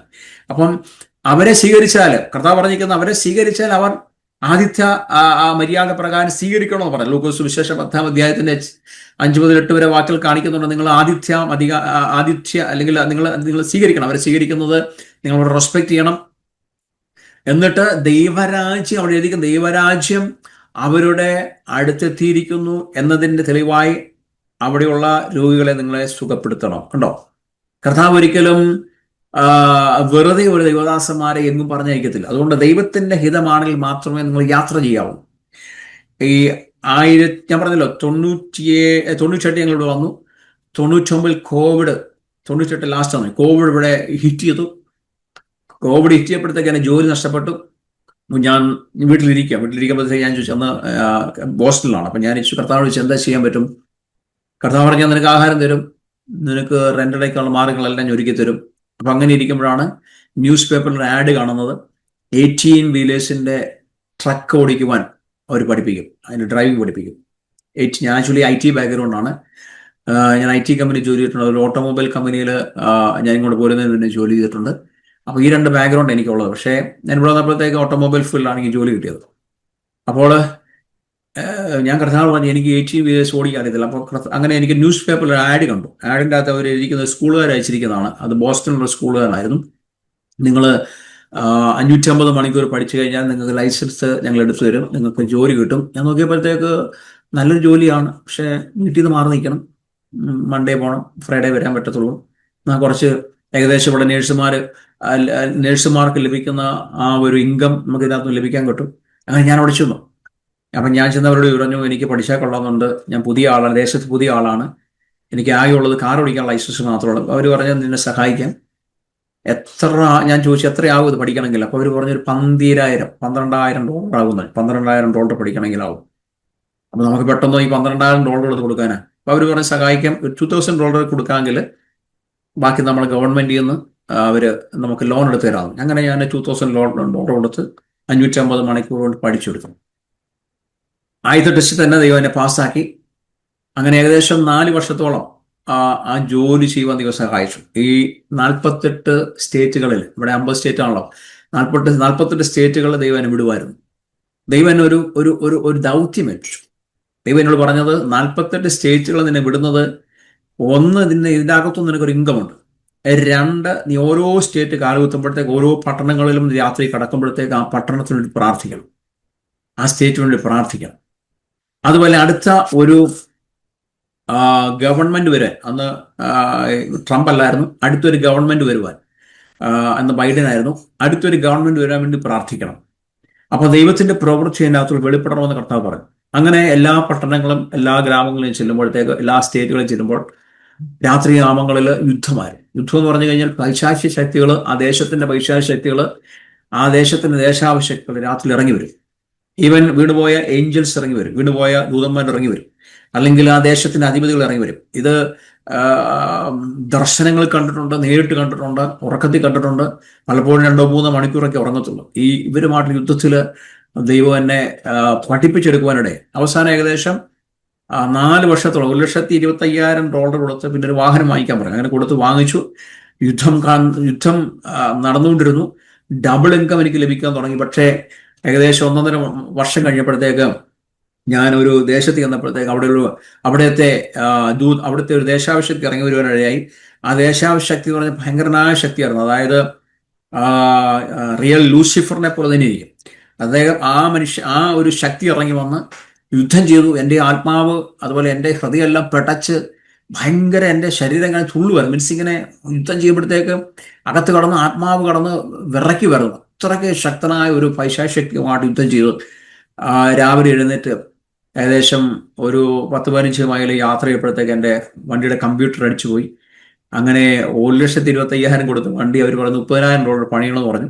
അപ്പം അവരെ സ്വീകരിച്ചാൽ, കർത്താവ് പറഞ്ഞിരിക്കുന്ന അവരെ സ്വീകരിച്ചാൽ അവർ ആതിഥ്യ മര്യാദ പ്രകാരം സ്വീകരിക്കണമെന്ന് പറഞ്ഞു. ലൂക്കോസ് സുവിശേഷ 10-ാം അധ്യായത്തിന്റെ 5 മുതൽ 8 വരെ വാക്കുകൾ കാണിക്കുന്നുണ്ട്. നിങ്ങൾ ആതിഥ്യ അല്ലെങ്കിൽ നിങ്ങൾ സ്വീകരിക്കണം. അവരെ സ്വീകരിക്കുന്നത് നിങ്ങൾ റെസ്പെക്ട് ചെയ്യണം. എന്നിട്ട് ദൈവരാജ്യം, അവിടെ എഴുതിക്കുന്ന ദൈവരാജ്യം അവരുടെ അടുത്തെത്തിയിരിക്കുന്നു എന്നതിൻ്റെ തെളിവായി അവിടെയുള്ള രോഗികളെ നിങ്ങളെ സുഖപ്പെടുത്തണം. കണ്ടോ? കർത്താവ് ഒരിക്കലും വെറുതെ ഒരു ദൈവദാസന്മാരെ എങ്ങും പറഞ്ഞയക്കത്തില്ല. അതുകൊണ്ട് ദൈവത്തിന്റെ ഹിതമാണെങ്കിൽ മാത്രമേ നിങ്ങൾ യാത്ര ചെയ്യാവൂ. ഈ ഞാൻ പറഞ്ഞല്ലോ 98 ഞങ്ങളിവിടെ വന്നു. 99 കോവിഡ്, 98 ലാസ്റ്റ് വന്നു. കോവിഡ് ഇവിടെ ഹിറ്റ് ചെയ്തു. കോവിഡ് ഹിറ്റ് ചെയ്യപ്പെടുത്തേക്ക് ജോലി നഷ്ടപ്പെട്ടു. ഞാൻ വീട്ടിലിരിക്കുമ്പോഴത്തേക്ക് ഞാൻ ചോദിച്ചു, അന്ന് ബോസ്റ്റണിലാണ്. അപ്പം ഞാൻ ചോദിച്ചു കർത്താവ് ചോദിച്ചു എന്താ ചെയ്യാൻ പറ്റും. കർത്താവ് പറഞ്ഞാൽ നിനക്ക് ആഹാരം തരും, നിനക്ക് റെൻ്റടയ്ക്കുള്ള മാർഗങ്ങളെല്ലാം ഞാൻ ഒരുക്കി തരും. അപ്പം അങ്ങനെ ഇരിക്കുമ്പോഴാണ് ന്യൂസ് പേപ്പറിൽ ആഡ് കാണുന്നത് 18 വീലേഴ്സിൻ്റെ ട്രക്ക് ഓടിക്കുവാൻ അവർ പഠിപ്പിക്കും, അതിന് ഡ്രൈവിംഗ് പഠിപ്പിക്കും. ഞാൻ ആക്ച്വലി IT ബാക്ക്ഗ്രൗണ്ടാണ്. ഞാൻ IT കമ്പനി ജോലി ചെയ്തിട്ടുണ്ട്. ഒരു ഓട്ടോമൊബൈൽ കമ്പനിയിൽ ഞാൻ ഇങ്ങോട്ട് പോരുന്നതിന് മുന്നേ ജോലി ചെയ്തിട്ടുണ്ട്. അപ്പോൾ ഈ 2 ബാക്ക്ഗ്രൗണ്ട് എനിക്കുള്ളത്. പക്ഷേ ഞാൻ ഇവിടെ വന്നപ്പോഴത്തേക്ക് ഓട്ടോമൊബൈൽ ഫീൽഡിലാണ് എനിക്ക് ജോലി കിട്ടിയത്. അപ്പോൾ ഞാൻ കർത്താവ് പറഞ്ഞു എനിക്ക് 18 വീലേഴ്സ് ഓടിക്കാൻ അറിയത്തില്ല. അപ്പോൾ അങ്ങനെ എനിക്ക് ന്യൂസ് പേപ്പറിൽ ആഡ് കണ്ടു. ആഡിൻ്റെ അകത്ത് അവർ ഇരിക്കുന്നത് സ്കൂളുകാർ അയച്ചിരിക്കുന്നതാണ്. അത് ബോസ്റ്റണിലുള്ള സ്കൂളുകാരായിരുന്നു. നിങ്ങൾ 550 മണിക്കൂർ പഠിച്ചു കഴിഞ്ഞാൽ നിങ്ങൾക്ക് ലൈസൻസ് ഞങ്ങൾ എടുത്തു തരും, നിങ്ങൾക്ക് ജോലി കിട്ടും. ഞാൻ നോക്കിയപ്പോഴത്തേക്ക് നല്ലൊരു ജോലിയാണ്. പക്ഷേ വീട്ടിൽ നിന്ന് മാറി നിൽക്കണം, മൺഡേ പോകണം, ഫ്രൈഡേ വരാൻ പറ്റത്തുള്ളൂ. കുറച്ച് ഏകദേശം ഇവിടെ നേഴ്സുമാർക്ക് ലഭിക്കുന്ന ആ ഒരു ഇൻകം നമുക്ക് ഇതിനകത്ത് ലഭിക്കാൻ കിട്ടും. അങ്ങനെ ഞാൻ അവിടെ ചെന്നു. അപ്പം ഞാൻ ചെന്നവരോട് പറഞ്ഞു എനിക്ക് പഠിച്ചാൽ കൊള്ളാമെന്നുണ്ട്, ഞാൻ പുതിയ ആളാണ്, ദേശത്ത് പുതിയ ആളാണ്, എനിക്ക് ആകെയുള്ളത് കാർ ഓടിക്കാൻ ലൈസൻസ് മാത്രമേ ഉള്ളൂ. അവർ പറഞ്ഞു നിന്നെ സഹായിക്കാം. ഞാൻ ചോദിച്ചു എത്രയാവും ഇത് പഠിക്കണമെങ്കിൽ. അപ്പോൾ അവർ പറഞ്ഞൊരു $12,000 ആകുന്നത്. $12,000 പഠിക്കണമെങ്കിലാവും. അപ്പോൾ നമുക്ക് പെട്ടെന്ന് ഈ $12,000 എടുത്ത് കൊടുക്കാനാണ്. അപ്പോൾ അവർ പറഞ്ഞ് സഹായിക്കാം, ഒരു $2,000 കൊടുക്കാമെങ്കിൽ ബാക്കി നമ്മൾ ഗവൺമെൻറ്റിൽ നിന്ന് അവർ നമുക്ക് ലോൺ എടുത്ത് തരാം. അങ്ങനെ ഞാൻ $2,000 കൊടുത്ത് 550 മണിക്കൂർ കൊണ്ട് പഠിച്ചെടുത്തു. ആദ്യത്തെ ടെസ്റ്റ് തന്നെ ദൈവം എന്നെ പാസ്സാക്കി. അങ്ങനെ ഏകദേശം 4 വർഷത്തോളം ആ ജോലി ചെയ്യുവാൻ ദൈവം സഹായിച്ചു. ഈ 48 സ്റ്റേറ്റുകളിൽ, ഇവിടെ 50 സ്റ്റേറ്റ് ആണല്ലോ, 48 സ്റ്റേറ്റുകളിൽ ദൈവം എന്നെ വിടുമായിരുന്നു. ദൈവം എന്നെ ഒരു ദൗത്യം ഏൽപ്പിച്ചു. ദൈവം എന്നോട് പറഞ്ഞത് 48 സ്റ്റേറ്റുകളിൽ നിന്നെ വിടുന്നത്, 1 ഇതിൻ്റെ അകത്തും നിനക്കൊരു ഇൻകമുണ്ട്, 2 നീ ഓരോ സ്റ്റേറ്റ് കാലുകുത്തുമ്പോഴത്തേക്ക് ഓരോ പട്ടണങ്ങളിലും രാത്രി കടക്കുമ്പോഴത്തേക്ക് ആ പട്ടണത്തിന് വേണ്ടി പ്രാർത്ഥിക്കണം, ആ സ്റ്റേറ്റിന് വേണ്ടി പ്രാർത്ഥിക്കണം. അതുപോലെ അടുത്ത ഒരു ഗവൺമെന്റ് വരാൻ, അന്ന് ട്രംപ് അല്ലായിരുന്നു, അടുത്തൊരു ഗവൺമെന്റ് വരുവാൻ, അന്ന് ബൈഡൻ ആയിരുന്നു, അടുത്തൊരു ഗവൺമെന്റ് വരാൻ വേണ്ടി പ്രാർത്ഥിക്കണം. അപ്പോൾ ദൈവത്തിന്റെ പ്രവൃത്തി അതിനകത്ത് വെളിപ്പെടണമെന്ന് കർത്താവ് പറഞ്ഞു. അങ്ങനെ എല്ലാ പട്ടണങ്ങളും എല്ലാ ഗ്രാമങ്ങളിലും ചെല്ലുമ്പോഴത്തേക്ക്, എല്ലാ സ്റ്റേറ്റുകളിലും ചെല്ലുമ്പോൾ രാത്രി ഗ്രാമങ്ങളിൽ യുദ്ധമായിരുന്നു. യുദ്ധം എന്ന് പറഞ്ഞു കഴിഞ്ഞാൽ പൈശാചിക ശക്തികൾ, ആ ദേശത്തിന്റെ പൈശാചിക ശക്തികൾ, ആ ദേശത്തിന്റെ ദേശാഭിഷക്തികൾ രാത്രി ഇറങ്ങി വരും. ഈവൻ വീണുപോയ ഏഞ്ചൽസ് ഇറങ്ങി വരും, വീണുപോയ ദൂതന്മാർ ഇറങ്ങി വരും, അല്ലെങ്കിൽ ആ ദേശത്തിന്റെ അധിപതികൾ ഇറങ്ങി വരും. ഇത് ദർശനങ്ങൾ കണ്ടിട്ടുണ്ട്, നേരിട്ട് കണ്ടിട്ടുണ്ട്, ഉറക്കത്തിൽ കണ്ടിട്ടുണ്ട്. പലപ്പോഴും 2-3 മണിക്കൂറൊക്കെ ഉറങ്ങത്തുള്ളൂ. ഇവരുമായിട്ടുള്ള യുദ്ധത്തിൽ ദൈവം എന്നെ പഠിപ്പിച്ചെടുക്കുവാനിടെ അവസാനം ഏകദേശം 4 വർഷത്തോളം $1,25,000 കൊടുത്ത് പിന്നെ ഒരു വാഹനം വാങ്ങിക്കാൻ പറഞ്ഞു. അങ്ങനെ കൊടുത്ത് വാങ്ങിച്ചു. യുദ്ധം നടന്നുകൊണ്ടിരുന്നു. ഡബിൾ ഇൻകം എനിക്ക് ലഭിക്കാൻ തുടങ്ങി. പക്ഷേ ഏകദേശം 1.5 വർഷം കഴിഞ്ഞപ്പോഴത്തേക്ക് ഞാനൊരു ദേശത്ത് ചെന്നപ്പോഴത്തേക്ക് അവിടുത്തെ ഒരു ദേശാഭിഷക്തി ഇറങ്ങി വരുവാനിടയായി. ആ ദേശാഭിഷക്തി എന്ന് പറഞ്ഞാൽ ഭയങ്കരനായ ശക്തിയായിരുന്നു. അതായത് റിയൽ ലൂസിഫറിനെ പോലെ തന്നെ ഇരിക്കും അദ്ദേഹം. ആ ഒരു ശക്തി ഇറങ്ങി വന്ന് യുദ്ധം ചെയ്തു. എൻ്റെ ആത്മാവ് അതുപോലെ എൻ്റെ ഹൃദയമെല്ലാം പെടച്ച് ഭയങ്കര, എൻ്റെ ശരീരം ഇങ്ങനെ തുള്ളുവായിരുന്നു. മീൻസ് ഇങ്ങനെ യുദ്ധം ചെയ്യുമ്പോഴത്തേക്ക് അകത്ത് കടന്ന് ആത്മാവ് കടന്ന് വിറക്കി വരുന്നു. അത്രയ്ക്ക് ശക്തനായ ഒരു പൈശാചികമായിട്ട് യുദ്ധം ചെയ്തു. രാവിലെ എഴുന്നേറ്റ് ഏകദേശം ഒരു 10-15 മൈൽ യാത്ര ചെയ്യപ്പോഴത്തേക്ക് എൻ്റെ വണ്ടിയുടെ കമ്പ്യൂട്ടർ അടിച്ചു പോയി. അങ്ങനെ $1,25,000 കൊടുത്ത് വണ്ടി അവർ പറഞ്ഞു $30,000 പണിയണമെന്ന് പറഞ്ഞു.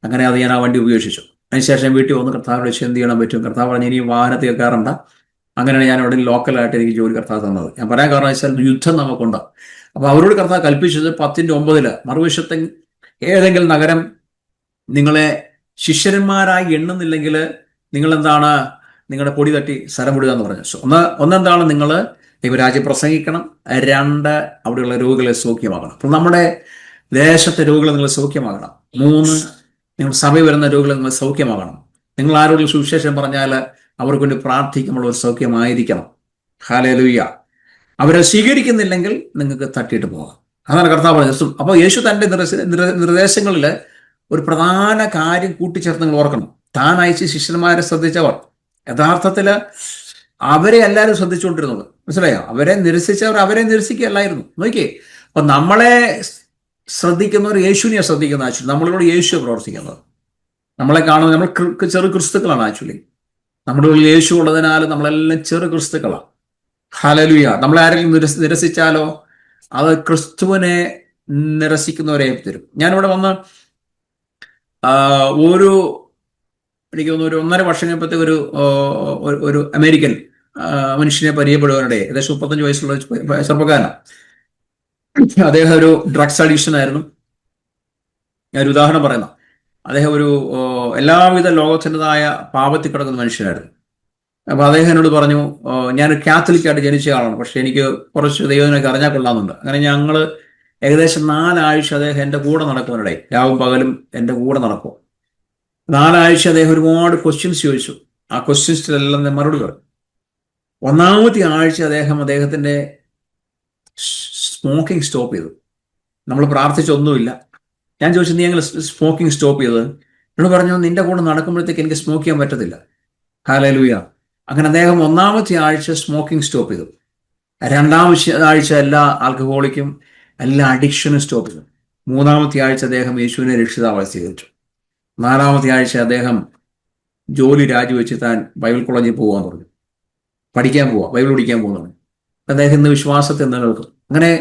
അങ്ങനെ അത് ഞാൻ ആ വണ്ടി ഉപേക്ഷിച്ചു. അതിനുശേഷം വീട്ടിൽ വന്ന് കർത്താവ് വിളിച്ച് എന്ത് ചെയ്യണം പറ്റും. കർത്താവ് പറഞ്ഞു ഇനി വാഹനത്തിൽ കേൾക്കാറുണ്ട്. അങ്ങനെയാണ് ഞാൻ അവിടെ ലോക്കലായിട്ട് എനിക്ക് ജോലി കർത്താവ് തന്നത്. ഞാൻ പറയാൻ കാരണം വെച്ചാൽ യുദ്ധം നമുക്കുണ്ട്. അപ്പോൾ അവരോട് കർത്താവ് കൽപ്പിച്ചത് 10:9 മറുവശത്തെ ഏതെങ്കിലും നഗരം നിങ്ങളെ ശിഷ്യന്മാരായി എണ്ണുന്നില്ലെങ്കിൽ നിങ്ങളെന്താണ്, നിങ്ങളുടെ പൊടി തട്ടി സ്ഥലം വിടുക എന്ന് പറഞ്ഞു. ഒന്നെന്താണ്, നിങ്ങൾ ദൈവരാജ്യം പ്രസംഗിക്കണം. 2 അവിടെയുള്ള രോഗികളെ സൗഖ്യമാകണം. അപ്പോൾ നമ്മുടെ ദേശത്തെ രോഗികളെ നിങ്ങൾ സൗഖ്യമാകണം. 3 നിങ്ങൾ സഭയിൽ വരുന്ന രോഗികളെ നിങ്ങൾ സൗഖ്യമാകണം. നിങ്ങൾ ആരോഗ്യ സുവിശേഷം പറഞ്ഞാൽ അവർക്ക് വേണ്ടി പ്രാർത്ഥിക്കുമ്പോൾ ഒരു സൗഖ്യമായിരിക്കണം. ഹല്ലേലൂയ. അവരെ സ്വീകരിക്കുന്നില്ലെങ്കിൽ നിങ്ങൾക്ക് തട്ടിയിട്ട് പോകാം. അതാണ് കർത്താവ് പറഞ്ഞത്. അപ്പോൾ യേശു തൻ്റെ നിർദ്ദേശങ്ങളിൽ ഒരു പ്രധാന കാര്യം കൂട്ടിച്ചേർത്ത് നിങ്ങൾ ഓർക്കണം. താൻ അയച്ച് ശിഷ്യന്മാരെ ശ്രദ്ധിച്ചവർ യഥാർത്ഥത്തിൽ അവരെ എല്ലാവരും ശ്രദ്ധിച്ചുകൊണ്ടിരുന്നത്. മനസ്സിലായോ? അവരെ നിരസിക്കുകയല്ലായിരുന്നു. നോക്കിയേ, അപ്പൊ നമ്മളെ ശ്രദ്ധിക്കുന്നവർ യേശുവിനെ ശ്രദ്ധിക്കുന്ന ആക്ച്വലി നമ്മളിലൂടെ യേശു പ്രവർത്തിക്കുന്നത്. നമ്മളെ കാണുന്നത് നമ്മൾ ചെറു ക്രിസ്തുക്കളാണ്. ആക്ച്വലി നമ്മുടെ ഉള്ളിൽ യേശു ഉള്ളതിനാൽ നമ്മളെല്ലാം ചെറു ക്രിസ്തുക്കളാണ്. ഹല്ലേലൂയ. നമ്മളെ ആരെങ്കിലും നിരസിച്ചാലോ അത് ക്രിസ്തുവിനെ നിരസിക്കുന്നവരെ തരും. ഞാനിവിടെ വന്ന് ഒരു എനിക്ക് തോന്നുന്നു ഒരു 1.5 വർഷം കഴിഞ്ഞപ്പോഴത്തേക്ക് ഒരു അമേരിക്കൻ മനുഷ്യനെ പരിചയപ്പെടുവാനിടയെ, ഏകദേശം 35 വയസ്സുള്ള ചെറുപ്പക്കാരനാണ്. അദ്ദേഹം ഒരു ഡ്രഗ്സ് അഡിക്ഷൻ ആയിരുന്നു. ഞാനൊരു ഉദാഹരണം പറയുന്ന, അദ്ദേഹം ഒരു എല്ലാവിധ ലോകത്തിൻ്റെതായ പാപത്തിൽ കിടക്കുന്ന മനുഷ്യനായിരുന്നു. അപ്പൊ അദ്ദേഹം എന്നോട് പറഞ്ഞു, ഞാൻ കാത്തലിക്കായിട്ട് ജനിച്ച ആളാണ്, പക്ഷെ എനിക്ക് കുറച്ച് ദൈവത്തിനൊക്കെ അറിഞ്ഞാൽ കൊള്ളാമെന്നുണ്ട്. അങ്ങനെ ഞങ്ങള് ഏകദേശം 4 ആഴ്ച അദ്ദേഹം എൻ്റെ കൂടെ നടക്കുവാനിടയിൽ, രാവും പകലും എൻ്റെ കൂടെ നടക്കും. 4 ആഴ്ച അദ്ദേഹം ഒരുപാട് ക്വസ്റ്റ്യൻസ് ചോദിച്ചു. ആ ക്വസ്റ്റ്യൻസിലെല്ലാം മറുപടി പറഞ്ഞു. 1-ാമത്തെ ആഴ്ച അദ്ദേഹത്തിന്റെ സ്മോക്കിംഗ് സ്റ്റോപ്പ് ചെയ്തു. നമ്മൾ പ്രാർത്ഥിച്ചൊന്നുമില്ല. ഞാൻ ചോദിച്ചു, നീ ഞങ്ങൾ സ്മോക്കിംഗ് സ്റ്റോപ്പ് ചെയ്തത്? എന്നോട് പറഞ്ഞു, നിന്റെ കൂടെ നടക്കുമ്പോഴത്തേക്ക് എനിക്ക് സ്മോക്ക് ചെയ്യാൻ പറ്റത്തില്ല. ഹല്ലേലൂയ. അങ്ങനെ അദ്ദേഹം 1-ാമത്തെ ആഴ്ച സ്മോക്കിംഗ് സ്റ്റോപ്പ് ചെയ്തു. 2-ാമത്തെ ആഴ്ച എല്ലാ ആൽക്കഹോളിക്കും എല്ലാ അഡിക്ഷനും സ്റ്റോപ്പ് ചെയ്തു. 3-ാമത്തെ ആഴ്ച അദ്ദേഹം യേശുവിനെ രക്ഷിതാവായി സ്വീകരിച്ചു. 4-ാമത്തെ ആഴ്ച അദ്ദേഹം ജോലി രാജിവെച്ച് താൻ ബൈബിൾ കോളേജിൽ പോകാൻ പറഞ്ഞു, പഠിക്കാൻ പോവാ, ബൈബിൾ പഠിക്കാൻ പോകുന്നു. അദ്ദേഹം ഇന്ന് വിശ്വാസത്തെ നിലനിൽക്കും. അങ്ങനെ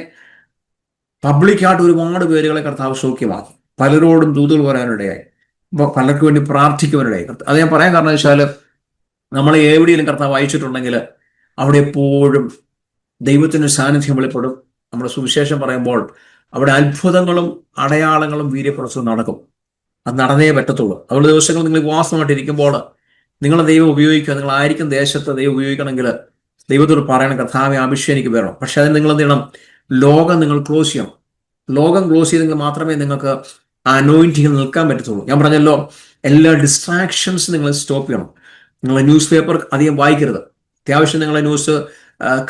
പബ്ലിക്കായിട്ട് ഒരുപാട് പേരുകളെ കർത്താവ് സൗഖ്യമാക്കി. പലരോടും ദൂതുകൾ പറയാനിടയായി, പലർക്കും വേണ്ടി പ്രാർത്ഥിക്കുവാനിടയായി. അത് ഞാൻ പറയാൻ കാരണം വെച്ചാൽ, നമ്മളെ എവിടെയെങ്കിലും കർത്താവ് അയച്ചിട്ടുണ്ടെങ്കിൽ അവിടെ എപ്പോഴും ദൈവത്തിൻ്റെ സാന്നിധ്യം വെളിപ്പെടും. നമ്മുടെ സുവിശേഷം പറയുമ്പോൾ അവിടെ അത്ഭുതങ്ങളും അടയാളങ്ങളും വീര്യപ്രസവവും നടക്കും. അത് നടന്നേ പറ്റത്തുള്ളൂ. അതുകൊണ്ട് ദിവസങ്ങൾ നിങ്ങൾ ഉപവാസമായിട്ടിരിക്കുമ്പോൾ നിങ്ങളെ ദൈവം ഉപയോഗിക്കുക. നിങ്ങൾ ആയിരിക്കും ദേശത്ത് ദൈവം ഉപയോഗിക്കണമെങ്കിൽ ദൈവത്തോട് പറയണം, കർത്താവെ അഭിഷേകം എനിക്ക് വരണം. പക്ഷെ അതിന് നിങ്ങൾ എന്ത് ചെയ്യണം? ലോകം നിങ്ങൾ ക്ലോസ് ചെയ്യണം. ലോകം ക്ലോസ് ചെയ്തെങ്കിൽ മാത്രമേ നിങ്ങൾക്ക് അനോയിന്റിങ്ങിൽ നിൽക്കാൻ പറ്റത്തുള്ളൂ. ഞാൻ പറഞ്ഞല്ലോ, എല്ലാ ഡിസ്ട്രാക്ഷൻസും നിങ്ങൾ സ്റ്റോപ്പ് ചെയ്യണം. നിങ്ങൾ ന്യൂസ് പേപ്പർ അധികം വായിക്കരുത്. അത്യാവശ്യം നിങ്ങളെ ന്യൂസ്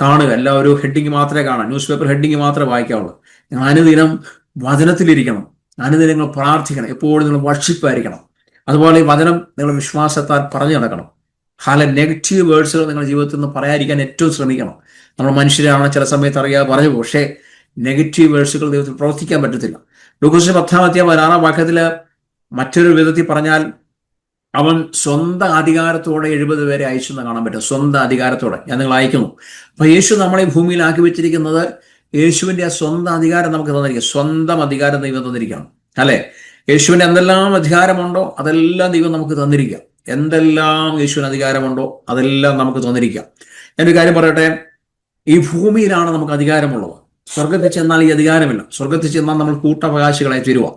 കാണുക, എല്ലാ ഒരു ഹെഡിങ് മാത്രമേ കാണാം, ന്യൂസ് പേപ്പർ ഹെഡിങ് മാത്രമേ വായിക്കാവുള്ളൂ. നിങ്ങൾ അനുദിനം വചനത്തിലിരിക്കണം, അനുദിനം നിങ്ങൾ പ്രാർത്ഥിക്കണം, എപ്പോഴും നിങ്ങൾ വർഷിപ്പായിരിക്കണം. അതുപോലെ ഈ വചനം നിങ്ങൾ വിശ്വാസത്താൽ പറഞ്ഞു നടക്കണം. നെഗറ്റീവ് വേർഡ്സുകൾ നിങ്ങളുടെ ജീവിതത്തിൽ നിന്ന് പറയാതിരിക്കാൻ ഏറ്റവും ശ്രമിക്കണം. നമ്മൾ മനുഷ്യരാണ്, ചില സമയത്ത് അറിയാതെ പറഞ്ഞു പോകും. പക്ഷേ നെഗറ്റീവ് വേർഡ്സുകൾ ദൈവത്തിൽ പ്രവർത്തിക്കാൻ പറ്റത്തില്ല. ലൂക്കോസിന്റെ 10-ാം അധ്യായം 16-ാം വാക്യത്തില് മറ്റൊരു വിധത്തിൽ പറഞ്ഞാൽ, അവൻ സ്വന്തം അധികാരത്തോടെ 70 പേരെ അയച്ചു എന്ന് കാണാൻ പറ്റും. സ്വന്തം അധികാരത്തോടെ ഞാൻ നിങ്ങൾ അയക്കുന്നു. അപ്പൊ യേശു നമ്മളെ ഭൂമിയിൽ ആക്കി വെച്ചിരിക്കുന്നത് യേശുവിന്റെ ആ സ്വന്തം അധികാരം നമുക്ക് തന്നിരിക്കുക. സ്വന്തം അധികാരം ദൈവം തന്നിരിക്കണം, അല്ലെ? യേശുവിന്റെ എന്തെല്ലാം അധികാരമുണ്ടോ അതെല്ലാം ദൈവം നമുക്ക് തന്നിരിക്കുക. എന്തെല്ലാം യേശുവിന് അധികാരമുണ്ടോ അതെല്ലാം നമുക്ക് തന്നിരിക്കുക. ഞാനൊരു കാര്യം പറയട്ടെ, ഈ ഭൂമിയിലാണ് നമുക്ക് അധികാരമുള്ളത്. സ്വർഗത്തിൽ ചെന്നാൽ ഈ അധികാരമില്ല. സ്വർഗത്തിൽ ചെന്നാൽ നമ്മൾ കൂട്ടവകാശികളായി തീരുക.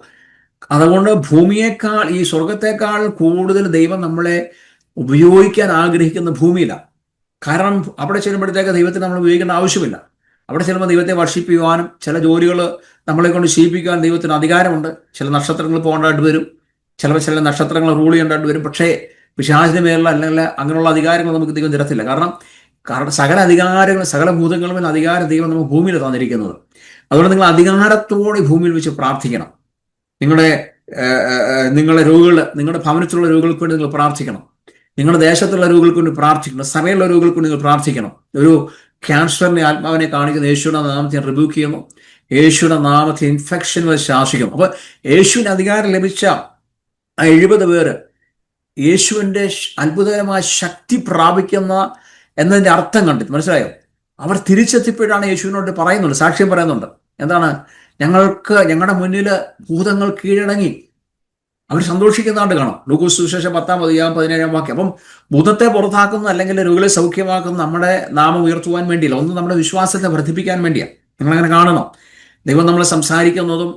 അതുകൊണ്ട് ഭൂമിയേക്കാൾ, ഈ സ്വർഗത്തെക്കാൾ കൂടുതൽ ദൈവം നമ്മളെ ഉപയോഗിക്കാൻ ആഗ്രഹിക്കുന്ന ഭൂമിയിലാണ്. കാരണം അവിടെ ചെല്ലുമ്പോഴത്തേക്ക് ദൈവത്തിന് നമ്മൾ ഉപയോഗിക്കേണ്ട ആവശ്യമില്ല. അവിടെ ചെല്ലുമ്പോൾ ദൈവത്തെ വർഷിപ്പിക്കുവാനും ചില ജോലികൾ നമ്മളെ കൊണ്ട് ചെയ്യിപ്പിക്കുവാൻ ദൈവത്തിന് അധികാരമുണ്ട്. ചില നക്ഷത്രങ്ങൾ പോകേണ്ടതായിട്ട് വരും, ചില നക്ഷത്രങ്ങൾ റൂൾ ചെയ്യേണ്ടതായിട്ട് വരും. പക്ഷേ പിശാചിന്റെ മേലുള്ള അല്ലെങ്കിൽ അങ്ങനെയുള്ള അധികാരങ്ങൾ നമുക്ക് ദൈവം തരത്തില്ല. കാരണം സകല അധികാരങ്ങൾ, സകല ഭൂതങ്ങളും അധികാരം ദൈവം നമുക്ക് ഭൂമിയിൽ തന്നിരിക്കുന്നത്. അതുകൊണ്ട് നിങ്ങൾ അധികാരത്തോടെ ഭൂമിയിൽ വെച്ച് പ്രാർത്ഥിക്കണം. നിങ്ങളുടെ രോഗികൾ, നിങ്ങളുടെ ഭവനത്തിലുള്ള രോഗികൾക്ക് വേണ്ടി നിങ്ങൾ പ്രാർത്ഥിക്കണം. നിങ്ങളുടെ ദേശത്തുള്ള രോഗികൾക്ക് വേണ്ടി പ്രാർത്ഥിക്കണം. സഭയിലുള്ള രോഗികൾക്ക് വേണ്ടി നിങ്ങൾ പ്രാർത്ഥിക്കണം. ഒരു ക്യാൻസറിന്റെ ആത്മാവിനെ കാണിക്കുന്ന യേശുവിന്റെ നാമത്തെ റിബ്യൂക്ക് ചെയ്യുന്നു. യേശുവിന്റെ നാമത്തെ ഇൻഫെക്ഷൻ ശാസിക്കുന്നു. അപ്പൊ യേശുവിന് അധികാരം ലഭിച്ച ആ 70 പേര് യേശുവിന്റെ അത്ഭുതകരമായ ശക്തി പ്രാപിക്കുന്ന എന്നതിന്റെ അർത്ഥം കണ്ടിട്ട് മനസ്സിലായോ? അവർ തിരിച്ചെത്തിപ്പോഴാണ് യേശുവിനോട് പറയുന്നുണ്ട്, സാക്ഷ്യം പറയുന്നുണ്ട്. എന്താണ്? ഞങ്ങളുടെ മുന്നിൽ ഭൂതങ്ങൾ കീഴടങ്ങി. അവർ സന്തോഷിക്കുന്നതാണ്ട് കാണാം. ലൂക്കോസ് സുവിശേഷം 10-ാം അധ്യായം 17-ാം വാക്യം. അപ്പം ഭൂതത്തെ പുറത്താക്കുന്ന അല്ലെങ്കിൽ രോഗികളെ സൗഖ്യമാക്കുന്ന നമ്മുടെ നാമം ഉയർത്തുവാൻ വേണ്ടിയില്ല, ഒന്ന് നമ്മുടെ വിശ്വാസത്തെ വർദ്ധിപ്പിക്കാൻ വേണ്ടിയാണ്. നിങ്ങളങ്ങനെ കാണണം. ദൈവം നമ്മളെ സംസാരിക്കുന്നതും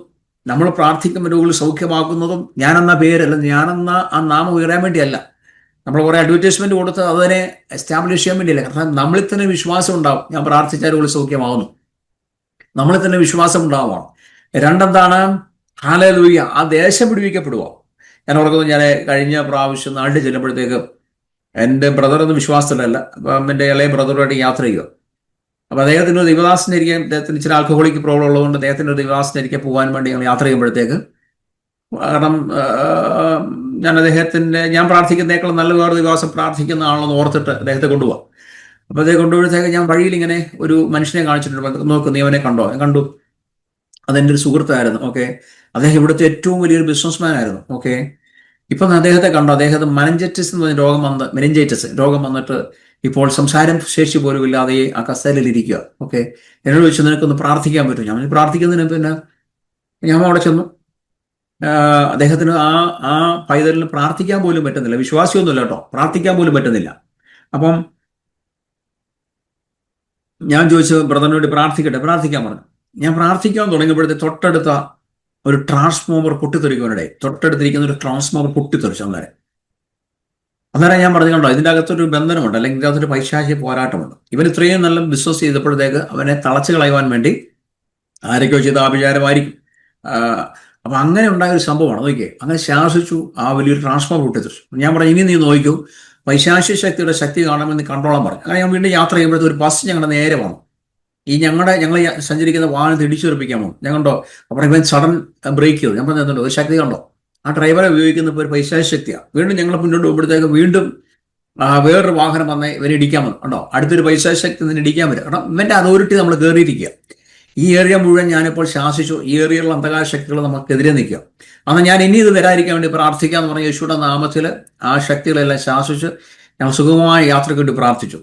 നമ്മൾ പ്രാർത്ഥിക്കുന്ന രോഗികൾ സൗഖ്യമാക്കുന്നതും ഞാനെന്ന പേരല്ല, ഞാനെന്ന ആ നാമം ഉയരാൻ വേണ്ടിയല്ല. നമ്മൾ കുറെ അഡ്വർടൈസ്മെന്റ് കൊടുത്ത് അതിനെ എസ്റ്റാബ്ലിഷ് ചെയ്യാൻ വേണ്ടിയല്ല. കാരണം നമ്മളിൽ തന്നെ വിശ്വാസം ഉണ്ടാവും. ഞാൻ പ്രാർത്ഥിച്ച രോഗികൾ സൗഖ്യമാവുന്നു, നമ്മളിൽ തന്നെ വിശ്വാസം ഉണ്ടാവണം. രണ്ടെന്താണ്? ഹല്ലേലൂയ, ആ ദേശം വിടുവിക്കപ്പെടുക. ഞാൻ ഓർക്കുന്നു, ഞാൻ കഴിഞ്ഞ പ്രാവശ്യം നാട്ടിൽ ചെല്ലുമ്പോഴത്തേക്ക് എൻ്റെ ബ്രദറൊന്നും വിശ്വാസത്തിലല്ല, അപ്പം എൻ്റെ ഇളയ ബ്രദറുമായിട്ട് യാത്ര ചെയ്യുക. അപ്പം അദ്ദേഹത്തിന് ഒരു ദൈവദാസനായിരിക്കും, അദ്ദേഹത്തിന് ചില ആൽക്കഹോളിക് പ്രോബ്ലം ഉള്ളതുകൊണ്ട് അദ്ദേഹത്തിൻ്റെ ഒരു ദൈവദാസനായിരിക്കും പോകാൻ വേണ്ടി ഞങ്ങൾ യാത്ര ചെയ്യുമ്പോഴത്തേക്ക്, കാരണം ഞാൻ പ്രാർത്ഥിക്കുന്നതിനേക്കാൾ നല്ല വേറെ ദിവസം പ്രാർത്ഥിക്കുന്ന ആളെന്ന് ഓർത്തിട്ട് അദ്ദേഹത്തെ കൊണ്ടുപോകാം. അപ്പോൾ അദ്ദേഹം കൊണ്ടുപോഴത്തേക്ക് ഞാൻ വഴിയിൽ ഇങ്ങനെ ഒരു മനുഷ്യനെ കാണിച്ചിട്ടുണ്ട്, നോക്ക് നീ അവനെ കണ്ടോ? ഞാൻ കണ്ടു. അതെൻ്റെ ഒരു സുഹൃത്തായിരുന്നു. ഓക്കെ, അദ്ദേഹം ഇവിടുത്തെ ഏറ്റവും വലിയൊരു ബിസിനസ്മാൻ ആയിരുന്നു. ഓക്കെ, ഇപ്പം അദ്ദേഹത്തെ കണ്ടു. അദ്ദേഹത്തെ മെനിഞ്ചൈറ്റിസ് എന്ന് പറഞ്ഞ മെനിഞ്ചൈറ്റിസ് രോഗം വന്നിട്ട് ഇപ്പോൾ സംസാരം ശേഷി പോലും ഇല്ലാതെ ആ കസേരയിലിരിക്കുക. ഓക്കെ, എന്നോട് ചോദിച്ചു, നിനക്കൊന്ന് പ്രാർത്ഥിക്കാൻ പറ്റും? ഞാൻ പ്രാർത്ഥിക്കുന്നതിന് പിന്നെ ഞാൻ അവിടെ ചെന്നു. അദ്ദേഹത്തിന് ആ പൈതലിന് പ്രാർത്ഥിക്കാൻ പോലും പറ്റുന്നില്ല. വിശ്വാസിയൊന്നുമില്ല കേട്ടോ, പ്രാർത്ഥിക്കാൻ പോലും പറ്റുന്നില്ല. അപ്പം ഞാൻ ചോദിച്ചു ബ്രദറിന് വേണ്ടി പ്രാർത്ഥിക്കാൻ പറഞ്ഞു. ഞാൻ പ്രാർത്ഥിക്കാൻ തുടങ്ങിയപ്പോഴത്തെ തൊട്ടടുത്ത ഒരു ട്രാൻസ്ഫോമർ പൊട്ടിത്തെറിക്കുവാനിടെ തൊട്ടടുത്തിരിക്കുന്ന ഒരു ട്രാൻസ്ഫോമർ പൊട്ടിത്തെറിച്ചു. അന്നേരം ഞാൻ പറഞ്ഞു, കണ്ടോ ഇതിൻ്റെ അകത്തൊരു ബന്ധനമുണ്ട്, അല്ലെങ്കിൽ ഇതിൻ്റെ അകത്തൊരു പൈശാചിക പോരാട്ടമുണ്ട്. ഇവൻ ഇത്രയും നല്ല ബിസിനസ് ചെയ്തപ്പോഴത്തേക്ക് അവനെ തളച്ചു കളയുവാൻ വേണ്ടി ആരൊക്കെയോ ചെയ്ത ആഭിചാരമായിരിക്കും. അപ്പം അങ്ങനെ ഉണ്ടായ ഒരു സംഭവമാണ്. നോക്കിയേ, അങ്ങനെ ശാസിച്ചു, ആ വലിയൊരു ട്രാൻസ്ഫോമർ പൊട്ടിത്തെറിച്ചു. ഞാൻ പറഞ്ഞു, ഇനി നീ നോക്കൂ, പൈശാചിക ശക്തിയുടെ ശക്തി കാണുമെന്ന് കണ്ടോളാൻ പറഞ്ഞു. അങ്ങനെ ഞാൻ വീണ്ടും യാത്ര ചെയ്യുമ്പോഴത്തെ ഒരു ബസ് ഞങ്ങളുടെ നേരെ വന്നു. ഞങ്ങൾ സഞ്ചരിക്കുന്ന വാഹനത്തെ ഇടിച്ചു തെറിപ്പിക്കാൻ പോകും. ഞാൻ കണ്ടോ, അപ്പോൾ ഇവൻ സഡൻ ബ്രേക്ക് ചെയ്തു. ഞാൻ പറഞ്ഞു, ഒരു ശക്തി കണ്ടോ, ആ ഡ്രൈവറെ ഉപയോഗിക്കുന്ന ഒരു പൈശാചിക ശക്തിയാണ്. വീണ്ടും ഞങ്ങൾ മുന്നോട്ട് പോകുമ്പോഴത്തേക്ക് വീണ്ടും വേറൊരു വാഹനം വന്നേ ഇവനെ ഇടിക്കാൻ വന്നു. കണ്ടോ, അടുത്തൊരു പൈശാചിക ശക്തി തന്നെ ഇടിക്കാൻ വരും. കാരണം ഇവന്റെ അതോറിറ്റി നമ്മൾ കയറിയിരിക്കുക. ഈ ഏരിയ മുഴുവൻ ഞാനിപ്പോൾ ശാസിച്ചു. ഈ ഏരിയയിലുള്ള അന്ധകാര ശക്തികൾ നമുക്കെതിരെ നിൽക്കുക. അന്ന് ഞാൻ ഇനി ഇത് വരാതിരിക്കാൻ വേണ്ടി പ്രാർത്ഥിക്കാന്ന് പറഞ്ഞ യേശുയുടെ നാമത്തിൽ ആ ശക്തികളെല്ലാം ശാസിച്ച് ഞങ്ങൾ സുഗമമായ യാത്രയ്ക്ക് വേണ്ടി പ്രാർത്ഥിച്ചു.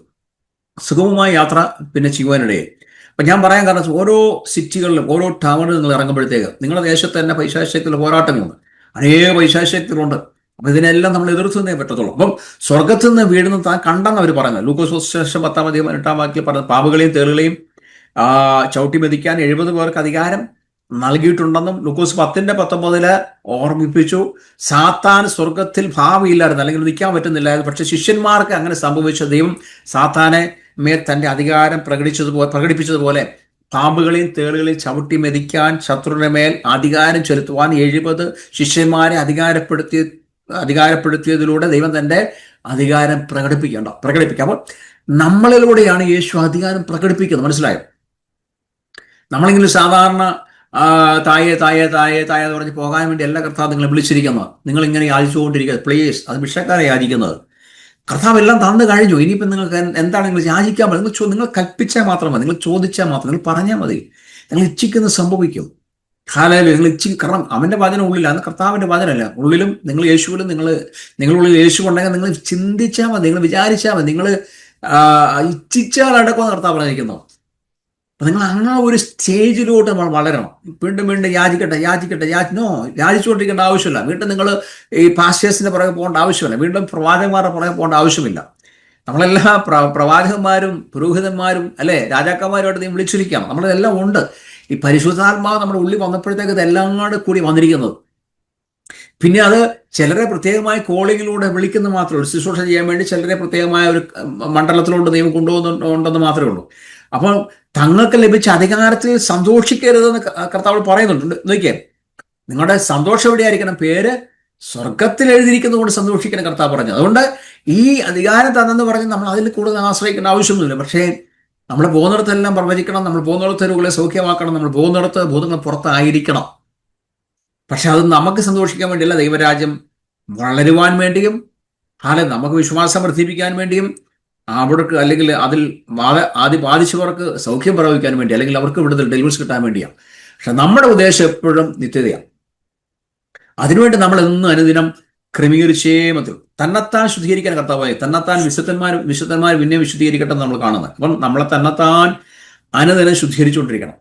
സുഗമമായ യാത്ര പിന്നെ ചെയ്യുവാനിടയിൽ അപ്പം ഞാൻ പറയാൻ കാരണം, ഓരോ സിറ്റികളിലും ഓരോ ടൗണിൽ നിങ്ങൾ ഇറങ്ങുമ്പോഴത്തേക്ക് നിങ്ങളുടെ ദേശത്ത് തന്നെ പൈശാചിക ശക്തിയുള്ള പോരാട്ടങ്ങളുണ്ട്, അനേക പൈശാചിക ശക്തികളുണ്ട്. അപ്പം ഇതിനെല്ലാം നമ്മൾ എതിർത്ത് നിന്നേ പറ്റത്തുള്ളൂ. അപ്പം സ്വർഗത്തിൽ നിന്ന് വീടുന്ന താൻ കണ്ടെന്ന് അവർ പറയുന്നത്. ലൂക്കോസ് സുവിശേഷം 10-8 വാക്യം പറഞ്ഞത്, പാമ്പുകളെയും തേളുകളെയും ചവിട്ടി മെതിക്കാൻ 70 പേർക്ക് അധികാരം നൽകിയിട്ടുണ്ടെന്നും ലൂക്കോസ് 10:19 ഓർമ്മിപ്പിച്ചു. സാത്താൻ സ്വർഗത്തിൽ ഭാവിയില്ലായിരുന്നു, അല്ലെങ്കിൽ നിൽക്കാൻ പറ്റുന്നില്ലായിരുന്നു. പക്ഷെ ശിഷ്യന്മാർക്ക് അങ്ങനെ സംഭവിച്ച ദൈവം സാത്താനെ മേൽ തന്റെ അധികാരം പ്രകടിപ്പിച്ചതുപോലെ പാമ്പുകളെയും തേളുകളെയും ചവിട്ടി മെതിക്കാൻ, ശത്രുവിന്റെ മേൽ അധികാരം ചെലുത്തുവാൻ 70 ശിഷ്യന്മാരെ അധികാരപ്പെടുത്തിയതിലൂടെ ദൈവം തന്റെ അധികാരം പ്രകടിപ്പിക്കുക. അപ്പോൾ നമ്മളിലൂടെയാണ് യേശു അധികാരം പ്രകടിപ്പിക്കുന്നത്. മനസ്സിലായോ? നമ്മളിങ്ങനെ സാധാരണ തായേ എന്ന് പറഞ്ഞ് പോകാൻ വേണ്ടി എല്ലാ കർത്താവ് നിങ്ങളെ വിളിച്ചിരിക്കുന്നത്. നിങ്ങൾ ഇങ്ങനെ യാചിച്ചുകൊണ്ടിരിക്കുക, പ്ലീസ്, അത് ഭിക്ഷക്കാരെ യാചിക്കുന്നത്. കർത്താവ് എല്ലാം തന്നു കഴിഞ്ഞു. ഇനിയിപ്പം നിങ്ങൾക്ക് എന്താണ് നിങ്ങൾ യാചിക്കാൻ പറ്റും? നിങ്ങൾ കൽപ്പിച്ചാൽ മാത്രം മതി, നിങ്ങൾ ചോദിച്ചാൽ മാത്രം, നിങ്ങൾ പറഞ്ഞാൽ മതി. നിങ്ങൾ ഇച്ഛിക്കുന്നത് സംഭവിക്കും. ഹാലയില് നിങ്ങൾ കാരണം അവന്റെ വചനം ഉള്ളിലാണ്, കർത്താവിന്റെ വചനമല്ല. ഉള്ളിലും നിങ്ങൾ യേശുവിലും നിങ്ങളുള്ളിൽ യേശു ഉണ്ടെങ്കിൽ നിങ്ങൾ ചിന്തിച്ചാൽ മതി, നിങ്ങൾ വിചാരിച്ചാൽ മതി, നിങ്ങൾ ഇച്ഛിച്ചാൽ അടക്കമെന്ന് കർത്താവ് പറഞ്ഞിരിക്കുന്നു. അപ്പൊ നിങ്ങൾ ആ ഒരു സ്റ്റേജിലോട്ട് നമ്മൾ വളരണം. വീണ്ടും യാചിക്കട്ടെ യാചിച്ചുകൊണ്ടിരിക്കേണ്ട ആവശ്യമില്ല. വീണ്ടും നിങ്ങൾ ഈ പാസ്റ്റേഴ്സിന്റെ പുറകെ പോകേണ്ട ആവശ്യമില്ല. വീണ്ടും പ്രവാചകന്മാരുടെ പുറകെ പോകേണ്ട ആവശ്യമില്ല. നമ്മളെല്ലാ പ്രവാചകന്മാരും പുരോഹിതന്മാരും അല്ലെ രാജാക്കന്മാരുമായിട്ട് നീ വിളിച്ചിരിക്കാം. നമ്മളതെല്ലാം ഉണ്ട്. ഈ പരിശുദ്ധാത്മാവ് നമ്മുടെ ഉള്ളിൽ വന്നപ്പോഴത്തേക്ക് ഇതെല്ലാം കൂടി വന്നിരിക്കുന്നത്. പിന്നെ അത് ചിലരെ പ്രത്യേകമായ കോളിങ്ങിലൂടെ വിളിക്കുന്ന മാത്രമേ ഉള്ളൂ. ശുശ്രൂഷ ചെയ്യാൻ വേണ്ടി ചിലരെ പ്രത്യേകമായ ഒരു മണ്ഡലത്തിലോട്ട് ദൈവം കൊണ്ടുപോകുന്നുണ്ടെന്ന് മാത്രമേ ഉള്ളൂ. അപ്പോൾ തങ്ങൾക്ക് ലഭിച്ച അധികാരത്തിൽ സന്തോഷിക്കരുതെന്ന് കർത്താവ് പറയുന്നുണ്ട്. നോക്കിയേ, നിങ്ങളുടെ സന്തോഷം എവിടെയായിരിക്കണം? പേര് സ്വർഗത്തിൽ എഴുതിയിരിക്കുന്നത് കൊണ്ട് സന്തോഷിക്കണം കർത്താവ് പറഞ്ഞു. അതുകൊണ്ട് ഈ അധികാരം തന്നെന്ന് പറഞ്ഞ് നമ്മൾ അതിൽ കൂടുതൽ ആശ്രയിക്കേണ്ട ആവശ്യമൊന്നുമില്ല. പക്ഷേ നമ്മൾ പോകുന്നിടത്തെല്ലാം പ്രവചിക്കണം, നമ്മൾ പോകുന്നിടത്ത് രോഗികളെ സൗഖ്യമാക്കണം, നമ്മൾ പോകുന്നിടത്ത് ഭൂതങ്ങൾ പുറത്തായിരിക്കണം. പക്ഷെ അത് നമുക്ക് സന്തോഷിക്കാൻ വേണ്ടിയല്ല, ദൈവരാജ്യം വളരുവാൻ വേണ്ടിയും നമുക്ക് വിശ്വാസം വർദ്ധിപ്പിക്കാൻ വേണ്ടിയും അവർക്ക് അല്ലെങ്കിൽ അതിൽ ബാധിച്ചവർക്ക് സൗഖ്യം പ്രവഹിക്കാൻ വേണ്ടി, അല്ലെങ്കിൽ അവർക്ക് വിടുതൽ ഡെലിവറീസ് കിട്ടാൻ വേണ്ടിയാണ്. പക്ഷെ നമ്മുടെ ഉദ്ദേശം എപ്പോഴും നിത്യതയാണ്. അതിനുവേണ്ടി നമ്മൾ എന്നും അനുദിനം ക്രമീകരിച്ചേ മതി. തന്നെത്താൻ ശുദ്ധീകരിക്കാൻ കർത്താവായി, തന്നെത്താൻ വിശുദ്ധന്മാർ പിന്നെ വിശുദ്ധീകരിക്കട്ടെ നമ്മൾ കാണുന്നത്. അപ്പം നമ്മളെ തന്നെത്താൻ അനുദിനം ശുദ്ധീകരിച്ചുകൊണ്ടിരിക്കണം.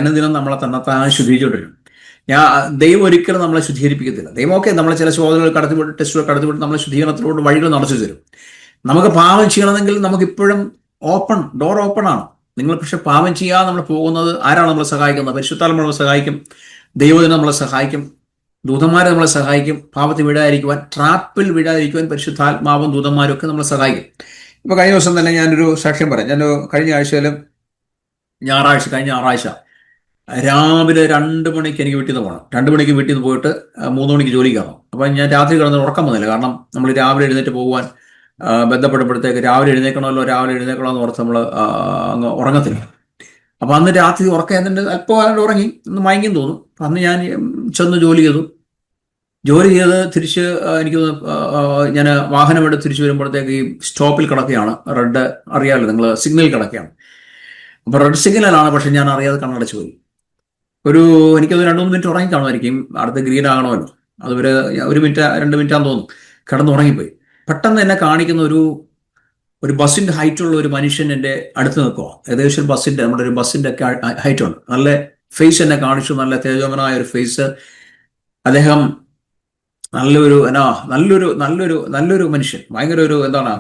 അനുദിനം നമ്മളെ തന്നെത്താൻ ശുദ്ധീകരിച്ചുകൊണ്ടിരിക്കണം. ദൈവം ഒരിക്കലും നമ്മളെ ശുദ്ധീകരിപ്പിക്കത്തില്ല. ദൈവമൊക്കെ നമ്മളെ ചില ശോധനകൾ കടത്തിവിട്ട് ടെസ്റ്റുകൾ കടത്തിവിട്ട് നമ്മളെ ശുദ്ധീകരണത്തിലൂടെ വഴികൾ നടച്ചു തരും. നമുക്ക് പാപം ചെയ്യണമെങ്കിൽ നമുക്കിപ്പോഴും ഡോർ ഓപ്പൺ ആണ്. നിങ്ങൾ പക്ഷെ പാപം ചെയ്യാതെ നമ്മൾ പോകുന്നത് ആരാണ് നമ്മളെ സഹായിക്കുന്നത്? പരിശുദ്ധാത്മാവ് നമ്മളെ സഹായിക്കും, ദൈവജനം നമ്മളെ സഹായിക്കും, ദൂതന്മാരെ നമ്മളെ സഹായിക്കും. പാപത്തിൽ വീഴാതിരിക്കുവാൻ, ട്രാപ്പിൽ വീഴാതിരിക്കുവാൻ പരിശുദ്ധാത്മാവും ദൂതന്മാരും ഒക്കെ നമ്മളെ സഹായിക്കും. ഇപ്പൊ കഴിഞ്ഞ ദിവസം തന്നെ ഞാനൊരു സാക്ഷ്യം പറയാം. ഞാൻ കഴിഞ്ഞ ഞായറാഴ്ച രാവിലെ 2 മണിക്ക് എനിക്ക് വീട്ടിൽ നിന്ന് പോകണം. 2 മണിക്ക് വീട്ടിൽ നിന്ന് പോയിട്ട് 3 മണിക്ക് ജോലിക്ക് കയറണം. അപ്പം ഞാൻ രാത്രി കിടന്ന് ഉറക്കം വന്നില്ല. കാരണം നമ്മൾ രാവിലെ എഴുന്നേറ്റ് പോകുവാൻ ബന്ധപ്പെടുമ്പോഴത്തേക്ക് രാവിലെ എഴുന്നേക്കണമെന്ന് ഓർത്ത് നമ്മൾ അങ്ങ് ഉറങ്ങത്തില്ല. അപ്പം അന്ന് രാത്രി ഉറക്കം എന്നിട്ട് അല്പം ഉറങ്ങി, ഒന്ന് മയങ്ങി തോന്നും. അന്ന് ഞാൻ ചെന്ന് ജോലി ചെയ്ത് തിരിച്ച് എനിക്ക് ഞാൻ വാഹനമെടുത്ത് തിരിച്ചു വരുമ്പോഴത്തേക്ക് ഈ സ്റ്റോപ്പിൽ കിടക്കുകയാണ്. റെഡ് അറിയാമല്ലോ നിങ്ങൾ, സിഗ്നൽ കിടക്കുകയാണ്. അപ്പോൾ റെഡ് സിഗ്നലാണ്. പക്ഷെ ഞാൻ അറിയാതെ കണ്ണടച്ചു പോയി. എനിക്കത് 2-3 മിനിറ്റ് ഉറങ്ങി കാണുമായിരിക്കും. അടുത്ത ഗ്രീൻ ആകണമല്ലോ, അതുവരെ 1 മിനിറ്റ് 2 മിനിറ്റാന്ന് തോന്നുന്നു. കിടന്നുറങ്ങിപ്പോയി. പെട്ടെന്ന് എന്നെ കാണിക്കുന്ന ഒരു ബസ്സിന്റെ ഹൈറ്റുള്ള ഒരു മനുഷ്യൻ എൻ്റെ അടുത്ത് നിൽക്കുക. ഏകദേശം നമ്മുടെ ഒരു ബസ്സിന്റെ ഒക്കെ ഹൈറ്റ് ഉണ്ട്. നല്ല ഫേസ് എന്നെ കാണിച്ചു, നല്ല തേജോമനായ ഒരു ഫേസ്. അദ്ദേഹം നല്ലൊരു മനുഷ്യൻ, ഭയങ്കര ഒരു എന്താണ്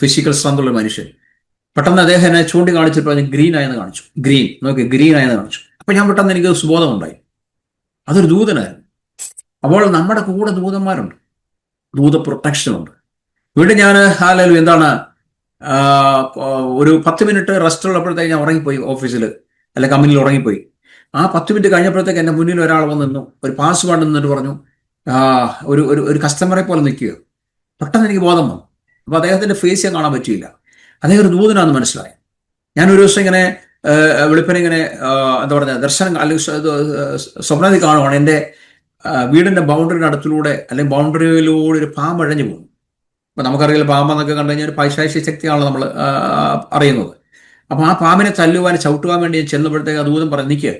ഫിസിക്കൽ സ്ട്രെങ്ത് ഉള്ള മനുഷ്യൻ. പെട്ടെന്ന് അദ്ദേഹം എന്നെ ചൂണ്ടിക്കാണിച്ചിട്ട് പറഞ്ഞു ഗ്രീൻ ആയെന്ന് കാണിച്ചു. ഗ്രീൻ ആയെന്ന് കാണിച്ചു. അപ്പൊ ഞാൻ പെട്ടെന്ന് എനിക്ക് സുബോധമുണ്ടായി, അതൊരു ദൂതനായിരുന്നു. അപ്പോൾ നമ്മുടെ കൂടെ ദൂതന്മാരുണ്ട്, ദൂത പ്രൊട്ടക്ഷനുണ്ട്. വീണ്ടും ഞാൻ എന്താണ് ഒരു 10 മിനിറ്റ് റെസ്റ്റ് ഉള്ളപ്പോഴത്തേക്ക് ഞാൻ ഉറങ്ങിപ്പോയി, ഓഫീസിൽ അല്ലെ കമ്പനിയിൽ ഉറങ്ങിപ്പോയി. ആ 10 മിനിറ്റ് കഴിഞ്ഞപ്പോഴത്തേക്ക് എൻ്റെ മുന്നിൽ ഒരാൾ വന്ന് നിന്നു, ഒരു പാസ്വേഡ് നിന്നിട്ട് പറഞ്ഞു, ഒരു കസ്റ്റമറെ പോലെ നിൽക്കുക. പെട്ടെന്ന് എനിക്ക് ബോധം വന്നു. അപ്പൊ അദ്ദേഹത്തിന്റെ ഫേസ് ഞാൻ കാണാൻ പറ്റിയില്ല. അദ്ദേഹം ഒരു ദൂതനാണെന്ന് മനസ്സിലായി. ഞാനൊരു ദിവസം ഇങ്ങനെ വെളുപ്പിനെ ഇങ്ങനെ എന്താ പറയുക ദർശനം അല്ലെങ്കിൽ സ്വപ്നത്തിൽ കാണുവാണ്, എൻ്റെ വീടിന്റെ ബൗണ്ടറിയുടെ അടുത്തിലൂടെ അല്ലെങ്കിൽ ബൗണ്ടറിയിലൂടെ ഒരു പാമ്പ് അഴഞ്ഞു പോകും. അപ്പൊ നമുക്കറിയില്ല, പാമ്പെന്നൊക്കെ കണ്ടു കഴിഞ്ഞാൽ ഒരു പൈശാചിക ശക്തിയാണല്ലോ നമ്മൾ അറിയുന്നത്. അപ്പൊ ആ പാമ്പിനെ ചവിട്ടുവാൻ വേണ്ടി ഞാൻ ചെന്നപ്പോഴത്തേക്ക് ആ ദൂതൻ പറഞ്ഞു, നിൽക്കുക,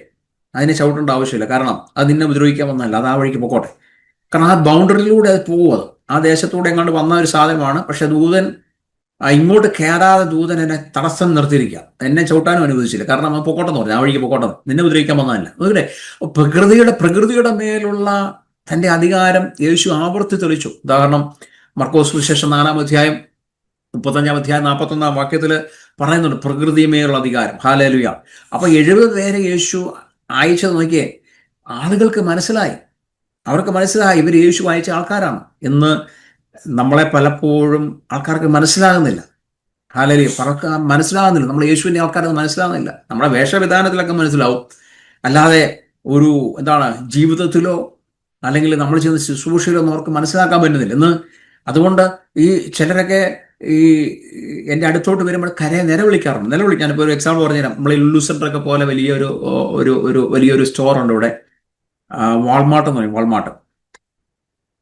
അതിനെ ചവിട്ടേണ്ട ആവശ്യമില്ല, കാരണം അത് നിന്നെ ഉപദ്രവിക്കാൻ വന്നതല്ല, അത് ആ വഴിക്ക് പൊക്കോട്ടെ. കാരണം ആ ബൗണ്ടറിയിലൂടെ അത് പോകും, ആ ദേശത്തൂടെ എങ്ങാണ്ട് വന്ന ഒരു സാധനമാണ്. പക്ഷെ ദൂതൻ ഇങ്ങോട്ട് കയറാതെ ദൂതൻ എന്നെ തടസ്സം നിർത്തിയിരിക്കുക, എന്നെ ചവിട്ടാനും അനുവദിച്ചില്ല. കാരണം അത് പൊക്കോട്ടെന്ന് പറഞ്ഞു, ആ വഴിക്ക് പൊക്കോട്ടെ, നിന്നെ ഉപദ്രവിക്കാൻ വന്നതല്ല. അതുപോലെ പ്രകൃതിയുടെ മേലുള്ള തന്റെ അധികാരം യേശു ആവർത്തി തെളിച്ചു. ഉദാഹരണം മർക്കോസ് സുവിശേഷം 4-ാം അധ്യായം 35-ാം അധ്യായം 41-ാം വാക്യത്തിൽ പറയുന്നുണ്ട് പ്രകൃതിയുമേലുള്ള അധികാരം. ഹല്ലേലൂയ. അപ്പൊ 70 പേരെ യേശു അയച്ചത് നോക്കിയേ, ആളുകൾക്ക് മനസ്സിലായി, അവർക്ക് മനസ്സിലായി ഇവർ യേശു അയച്ച ആൾക്കാരാണ് എന്ന്. നമ്മളെ പലപ്പോഴും ആൾക്കാർക്ക് മനസ്സിലാകുന്നില്ല. ഹല്ലേലൂയ. മനസ്സിലാകുന്നില്ല, നമ്മൾ യേശുവിന്റെ ആൾക്കാരൊന്നും മനസ്സിലാകുന്നില്ല. നമ്മുടെ വേഷവിധാനത്തിലൊക്കെ മനസ്സിലാവും, അല്ലാതെ ഒരു എന്താണ് ജീവിതത്തിലോ അല്ലെങ്കിൽ നമ്മൾ ചെയ്യുന്ന ശുശ്രൂഷയിലോ ഒന്നും അവർക്ക് മനസ്സിലാക്കാൻ പറ്റുന്നില്ല എന്ന്. അതുകൊണ്ട് ഈ ചിലരൊക്കെ ഈ എൻ്റെ അടുത്തോട്ട് വരുമ്പോൾ നിലവിളിക്കാറുണ്ട്. ഞാനിപ്പോൾ ഒരു എക്സാമ്പിൾ പറഞ്ഞുതരാം. നമ്മൾ ഈ ലുലു സെന്ററൊക്കെ പോലെ വലിയൊരു സ്റ്റോർ ഉണ്ട് ഇവിടെ, വാൾമാർട്ട് എന്ന് പറയും, വാൾമാർട്ട്.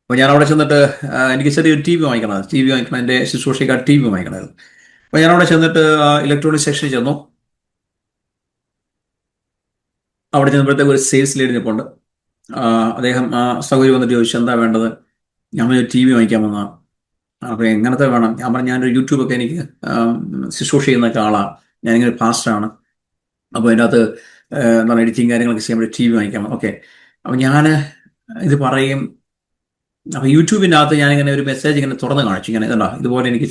അപ്പോൾ ഞാൻ അവിടെ ചെന്നിട്ട് എനിക്ക് ചെറിയൊരു ടി വി വാങ്ങിക്കണം, എൻ്റെ ശുശ്രൂഷയ്ക്കാർ ടി വി വാങ്ങിക്കണമായിരുന്നു. അപ്പോൾ ഞാൻ അവിടെ ചെന്നിട്ട് ഇലക്ട്രോണിക് സെക്ഷനിൽ ചെന്നു. അവിടെ ചെന്നപ്പോഴത്തേക്ക് ഒരു സെയിൽസ് ലീഡ് നിൽപ്പുണ്ട്. അദ്ദേഹം സൗകര്യം വന്നിട്ട് ചോദിച്ചു, എന്താ വേണ്ടത്? ഞാൻ ടി വി വാങ്ങിക്കാൻ വന്നതാണ്. അപ്പോൾ എങ്ങനത്തെ വേണം? ഞാൻ പറഞ്ഞു, ഞാനൊരു യൂട്യൂബൊക്കെ എനിക്ക് ശുശ്രൂഷ ചെയ്യുന്നൊക്കെ ആളാണ്, ഞാനിങ്ങനെ പാസ്റ്ററാണ്. അപ്പോൾ അതിൻ്റെ അകത്ത് എന്താണ് എഡിറ്റിങ് കാര്യങ്ങളൊക്കെ ചെയ്യുമ്പോൾ ടി വി വാങ്ങിക്കാം. ഓക്കെ. അപ്പോൾ ഞാൻ ഇത് പറയും. അപ്പോൾ യൂട്യൂബിൻ്റെ അകത്ത് ഞാനിങ്ങനെ ഒരു മെസ്സേജ് ഇങ്ങനെ തുറന്ന് കാണിച്ചു, ഇങ്ങനെ ഇതുണ്ടോ, ഇതുപോലെ എനിക്ക്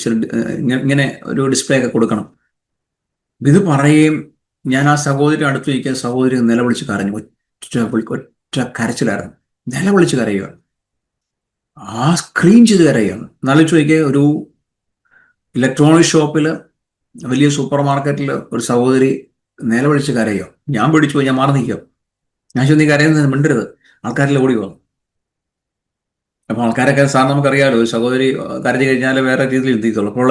ഇങ്ങനെ ഒരു ഡിസ്പ്ലേ ഒക്കെ കൊടുക്കണം. ഇത് പറയും. ഞാൻ ആ സഹോദരി അടുത്ത് ചോദിക്കാൻ, സഹോദരി നിലവിളിച്ച് കരഞ്ഞു, ഒറ്റ കരച്ചിലായിരുന്നു, നിലവിളിച്ച് കരയുക, ആ സ്ക്രീൻ ചെയ്ത് കരയുകയാണ്. നല്ല ചോദിക്കുക, ഒരു ഇലക്ട്രോണിക് ഷോപ്പിൽ, വലിയ സൂപ്പർ മാർക്കറ്റിൽ ഒരു സഹോദരി നിലവിളിച്ച് കരയുക. ഞാൻ പിടിച്ചു പോയി, ഞാൻ മാറി നിൽക്കുക. ഞാൻ ചോദിച്ചു, നീ കരയുന്നത് മിണ്ടരുത്, ആൾക്കാരെല്ലാം ഓടി വന്നു. അപ്പോൾ ആൾക്കാരൊക്കെ സാർ നമുക്കറിയാമല്ലോ, ഒരു സഹോദരി കരഞ്ഞു കഴിഞ്ഞാൽ വേറെ രീതിയിൽ ചിന്തിക്കുള്ളൂ. അപ്പോൾ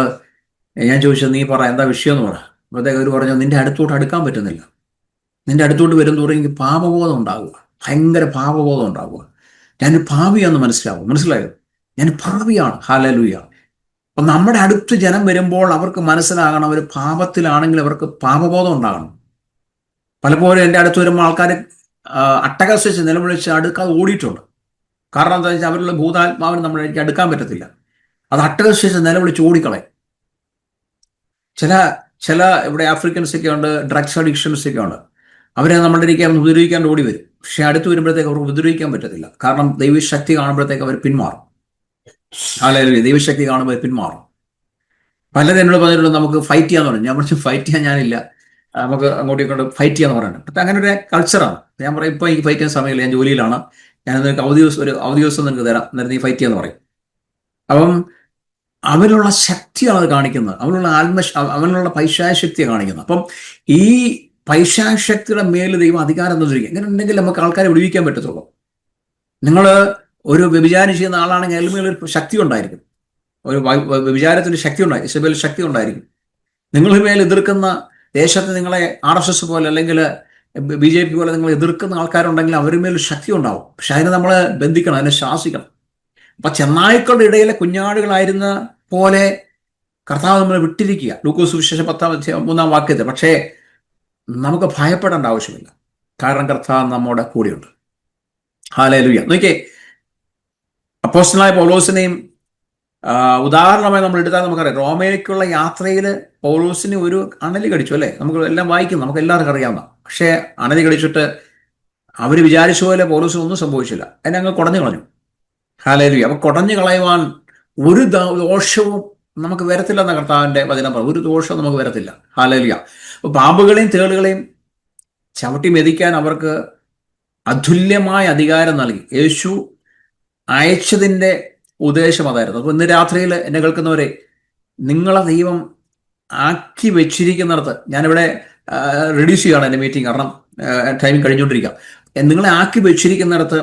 ഞാൻ ചോദിച്ചത്, നീ പറ, എന്താ വിഷയം എന്ന് പറ. അപ്പോഴത്തേക്ക് അവർ പറഞ്ഞു, നിന്റെ അടുത്തോട്ട് അടുക്കാൻ പറ്റുന്നില്ല, നിന്റെ അടുത്തോട്ട് വരും തോറും എനിക്ക് പാപബോധം ഉണ്ടാവുക, ഭയങ്കര പാപബോധം ഉണ്ടാവുക, ഞാൻ ഭാവിയാണെന്ന് മനസ്സിലായോ, ഞാൻ ഭാവിയാണ്. ഹല്ലേലൂയ. അപ്പം നമ്മുടെ അടുത്ത് ജനം വരുമ്പോൾ അവർക്ക് മനസ്സിലാകണം, അവർ പാപത്തിലാണെങ്കിൽ അവർക്ക് പാപബോധം ഉണ്ടാകണം. പലപ്പോഴും എൻ്റെ അടുത്ത് വരുമ്പോൾ ആൾക്കാർ അട്ടഹസിച്ച് നിലവിളിച്ച് അടുക്കാതെ ഓടിയിട്ടുണ്ട്. കാരണം എന്താ വെച്ചാൽ അവരുടെ ഭൂതാത്മാവിന് നമ്മളെ അടുക്കാൻ പറ്റത്തില്ല, അത് അട്ടഹസിച്ച് നിലവിളിച്ച് ഓടിക്കളയും. ചില ഇവിടെ ആഫ്രിക്കൻസ് ഒക്കെ ഉണ്ട്, ഡ്രഗ്സ് അഡിക്ഷൻസ് ഒക്കെ ഉണ്ട്. അവരെ നമ്മളുടെ ഇരിക്കാൻ ഉപദ്രവിക്കാൻ ഓടി വരും. പക്ഷെ അടുത്ത് വരുമ്പോഴത്തേക്ക് അവർക്ക് ഉപദ്രവിക്കാൻ പറ്റത്തില്ല, കാരണം ദൈവശക്തി കാണുമ്പോഴത്തേക്ക് അവർ പിന്മാറും. അല്ലെങ്കിൽ ദൈവശക്തി കാണുമ്പോൾ പിന്മാറും. പലരും എന്നോട് പറഞ്ഞിട്ടുണ്ട്, നമുക്ക് ഫൈറ്റ് ചെയ്യാന്ന് പറഞ്ഞു. ഞാൻ പറഞ്ഞു, ഫൈറ്റ് ചെയ്യാൻ ഞാനില്ല, നമുക്ക് അങ്ങോട്ടും ഇങ്ങോട്ട് ഫൈറ്റ് ചെയ്യാന്ന് പറയുന്നത്. പക്ഷെ അങ്ങനെ ഒരു കൾച്ചറാണ്. ഞാൻ പറയും, ഇപ്പൊ എനിക്ക് ഫൈറ്റ് ചെയ്യാൻ സമയമില്ല, ഞാൻ ജോലിയിലാണ്, ഞാൻ നിനക്ക് അവധി ദിവസം നിനക്ക് തരാം, എന്നിട്ട് നീ ഫൈറ്റ് ചെയ്യാന്ന് പറയും. അപ്പം അവനുള്ള ശക്തിയാണ് അത് കാണിക്കുന്നത്, അവനുള്ള പൈശാചികശക്തിയാണ് കാണിക്കുന്നത്. അപ്പം ഈ പൈശാചികശക്തിയുടെ മേൽ ദൈവം അധികാരം തന്നിരിക്കും. ഇങ്ങനെ ഉണ്ടെങ്കിൽ നമുക്ക് ആൾക്കാരെ വിടുവിക്കാൻ പറ്റത്തുള്ളൂ. നിങ്ങൾ ഒരു വ്യഭിചാരം ചെയ്യുന്ന ആളാണെങ്കിൽ അതിൽ മേലൊരു ശക്തി ഉണ്ടായിരിക്കും, ഒരു വ്യഭിചാരത്തിന്റെ ശക്തി ഉണ്ടായി, ഇസബേൽ ശക്തി ഉണ്ടായിരിക്കും. നിങ്ങൾ മേൽ എതിർക്കുന്ന ദേശത്ത് നിങ്ങളെ RSS പോലെ അല്ലെങ്കിൽ BJP പോലെ നിങ്ങൾ എതിർക്കുന്ന ആൾക്കാരുണ്ടെങ്കിൽ അവരുടെ മേൽ ശക്തി ഉണ്ടാവും. പക്ഷെ അതിനെ നമ്മൾ ബന്ധിക്കണം, അതിനെ ശാസിക്കണം. അപ്പൊ ചെന്നായ്ക്കളുടെ ഇടയിലെ കുഞ്ഞാടുകളായിരുന്ന പോലെ കർത്താവ് നമ്മളെ വിട്ടിരിക്കുക, ലൂക്കോസ് സുവിശേഷം 10-3 വാക്യത്തിൽ. പക്ഷേ നമുക്ക് ഭയപ്പെടേണ്ട ആവശ്യമില്ല, കാരണം കർത്താവ് നമ്മുടെ കൂടെയുണ്ട്. ഹല്ലേലൂയ. നോക്കിയേ, അപ്പോസ്തലനായ പൗലോസിനെയും ഉദാഹരണമായി നമ്മൾ എടുത്താൽ നമുക്കറിയാം, റോമയിലേക്കുള്ള യാത്രയിൽ പൗലോസിന് ഒരു അണലി കടിച്ചു, അല്ലേ? നമുക്ക് എല്ലാം വായിക്കും, നമുക്ക് എല്ലാവർക്കും അറിയാവുന്ന. പക്ഷേ അണലി കടിച്ചിട്ട് അവർ വിചാരിച്ച പോലെ പൗലോസിന് ഒന്നും സംഭവിച്ചില്ല, എന്നെ അങ്ങ് കുടഞ്ഞു കളഞ്ഞു. ഹല്ലേലൂയ. അപ്പൊ കുടഞ്ഞു കളയുവാൻ ഒരു ദോഷവും നമുക്ക് വരത്തില്ലെന്ന കർത്താവിന്റെ വചനം പറയും. ഒരു ദോഷവും നമുക്ക് വരത്തില്ല. ഹല്ലേലൂയ. അപ്പൊ പാമ്പുകളെയും തേളുകളെയും ചവിട്ടി മെതിക്കാൻ അവർക്ക് അതുല്യമായ അധികാരം നൽകി. യേശു അയച്ചതിന്റെ ഉദ്ദേശം അതായിരുന്നു. അപ്പൊ ഇന്ന് രാത്രിയിൽ എന്നെ കേൾക്കുന്നവരെ, നിങ്ങളെ ദൈവം ആക്കി വെച്ചിരിക്കുന്നിടത്ത്, ഞാനിവിടെ റെഡ്യൂസ് ചെയ്യുകയാണ് എൻ്റെ മീറ്റിംഗ്, കാരണം ടൈം കഴിഞ്ഞുകൊണ്ടിരിക്കുക. നിങ്ങളെ ആക്കി വെച്ചിരിക്കുന്നിടത്ത്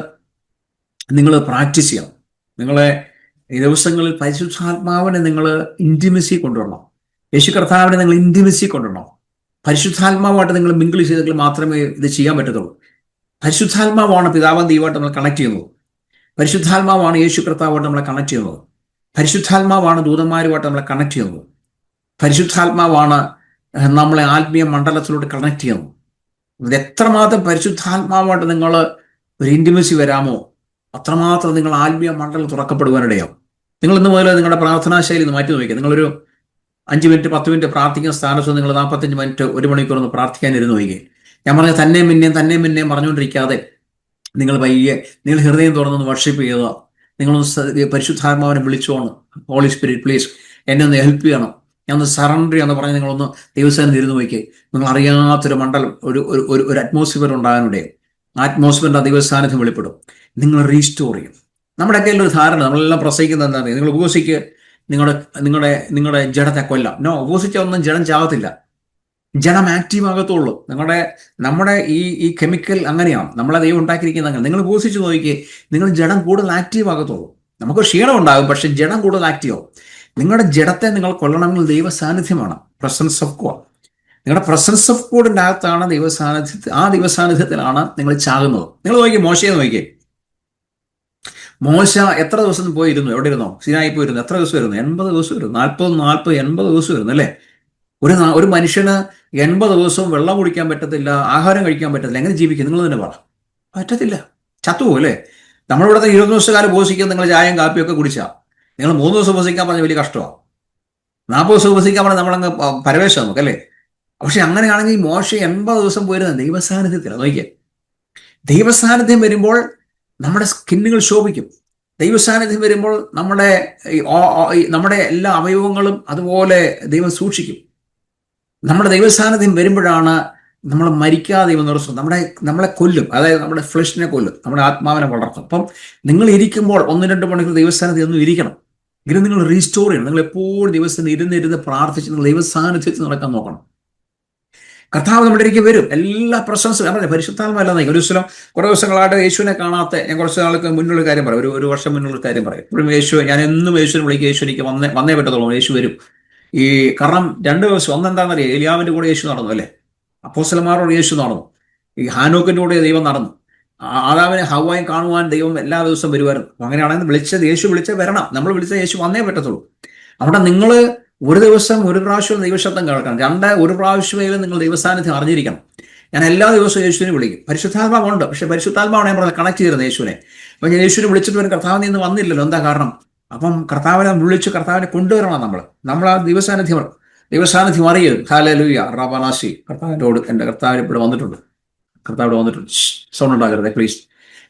നിങ്ങൾ പ്രാക്ടീസ് ചെയ്യണം. നിങ്ങളെ ഈ ദിവസങ്ങളിൽ പരിശുദ്ധാത്മാവിനെ നിങ്ങൾ ഇന്റിമസി കൊണ്ടുവരണം. യേശു കർത്താവിനെ നിങ്ങൾ ഇന്റിമസി കൊണ്ടുവരണം. പരിശുദ്ധാത്മാവായിട്ട് നിങ്ങൾ മിങ്കിൾ ചെയ്തെങ്കിൽ മാത്രമേ ഇത് ചെയ്യാൻ പറ്റത്തുള്ളൂ. പരിശുദ്ധാത്മാവാണ് പിതാവും ദൈവമായിട്ട് നമ്മൾ കണക്ട് ചെയ്യുന്നത്. പരിശുദ്ധാത്മാവാണ് യേശു കർത്താവായിട്ട് നമ്മളെ കണക്ട് ചെയ്യുന്നത്. പരിശുദ്ധാത്മാവാണ് ദൂതന്മാരുമായിട്ട് നമ്മളെ കണക്ട് ചെയ്യുന്നത്. പരിശുദ്ധാത്മാവാണ് നമ്മളെ ആത്മീയ മണ്ഡലത്തിലോട്ട് കണക്ട് ചെയ്യുന്നത്. ഇത് എത്രമാത്രം പരിശുദ്ധാത്മാവായിട്ട് നിങ്ങൾ ഒരു ഇന്റിമസി വരാമോ അത്രമാത്രം നിങ്ങൾ ആത്മീയ മണ്ഡലം തുറക്കപ്പെടുവാനിടയാവും. നിങ്ങൾ ഇന്ന് മുതൽ നിങ്ങളുടെ പ്രാർത്ഥനാ ശൈലി മാറ്റി നോക്കുക. നിങ്ങളൊരു 5 മിനിറ്റ് 10 മിനിറ്റ് പ്രാർത്ഥിക്കുന്ന സ്ഥാനത്ത് നിങ്ങൾ 45 മിനിറ്റ് 1 മണിക്കൂർ ഒന്ന് പ്രാർത്ഥിക്കാനിരുന്ന് നോക്കിയേ. ഞാൻ പറഞ്ഞ തന്നെയും പിന്നെയും പറഞ്ഞുകൊണ്ടിരിക്കാതെ നിങ്ങൾ പയ്യെ നിങ്ങൾ ഹൃദയം തുറന്നൊന്ന് വർഷിപ്പ് ചെയ്യുക. നിങ്ങളൊന്ന് പരിശുദ്ധാത്മാവിനെ വിളിച്ചോണം. ഹോളി സ്പിരിറ്റ് പ്ലീസ് എന്നെ ഒന്ന് ഹെൽപ്പ് ചെയ്യണം, ഞാൻ ഒന്ന് സറണ്ടർ ചെയ്യാന്ന് പറഞ്ഞ് നിങ്ങളൊന്ന് ദൈവസ്ഥാനം ഇരുന്ന് നോക്കിയേ. നിങ്ങൾ അറിയാത്തൊരു മണ്ഡലം, ഒരു അറ്റ്മോസ്ഫിയർ ഉണ്ടാകാനുണ്ടേ. ആറ്റ്മോസ്ഫിയറിന്റെ ദൈവസാന്നിധ്യം വെളിപ്പെടും. നിങ്ങൾ റീസ്റ്റോർ ചെയ്യും. നമ്മുടെ കയ്യിൽ ഒരു ധാരണ, നമ്മളെല്ലാം പ്രസംഗിക്കുന്നത് എന്താ, നിങ്ങൾ ഉപവസിക്ക് നിങ്ങളുടെ ജഡത്തെ കൊല്ലാം. നോ, ഉപവസിച്ച ഒന്നും ജഡം ചാകത്തില്ല, ജഡം ആക്റ്റീവ് ആകത്തുള്ളൂ. നമ്മുടെ ഈ കെമിക്കൽ അങ്ങനെയാണ്, നമ്മളെ ദൈവം ഉണ്ടാക്കിയിരിക്കുന്നത് അങ്ങനെ. നിങ്ങൾ ഉപവസിച്ച് നോക്കിയേ, നിങ്ങൾ ജഡം കൂടുതൽ ആക്റ്റീവ് ആകത്തുള്ളൂ. നമുക്ക് ക്ഷീണം ഉണ്ടാകും, പക്ഷെ ജഡം കൂടുതൽ ആക്റ്റീവ് ആവും. നിങ്ങളുടെ ജഡത്തെ നിങ്ങൾ കൊല്ലണമെങ്കിൽ ദൈവ സാന്നിധ്യമാണ്, പ്രസൻസ് ഓഫ് ഗോഡ്. നിങ്ങളുടെ പ്രസൻസ് ഓഫ് ഗോഡിന്റെ അകത്താണ് ആ ദൈവസാന്നിധ്യത്തിലാണ് നിങ്ങൾ ചാകുന്നത്. നിങ്ങൾ നോക്കിയേ, മോശയെ നോക്കിയേ. മോശ എത്ര ദിവസം പോയിരുന്നു? എവിടെ ഇരുന്നോ? സിനായി പോയിരുന്നു. എത്ര ദിവസം വരുന്നു? 80 ദിവസം വരുന്നു. 40 80 ദിവസം വരുന്നു അല്ലേ? ഒരു മനുഷ്യന് 80 ദിവസവും വെള്ളം കുടിക്കാൻ പറ്റത്തില്ല, ആഹാരം കഴിക്കാൻ പറ്റത്തില്ല, എങ്ങനെ ജീവിക്കും? നിങ്ങൾ തന്നെ പറ. പറ്റത്തില്ല, ചത്തുപോകും അല്ലേ? നമ്മളിവിടുത്തെ 20 ദിവസക്കാലം ഉപവസിക്കാൻ നിങ്ങൾ ചായയും കാപ്പിയും ഒക്കെ കുടിച്ചാൽ, നിങ്ങൾ 3 ദിവസം ഉപവസിക്കാൻ പറഞ്ഞാൽ വലിയ കഷ്ടമാണ്. 40 ദിവസം ഉപവസിക്കാൻ പറഞ്ഞാൽ നമ്മളങ്ങ് പരവേശം നമുക്ക് അല്ലേ? പക്ഷെ അങ്ങനെയാണെങ്കിൽ മോശ 80 ദിവസം പോയിരുന്നത് ദൈവസാന്നിധ്യത്തിലാണ്. നോക്കിയേ, ദൈവസാന്നിധ്യം വരുമ്പോൾ നമ്മുടെ സ്കിന്നുകൾ ശോഭിക്കും. ദൈവസാന്നിധ്യം വരുമ്പോൾ നമ്മുടെ എല്ലാ അവയവങ്ങളും അതുപോലെ ദൈവം സൂക്ഷിക്കും. നമ്മുടെ ദൈവസാന്നിധ്യം വരുമ്പോഴാണ് നമ്മൾ മരിക്കാതെ നിർത്തും. നമ്മളെ കൊല്ലും, അതായത് നമ്മുടെ ഫ്ലഷിനെ കൊല്ലും, നമ്മുടെ ആത്മാവിനെ വളർത്തും. അപ്പം നിങ്ങൾ ഇരിക്കുമ്പോൾ 1-2 മണിക്കൂർ ദൈവസാന്നിധ്യം ഒന്നും ഇരിക്കണം. എങ്കിലും നിങ്ങൾ റീസ്റ്റോർ ചെയ്യണം. നിങ്ങൾ എപ്പോഴും ദിവസം ഇരുന്നിരുന്ന് പ്രാർത്ഥിച്ച് നിങ്ങൾ ദൈവസാന്നിധ്യത്തിൽ നടക്കാൻ നോക്കണം. കർത്താവ് നമ്മുടെ ഇടയ്ക്ക് വരും. എല്ലാ പ്രശംസ പരിശുദ്ധാത്മല്ല. ഒരു ദിവസം കുറേ ദിവസങ്ങളായിട്ട് യേശുവിനെ കാണാത്ത, ഞാൻ കുറച്ച് നാൾക്ക് മുന്നുള്ള കാര്യം പറയും, ഒരു വർഷം മുന്നുള്ള കാര്യം പറയും. ഇപ്പോഴും ഞാൻ എന്നും യേശുവിനെ വിളിക്കുക, യേശു എനിക്ക് വന്നേ പറ്റത്തുള്ളൂ. യേശു വരും. കാരണം 2 ദിവസം, ഒന്നെന്താണെന്നറിയാം, ഏലിയാവിന്റെ കൂടെ യേശു നടന്നു അല്ലേ? അപ്പോസ്തലന്മാരോട് യേശു നടന്നു. ഈ ഹാനോക്കിന്റെ കൂടെ ദൈവം നടന്നു. ആദാമിനെ ഹവ്വായും കാണുവാൻ ദൈവം എല്ലാ ദിവസവും വരുമായിരുന്നു. അങ്ങനെയാണെങ്കിൽ യേശു വിളിച്ച വരണം. നമ്മൾ വിളിച്ച യേശു വന്നേ പറ്റത്തുള്ളൂ. അവിടെ നിങ്ങൾ ഒരു ദിവസം ഒരു പ്രാവശ്യം ദൈവശബ്ദം കേൾക്കണം. ഒരു പ്രാവശ്യമെങ്കിലും നിങ്ങൾ ദൈവസാന്നിധ്യം അറിഞ്ഞിരിക്കണം. ഞാൻ എല്ലാ ദിവസവും യേശുവിനെ വിളിക്കും. പരിശുദ്ധാത്മാവുണ്ട്, പക്ഷെ പരിശുദ്ധാത്മാവാണ് ഞാൻ പറഞ്ഞത് കണക്ട് ചെയ്തിരുന്നത് യേശുവിനെ. അപ്പം ഞാൻ യേശുവിനെ വിളിച്ചിട്ട് വരും, കർത്താവിൽ നിന്ന് വന്നില്ലല്ലോ, എന്താ കാരണം? അപ്പം കർത്താവിനെ വിളിച്ച് കർത്താവിനെ കൊണ്ടുവരണം. നമ്മൾ ആ ദൈവസാന്നിധ്യം അറിയരുത്. ഹല്ലേലൂയ റബനാശി. എൻ്റെ കർത്താവിനെ ഇവിടെ വന്നിട്ടുണ്ട്. സൗണ്ട് ഉണ്ടാക്കരുത് പ്ലീസ്.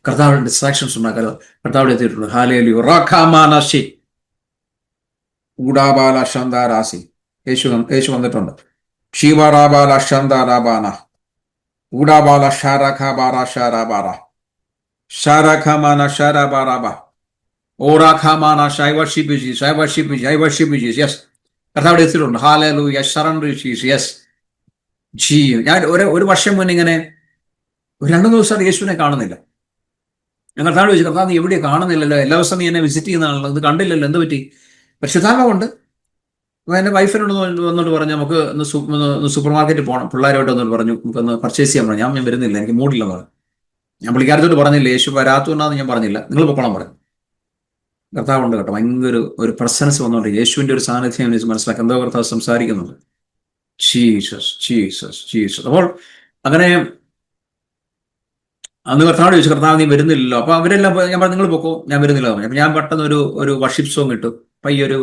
കർത്താവിന്റെ ഡിസ്ട്രാക്ഷൻസ് ഉണ്ടാക്കരുത്. കർത്താവിടെ എത്തിയിട്ടുണ്ട്. ഹല്ലേലൂയ റഖമാനാശി ഊഡാബാല ശാന്താരാസി. യേശു വന്നിട്ടുണ്ട്. ഷീബാറാബാല ശാന്താരാബാന ഊഡാബാല ഷാരഖാബാറ ഷാരാബാറ ഷാരഖമാന ഷാരാബാറാബ ഓറാഖമാന. I worship you Jesus. I worship you. I worship you Jesus. Yes, കർത്താവിടെ എത്തിയിട്ടുണ്ട്. ഹല്ലേലൂയ സറണ്ടർ ജീസസ്. യെസ് ജി. ഞാൻ ഒരു വർഷം മുന്നേ ഇങ്ങനെ 2 ദിവസം യേശുവിനെ കാണുന്നില്ല. ഞാൻ കർത്താവ് ചോദിച്ചു, കർത്താവ് നീ എവിടെയാണ് കാണുന്നില്ലല്ലോ, എല്ലാ ദിവസവും നീ എന്നെ വിസിറ്റ് ചെയ്യുന്നതാണല്ലോ, ഇത് കണ്ടില്ലല്ലോ, എന്ത് പറ്റി? പരിശുദ്ധാത്മാവുണ്ട്. എൻ്റെ വൈഫിനോട് വന്നോട്ട് പറഞ്ഞു, നമുക്ക് ഒന്ന് സൂപ്പർ മാർക്കറ്റിൽ പോകണം, പിള്ളേരോട്ട് വന്നോട്ട് പറഞ്ഞു, നമുക്കൊന്ന് പർച്ചേസ് ചെയ്യാൻ പറഞ്ഞു. ഞാൻ വരുന്നില്ല, എനിക്ക് മൂഡില്ലെന്ന് പറഞ്ഞു. ഞാൻ പുള്ളിക്കാരത്തോട്ട് പറഞ്ഞില്ല, യേശു വരാത്തുകൊണ്ടാന്ന് ഞാൻ പറഞ്ഞില്ല, നിങ്ങൾ പൊക്കോളം പറഞ്ഞു. കർത്താവുണ്ട് കേട്ടോ, ഭയങ്കര ഒരു പ്രസൻസ് വന്നോണ്ട് യേശുവിന്റെ ഒരു സാന്നിധ്യം മനസ്സിലാക്കി. എന്തോ കർത്താവ് സംസാരിക്കുന്നുണ്ട്. Jesus Jesus Jesus. അപ്പോൾ അങ്ങനെ അന്ന് കർത്താവ് ചോദിച്ചു, കർത്താവ് നീ വരുന്നില്ലല്ലോ. അപ്പൊ അവരെല്ലാം ഞാൻ പറഞ്ഞു, നിങ്ങൾ പൊക്കോ, ഞാൻ വരുന്നില്ല പറഞ്ഞു. അപ്പൊ ഞാൻ പെട്ടെന്ന് ഒരു വർഷിപ്പ് സോങ് ഇട്ടു. പയ്യൊരു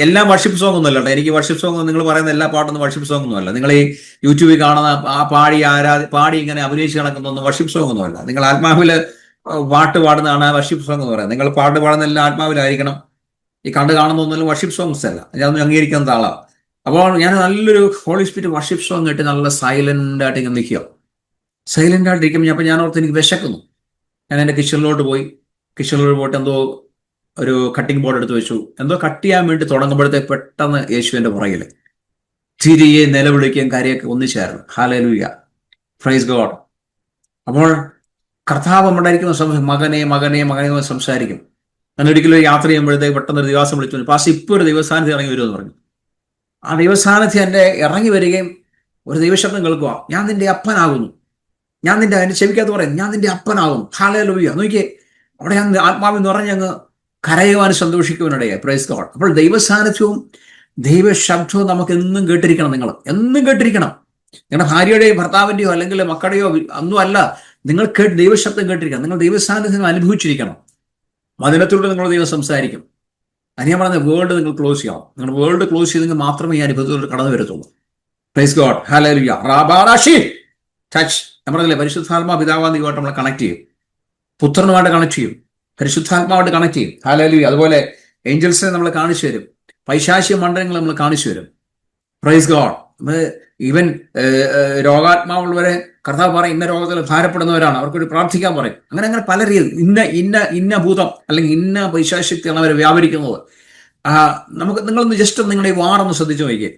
എല്ലാം വർഷിപ്പ് സോങ് ഒന്നുമല്ല കേട്ടോ. എനിക്ക് വർഷിപ്പ് സോങ് നിങ്ങൾ പറയുന്ന എല്ലാ പാട്ടൊന്നും വർഷിപ്പ് സോങ് ഒന്നുമല്ല. നിങ്ങൾ ഈ യൂട്യൂബിൽ കാണുന്ന ആ പാടി ഇങ്ങനെ അഭിനയിച്ച് നടക്കുന്നൊന്നും വർഷിപ്പ് സോങ് ഒന്നുമല്ല. നിങ്ങൾ ആത്മാവിൽ പാട്ട് പാടുന്നതാണ് വർഷിപ്പ് സോങ് എന്ന് പറയുന്നത്. നിങ്ങൾ പാട്ട് പാടുന്ന എല്ലാം ആത്മാവിലായിരിക്കണം. ഈ കണ്ടു കാണുന്ന ഒന്നും വർഷിപ്പ് സോങ്സ് അല്ല. ഞാനൊന്നും അംഗീകരിക്കുന്ന ആളാണ്. അപ്പോൾ ഞാൻ നല്ലൊരു ഹോളി സ്പിരിറ്റ് വർഷിപ്പ് സോങ് കേട്ട് നല്ല സൈലന്റ് ആയിട്ട് ഇങ്ങനെ നിൽക്കുക. സൈലന്റ് ആയിട്ട് ഇരിക്കുമ്പോൾ അപ്പോൾ ഞാൻ ഓർത്ത് എനിക്ക് വിശക്കുന്നു. ഞാൻ എൻ്റെ കിച്ചണിലോട്ട് പോയിട്ട് എന്തോ ഒരു കട്ടിംഗ് ബോർഡ് എടുത്ത് വെച്ചു. എന്തോ കട്ട് ചെയ്യാൻ വേണ്ടി തുടങ്ങുമ്പോഴത്തേക്ക് പെട്ടെന്ന് യേശുവിൻ്റെ പുറകിൽ തിരിയെ നിലവിളിക്കുകയും കാര്യമൊക്കെ ഒന്നിച്ചായിരുന്നു. Hallelujah, praise God. അപ്പോൾ കർത്താവ് നമ്മുടെ ഇരിക്കുന്ന മകനെ മകനെ മകനെ സംസാരിക്കും. ഞാൻ ഒരിക്കലും യാത്ര ചെയ്യുമ്പോഴത്തേക്ക് പെട്ടെന്ന് ഒരു ദിവസം വിളിച്ചു, പാസ് ഇപ്പോൾ ഒരു ദൈവസ്ഥാനത്ത് ഇറങ്ങി വരുമെന്ന് പറഞ്ഞു. ആ ദൈവസ്ഥാനത്ത് എൻ്റെ ഇറങ്ങി വരികയും ഒരു ദൈവശബ്ദം കേൾക്കുക, ഞാൻ നിന്റെ അപ്പനാകുന്നു, ഞാൻ നിന്റെ എൻ്റെ ചെവിക്കകത്ത് പറയും, ഞാൻ നിന്റെ അപ്പനാകുന്നു. ഹല്ലേലൂയ. നോക്കിയേ, അവിടെ ഞാൻ ആത്മാവിൽ നിറഞ്ഞങ്ങ് കരയുവാനും സന്തോഷിക്കുവാനിടയായി. Praise God. അപ്പോൾ ദൈവസാന്നിധ്യവും ദൈവശബ്ദവും നമുക്ക് എന്നും കേട്ടിരിക്കണം. നിങ്ങൾ എന്നും കേട്ടിരിക്കണം. നിങ്ങളുടെ ഭാര്യയുടെയോ ഭർത്താവിൻ്റെയോ അല്ലെങ്കിൽ മക്കളുടെയോ ഒന്നും അല്ല, നിങ്ങൾ ദൈവശബ്ദം കേട്ടിരിക്കണം. നിങ്ങൾ ദൈവസാന്നിധ്യം അനുഭവിച്ചിരിക്കണം. വചനത്തിലൂടെ നിങ്ങൾ ദൈവം സംസാരിക്കും. അത് ഞാൻ പറഞ്ഞ വേൾഡ് നിങ്ങൾ ക്ലോസ് ചെയ്യണം. നിങ്ങൾ വേൾഡ് ക്ലോസ് ചെയ്തെങ്കിൽ മാത്രമേ ഈ അനുഭവത്തിലൂടെ കടന്നു വരത്തുള്ളൂ. Praise God. ഹല്ലേലൂയ. റാബാറാഷി ടച്ച്. ഞാൻ പറഞ്ഞില്ലേ, പരിശുദ്ധാത്മാ പിതാവാൻ ദൈവമായിട്ട് നമ്മളെ കണക്ട് ചെയ്യും, പുത്രനുമായിട്ട് കണക്ട് ചെയ്യും, പരിശുദ്ധാത്മാവായിട്ട് കണക്ട് ചെയ്യും. ഹല്ലേലൂയ. അതുപോലെ ഏഞ്ചൽസിനെ നമ്മൾ കാണിച്ചു തരും, പൈശാചിക മണ്ഡലങ്ങൾ നമ്മൾ കാണിച്ചു തരും. Praise God. ഈവൻ രോഗാത്മാവുള്ളവരെ കർത്താവ് പറയും, ഇന്ന രോഗത്തിൽ ഭാരപ്പെടുന്നവരാണ്, അവർക്കൊരു പ്രാർത്ഥിക്കാൻ പറയും. അങ്ങനെ പല രീതി ഇന്ന ഭൂതം അല്ലെങ്കിൽ ഇന്ന പൈശാചികതയാണ് അവരെ വ്യാപരിക്കുന്നത്. നിങ്ങളൊന്ന് ജസ്റ്റ് നിങ്ങളുടെ ഈ വാറൊന്ന് ശ്രദ്ധിച്ചു നോക്കിയേ.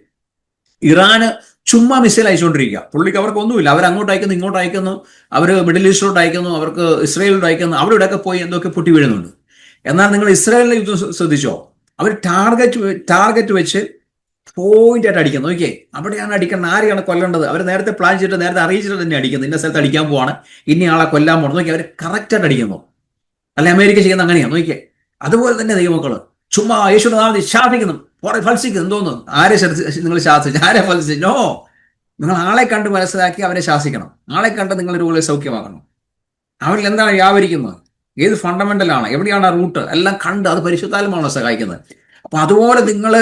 ഇറാന് ചുമ്മാ മിസൈൽ അയച്ചുകൊണ്ടിരിക്കുക. പുള്ളിക്ക് അവർക്കൊന്നുമില്ല. അവർ അങ്ങോട്ട് അയക്കുന്നു, ഇങ്ങോട്ട് അയക്കുന്നു, അവർ മിഡിൽ ഈസ്റ്റിലോട്ട് അയക്കുന്നു, അവർക്ക് ഇസ്രായേലിലോട്ട് അയക്കുന്നു. അവിടെയൊക്കെ പോയി എന്തൊക്കെ പൊട്ടി വീഴുന്നുണ്ട്. എന്നാൽ നിങ്ങൾ ഇസ്രായേലിലെ യുദ്ധം ശ്രദ്ധിച്ചോ? അവർ ടാർഗറ്റ് വെച്ച് പോയിന്റ് ആയിട്ട് അടിക്കുന്നു. നോക്കിയേ, അവിടെയാണ് അടിക്കുന്നത്. ആരെയാണ് കൊല്ലേണ്ടത് അവർ നേരത്തെ പ്ലാൻ ചെയ്തിട്ട് നേരത്തെ അറിയിച്ചിട്ട് തന്നെ അടിക്കുന്നത്. ഇന്ന സ്ഥലത്ത് അടിക്കാൻ പോവാണ്, ഇനി ആളെ കൊല്ലാൻ പോകണം. നോക്കി, അവർ കറക്റ്റായിട്ട് അടിക്കുന്നു. അല്ല അമേരിക്ക ചെയ്യുന്ന അങ്ങനെയാണ്. നോക്കിയേ, അതുപോലെ തന്നെ ദൈവമക്കള് ചുമ്മാ യേശുവിന്റെ നാമത്തിൽ ശാസിക്കുന്നു, ഫൽസിക്കുന്നു. എന്തോന്നു? ആരെ നിങ്ങൾ ശാസിച്ചു? ആരെ ഫൽസിച്ചു? നോ, നിങ്ങൾ ആളെ കണ്ട് മനസ്സിലാക്കി അവരെ ശാസിക്കണം. ആളെ കണ്ട് നിങ്ങൾ രോഗികളെ സൗഖ്യമാക്കണം. അവരിൽ എന്താണ് വ്യാപരിക്കുന്നത്, ഏത് ഫണ്ടമെന്റലാണ്, എവിടെയാണ് ആ റൂട്ട്, എല്ലാം കണ്ട് അത് പരിശുദ്ധാത്മാവാണ് സഹായിക്കുന്നത്. അപ്പൊ അതുപോലെ നിങ്ങൾ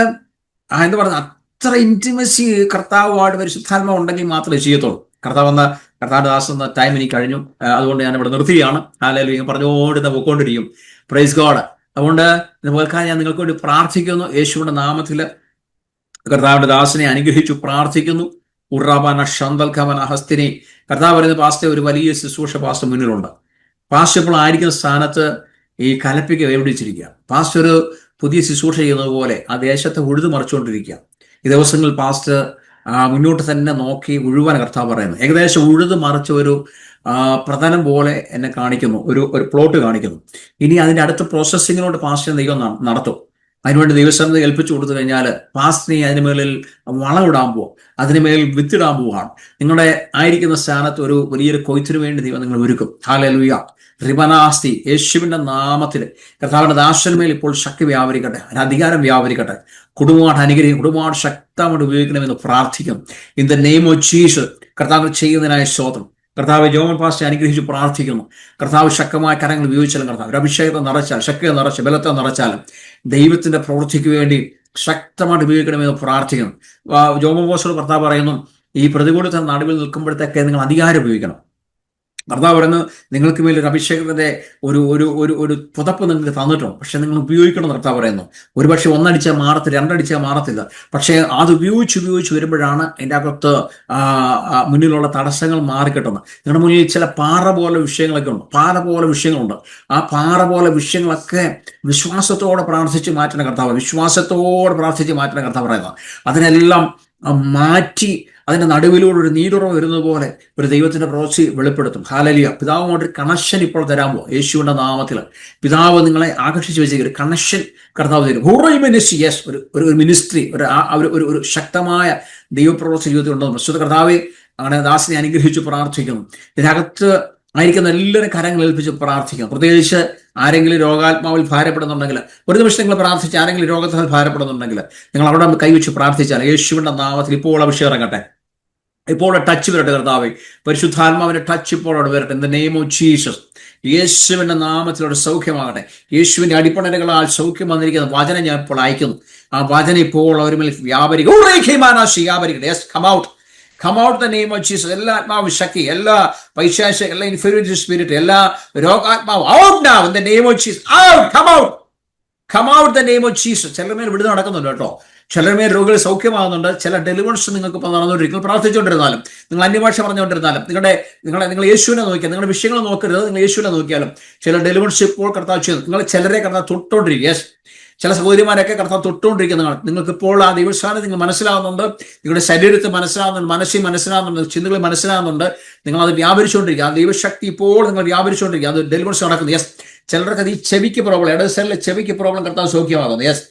എന്താ പറയുക, അത്ര ഇന്റിമസി കർത്താവുമായിട്ട് പരിശുദ്ധാത്മാവ് ഉണ്ടെങ്കിൽ മാത്രമേ ചെയ്യത്തുള്ളൂ. കർത്താവ് ദാസ് എന്ന ടൈം എനിക്ക് കഴിഞ്ഞു, അതുകൊണ്ട് ഞാൻ ഇവിടെ നിർത്തുകയാണ്. ഹല്ലേലൂയ. പറഞ്ഞുകൊണ്ട് പോയിക്കൊണ്ടിരിക്കും. Praise God. അതുകൊണ്ട് ഇതുപോലെ ഞാൻ നിങ്ങൾക്ക് വേണ്ടി പ്രാർത്ഥിക്കുന്നു. യേശുവിന്റെ നാമത്തിൽ കർത്താവിന്റെ ദാസിനെ അനുഗ്രഹിച്ചു പ്രാർത്ഥിക്കുന്നു. ഉറാബാന ഷന്തൽഖമന ഹസ്തിനി. കർത്താവ് പറയുന്ന പാസ്റ്റർ ഒരു വലിയ ശുശ്രൂഷ പാസ്റ്റർ മുന്നിലുണ്ട്. പാസ്റ്റർ ഇപ്പോൾ ആയിരിക്കുന്ന സ്ഥാനത്ത് ഈ കലപ്പിക്ക് വേവിടിച്ചിരിക്കുക. പാസ്റ്റർ ഒരു പുതിയ ശുശ്രൂഷ ചെയ്യുന്നത് പോലെ ആ ദേശത്തെ ഉഴുതു മറിച്ചുകൊണ്ടിരിക്കുക. ഈ ദിവസങ്ങളിൽ പാസ്റ്റർ മുന്നോട്ട് തന്നെ നോക്കി ഉഴുവാൻ കർത്താവ് പറയുന്നു. ഏകദേശം ഉഴുതു മറിച്ച ഒരു പ്രധാനം പോലെ എന്നെ കാണിക്കുന്നു, ഒരു പ്ലോട്ട് കാണിക്കുന്നു. ഇനി അതിന്റെ അടുത്ത പ്രോസസ്സിങ്ങിനോട് പാസ്റ്ററിനെ ദൈവം നടത്തും. അതിനുവേണ്ടി ദൈവസ്ഥലത്ത് ഏൽപ്പിച്ചു കൊടുത്തു കഴിഞ്ഞാൽ പാസ്റ്ററിനെ അതിന് മേലിൽ വളമിടാൻ പോവാം, അതിനുമേൽ വിത്തിടാൻ പോവാണ്. നിങ്ങളുടെ ആയിരിക്കുന്ന സ്ഥാനത്ത് ഒരു വലിയൊരു കൊയ്ത്തിനു വേണ്ടി ദൈവം നിങ്ങൾ ഒരുക്കും. ഹല്ലേലൂയ. റിബനാസ്തി. യേശുവിന്റെ നാമത്തിൽ കർത്താവിന്റെ ദാസന്മേൽ ഇപ്പോൾ ശക്തി വ്യാപരിക്കട്ടെ, അധികാരം വ്യാപരിക്കട്ടെ. കുടുംബമായിട്ട് അനുഗ്രഹിക്കും, കുടുംബമായിട്ട് ശക്തമായിട്ട് ഉപയോഗിക്കണമെന്ന് പ്രാർത്ഥിക്കും. In the name of Jesus. കർത്താവ് ചെയ്യുന്നതിനായ സ്തോത്രം. കർത്താവ് ജോമൻ പാസ്റ്റർ അനുഗ്രഹിച്ച് പ്രാർത്ഥിക്കുന്നു. കർത്താവ് ശക്തമായ കരങ്ങൾ ഉപയോഗിച്ചാലും, കർത്താവ് ഒരു അഭിഷേകത്തെ നിറച്ചാൽ, ശക്തിയെ നിറച്ച്, ബലത്തെ നിറച്ചാലും ദൈവത്തിന്റെ പ്രവൃത്തിക്ക് വേണ്ടി ശക്തമായിട്ട് ഉപയോഗിക്കണമെന്ന് പ്രാർത്ഥിക്കുന്നു. ജോമൻ പാസ്റ്റർ കർത്താവ് പറയുന്നു, ഈ പ്രതികൂലത്തിന്റെ നടുവിൽ നിൽക്കുമ്പോഴത്തേക്ക് നിങ്ങൾ അധികാരം ഉപയോഗിക്കണം. കർത്താവ് പറയുന്നത്, നിങ്ങൾക്ക് മേൽ ഒരു അഭിഷേകത്തിന്റെ ഒരു ഒരു ഒരു ഒരു പുതപ്പ് നിങ്ങൾക്ക് തന്നിട്ടുണ്ട്, പക്ഷെ നിങ്ങൾ ഉപയോഗിക്കണം. കർത്താവ് പറയുന്നു, ഒരുപക്ഷെ ഒന്നടിച്ചാൽ മാറത്തില്ല, രണ്ടടിച്ചാൽ മാറത്തില്ല, പക്ഷേ അത് ഉപയോഗിച്ച് വരുമ്പോഴാണ് അതിൻ്റെ അകത്ത് മുന്നിലുള്ള തടസ്സങ്ങൾ മാറിക്കിട്ടുന്നത്. നിങ്ങളുടെ മുന്നിൽ ചില പാറ പോലെ വിഷയങ്ങളൊക്കെ ഉണ്ട്, ആ പാറ പോലെ വിഷയങ്ങളൊക്കെ വിശ്വാസത്തോടെ പ്രാർത്ഥിച്ച് മാറ്റുന്ന കർത്താവ്, കർത്താവ് പറയുന്നത്. അതിനെല്ലാം മാറ്റി അതിന്റെ നടുവിലൂടെ ഒരു നീരുറവ് വരുന്നത് പോലെ ഒരു ദൈവത്തിന്റെ പ്രവൃത്തി വെളിപ്പെടുത്തും. ഹല്ലേലൂയ. പിതാവുമായിട്ട് കണക്ഷൻ ഇപ്പോൾ തരാൻ പോകും യേശുവിന്റെ നാമത്തിൽ. പിതാവ് നിങ്ങളെ ആകർഷിച്ച് വെച്ച ഒരു കണക്ഷൻ കർത്താവ് തരും. യെസ്, ഒരു മിനിസ്ട്രി, ഒരു ശക്തമായ ദൈവപ്രവൃത്തി ജീവിതത്തിൽ ഉണ്ടെന്ന് പ്രസ്തുത കർത്താവെ അങ്ങനെ ദാസിനെ അനുഗ്രഹിച്ച് പ്രാർത്ഥിക്കുന്നു. ഇതിനകത്ത് ആയിരിക്കുന്ന എല്ലാവരും കരങ്ങൾ ഏൽപ്പിച്ച് പ്രാർത്ഥിക്കണം. പ്രത്യേകിച്ച് ആരെങ്കിലും രോഗാത്മാവിൽ ഭാരപ്പെടുന്നുണ്ടെങ്കിൽ ഒരു നിമിഷം നിങ്ങൾ പ്രാർത്ഥിച്ച്, ആരെങ്കിലും രോഗത്താൽ ഭാരപ്പെടുന്നുണ്ടെങ്കിൽ നിങ്ങൾ അവിടെ കൈവച്ച് പ്രാർത്ഥിച്ചാൽ യേശുവിന്റെ നാമത്തിൽ ഇപ്പോൾ അഭിഷേകം ഇറങ്ങട്ടെ, ഇപ്പോൾ ടച്ച് വരട്ടെ. കർത്താവേ, പരിശുദ്ധാത്മാവിന്റെ ടച്ച് ഇപ്പോൾ അവിടെ വരട്ടെ. In the name of Jesus. യേശുവിന്റെ നാമത്തിലൂടെ സൗഖ്യമാകട്ടെ. യേശുവിന്റെ അടിപ്പണലുകളാൽ സൗഖ്യം വന്നിരിക്കുന്ന വചനം ഞാൻ ഇപ്പോൾ അയക്കുന്നു. ആ വചനം ഇപ്പോൾ അവരുമേൽ വ്യാപരിക്കട്ടെ. Come out in the name of Jesus. എല്ലാ ആത്മാവ് ശക്തി, എല്ലാ പൈശാച, എല്ലാ ഇൻഫീരിയറിറ്റി സ്പിരിറ്റ്, എല്ലാ രോഗാത്മാവ് out now in the name of Jesus. Out, come out in the name of Jesus. ചിലർമേൽ വിടുതൽ നടക്കുന്നുണ്ട് കേട്ടോ. ചിലർമേൽ രോഗികൾ സൗഖ്യമാകുന്നുണ്ട്. ചില ഡെലിവറൻസ് നിങ്ങൾക്ക് ഇപ്പോൾ നടന്നുകൊണ്ടിരിക്കും. പ്രാർത്ഥിച്ചുകൊണ്ടിരുന്നാലും, നിങ്ങൾ അന്യഭാഷ പറഞ്ഞുകൊണ്ടിരുന്നാലും, നിങ്ങൾ യേശുവിനെ നോക്കിയാൽ, നിങ്ങളുടെ വിഷയങ്ങൾ നോക്കരുത്, നിങ്ങൾ യേശുവിനെ നോക്കിയാലും ചില ഡെലിവറൻസ് ഇപ്പോൾ കർത്താവ് ചെയ്യുന്നു. നിങ്ങൾ ചിലരെ കർത്താവ് തൊട്ടുകൊണ്ടിരിക്കുക. ചില സഹോദരിമാരൊക്കെ കർത്താവ് തൊട്ടുകൊണ്ടിരിക്കുന്നതാണ്. നിങ്ങൾക്ക് ഇപ്പോൾ ആ ദൈവസ്ഥാനം നിങ്ങൾ മനസ്സിലാവുന്നുണ്ട്, നിങ്ങളുടെ ശരീരത്തിൽ മനസ്സിലാവുന്നുണ്ട്, മനസ്സിൽ മനസ്സിലാവുന്നുണ്ട്, ചിന്തകൾ മനസ്സിലാവുന്നുണ്ട്. നിങ്ങൾ അത് വ്യാപരിച്ചുകൊണ്ടിരിക്കുക. ആ ദൈവശക്തി ഇപ്പോൾ നിങ്ങൾ വ്യാപരിച്ചുകൊണ്ടിരിക്കുക. അത് ഡെലിവറൻസ് നടക്കുന്നു. യെസ്. ചിലർക്ക് അത് ഈ ചെവിക്ക് പ്രോബ്ലം, ഇടത് സൈഡിലെ ചെവിക്ക് പ്രോബ്ലം കർത്താവ് സൗഖ്യമാകുന്നു. യെസ്.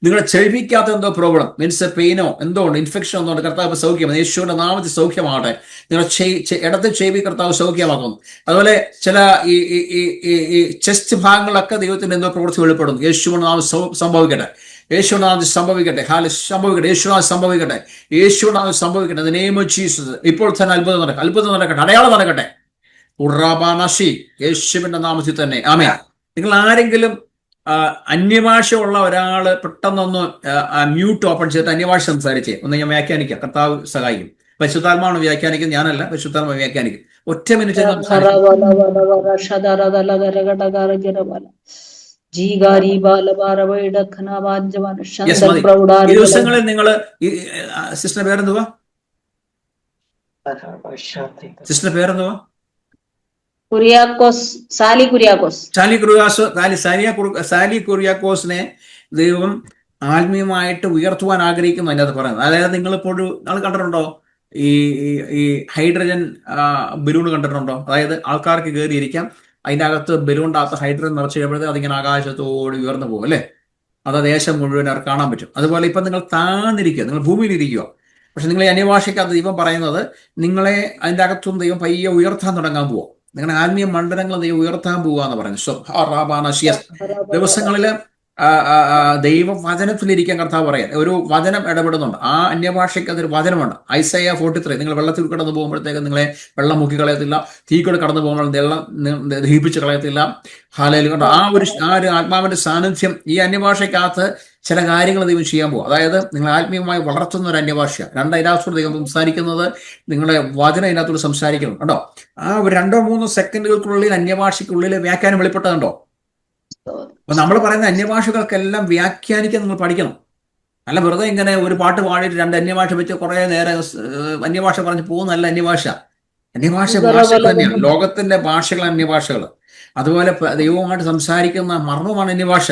നിങ്ങളുടെ ചെവിക്കാത്ത എന്തോ പ്രോബ്ലം, മീൻസ് പെയിനോ എന്തോ ഉണ്ട്, ഇൻഫെക്ഷൻ എന്തോ ഉണ്ട്, കർത്താവ് സൗഖ്യമാണ്. യേശുവിന്റെ നാമത്തിൽ സൗഖ്യമാകട്ടെ. നിങ്ങളുടെ ഇടത്ത് ചെവി കർത്താവ് സൗഖ്യമാക്കുന്നു. അതുപോലെ ചില ഈ ചെസ്റ്റ് ഭാഗങ്ങളൊക്കെ ദൈവത്തിന്റെ എന്തോ പ്രവൃത്തി വെളിപ്പെടുന്നു. യേശുവിന്റെ നാമം സംഭവിക്കട്ടെ. യേശുവിന്റെ നാമത്തിൽ സംഭവിക്കട്ടെ. സംഭവിക്കട്ടെ. യേശുനാമം സംഭവിക്കട്ടെ. യേശുവിന്റെ നാമം സംഭവിക്കട്ടെ. The name of Jesus. ഇപ്പോൾ തന്നെ അത്ഭുതം നടക്കട്ടെ. അടയാളം നടക്കട്ടെ. ഉറാബാനശി, യേശുവിന്റെ നാമത്തിൽ തന്നെ. ആമേൻ. നിങ്ങൾ ആരെങ്കിലും അന്യഭാഷ ഉള്ള ഒരാള് പെട്ടെന്നൊന്ന് മ്യൂട്ട് ഓപ്പൺ ചെയ്തിട്ട് അന്യഭാഷ സംസാരിച്ചേ ഒന്ന് ഞാൻ വ്യാഖ്യാനിക്കാം. കർത്താവ് സഹായിക്കും. പരിശുദ്ധാത്മാവാണ് വ്യാഖ്യാനിക്കുന്നത്, ഞാനല്ല. പരിശുദ്ധാത്മാ വ്യാഖ്യാനിക്കും. ഒറ്റ മിനിറ്റ് ഈ ദിവസങ്ങളിൽ നിങ്ങൾ സിസ്റ്റർ പേരെന്തുവാ? സിസ്റ്റർ പേരെന്തുവാ? സാലി കുര്യാക്കോസിനെ ദൈവം ആത്മീയമായിട്ട് ഉയർത്തുവാൻ ആഗ്രഹിക്കുന്നു അതിനകത്ത് പറയുന്നത്. അതായത് നിങ്ങളിപ്പോഴും നിങ്ങൾ കണ്ടിട്ടുണ്ടോ ഈ ഹൈഡ്രജൻ ബലൂൺ കണ്ടിട്ടുണ്ടോ? അതായത് ആൾക്കാർക്ക് കയറിയിരിക്കാം, അതിൻ്റെ അകത്ത് ബലൂണിനകത്ത് ഹൈഡ്രജൻ നിറച്ച് കഴിയുമ്പോഴത്തേക്ക് അതിങ്ങനെ ആകാശത്തോട് ഉയർന്നു പോകും അല്ലേ? അത് ദേശം മുഴുവൻ അവർക്ക് കാണാൻ പറ്റും. അതുപോലെ ഇപ്പം നിങ്ങൾ താന്നിരിക്കുക, നിങ്ങൾ ഭൂമിയിലിരിക്കുക. പക്ഷെ നിങ്ങൾ അന്യഭാഷയ്ക്കകത്ത് ദൈവം പറയുന്നത് നിങ്ങളെ അതിൻ്റെ അകത്തും ദൈവം പയ്യെ ഉയർത്താൻ തുടങ്ങാൻ പോവുക. നിങ്ങളുടെ ആത്മീയ മണ്ഡലങ്ങൾ ദൈവം ഉയർത്താൻ പോവുക എന്ന് പറയുന്നത്. ദിവസങ്ങളില് ദൈവവചനത്തിലിരിക്കാൻ കർത്താവ് പറയാൻ ഒരു വചനം ഇടപെടുന്നുണ്ട്. ആ അന്യഭാഷയ്ക്ക് അതൊരു വചനമുണ്ട്. ഐസയ 43. നിങ്ങൾ വെള്ളത്തിൽ കടന്നു പോകുമ്പോഴത്തേക്ക് നിങ്ങളെ വെള്ളം മുക്കി കളയത്തില്ല, തീ കൂടെ കടന്നു പോകുമ്പോൾ വെള്ളം ദഹിപ്പിച്ച് കളയത്തില്ല. ഹാലയിൽ കണ്ടോ ആ ഒരു ആത്മാവിന്റെ സാന്നിധ്യം ഈ അന്യഭാഷയ്ക്കകത്ത് ചില കാര്യങ്ങൾ ദൈവം ചെയ്യാൻ പോകും. അതായത് നിങ്ങൾ ആത്മീയമായി വളർത്തുന്ന ഒരു അന്യഭാഷയാണ്. അതിനകത്തോട് ദൈവം സംസാരിക്കുന്നത്, നിങ്ങളുടെ വചനം അതിനകത്തോട് സംസാരിക്കുന്നു കേട്ടോ. ആ ഒരു 2-3 സെക്കൻഡുകൾക്കുള്ളിൽ അന്യഭാഷയ്ക്കുള്ളിൽ വ്യാഖ്യാനം വെളിപ്പെട്ടതുണ്ടോ? അപ്പൊ നമ്മൾ പറയുന്ന അന്യഭാഷകൾക്കെല്ലാം വ്യാഖ്യാനിക്കാൻ നിങ്ങൾ പഠിക്കണം. അല്ല വെറുതെ ഇങ്ങനെ ഒരു പാട്ട് പാടിയിട്ട് 2 അന്യഭാഷ വെച്ച് കുറെ നേരം അന്യഭാഷ പറഞ്ഞ് പോകുന്നല്ല അന്യഭാഷ. ഭാഷകൾ തന്നെയാണ്. ലോകത്തിന്റെ ഭാഷകൾ അന്യഭാഷകൾ. അതുപോലെ ദൈവവുമായിട്ട് സംസാരിക്കുന്ന മർമ്മമാണ് അന്യഭാഷ.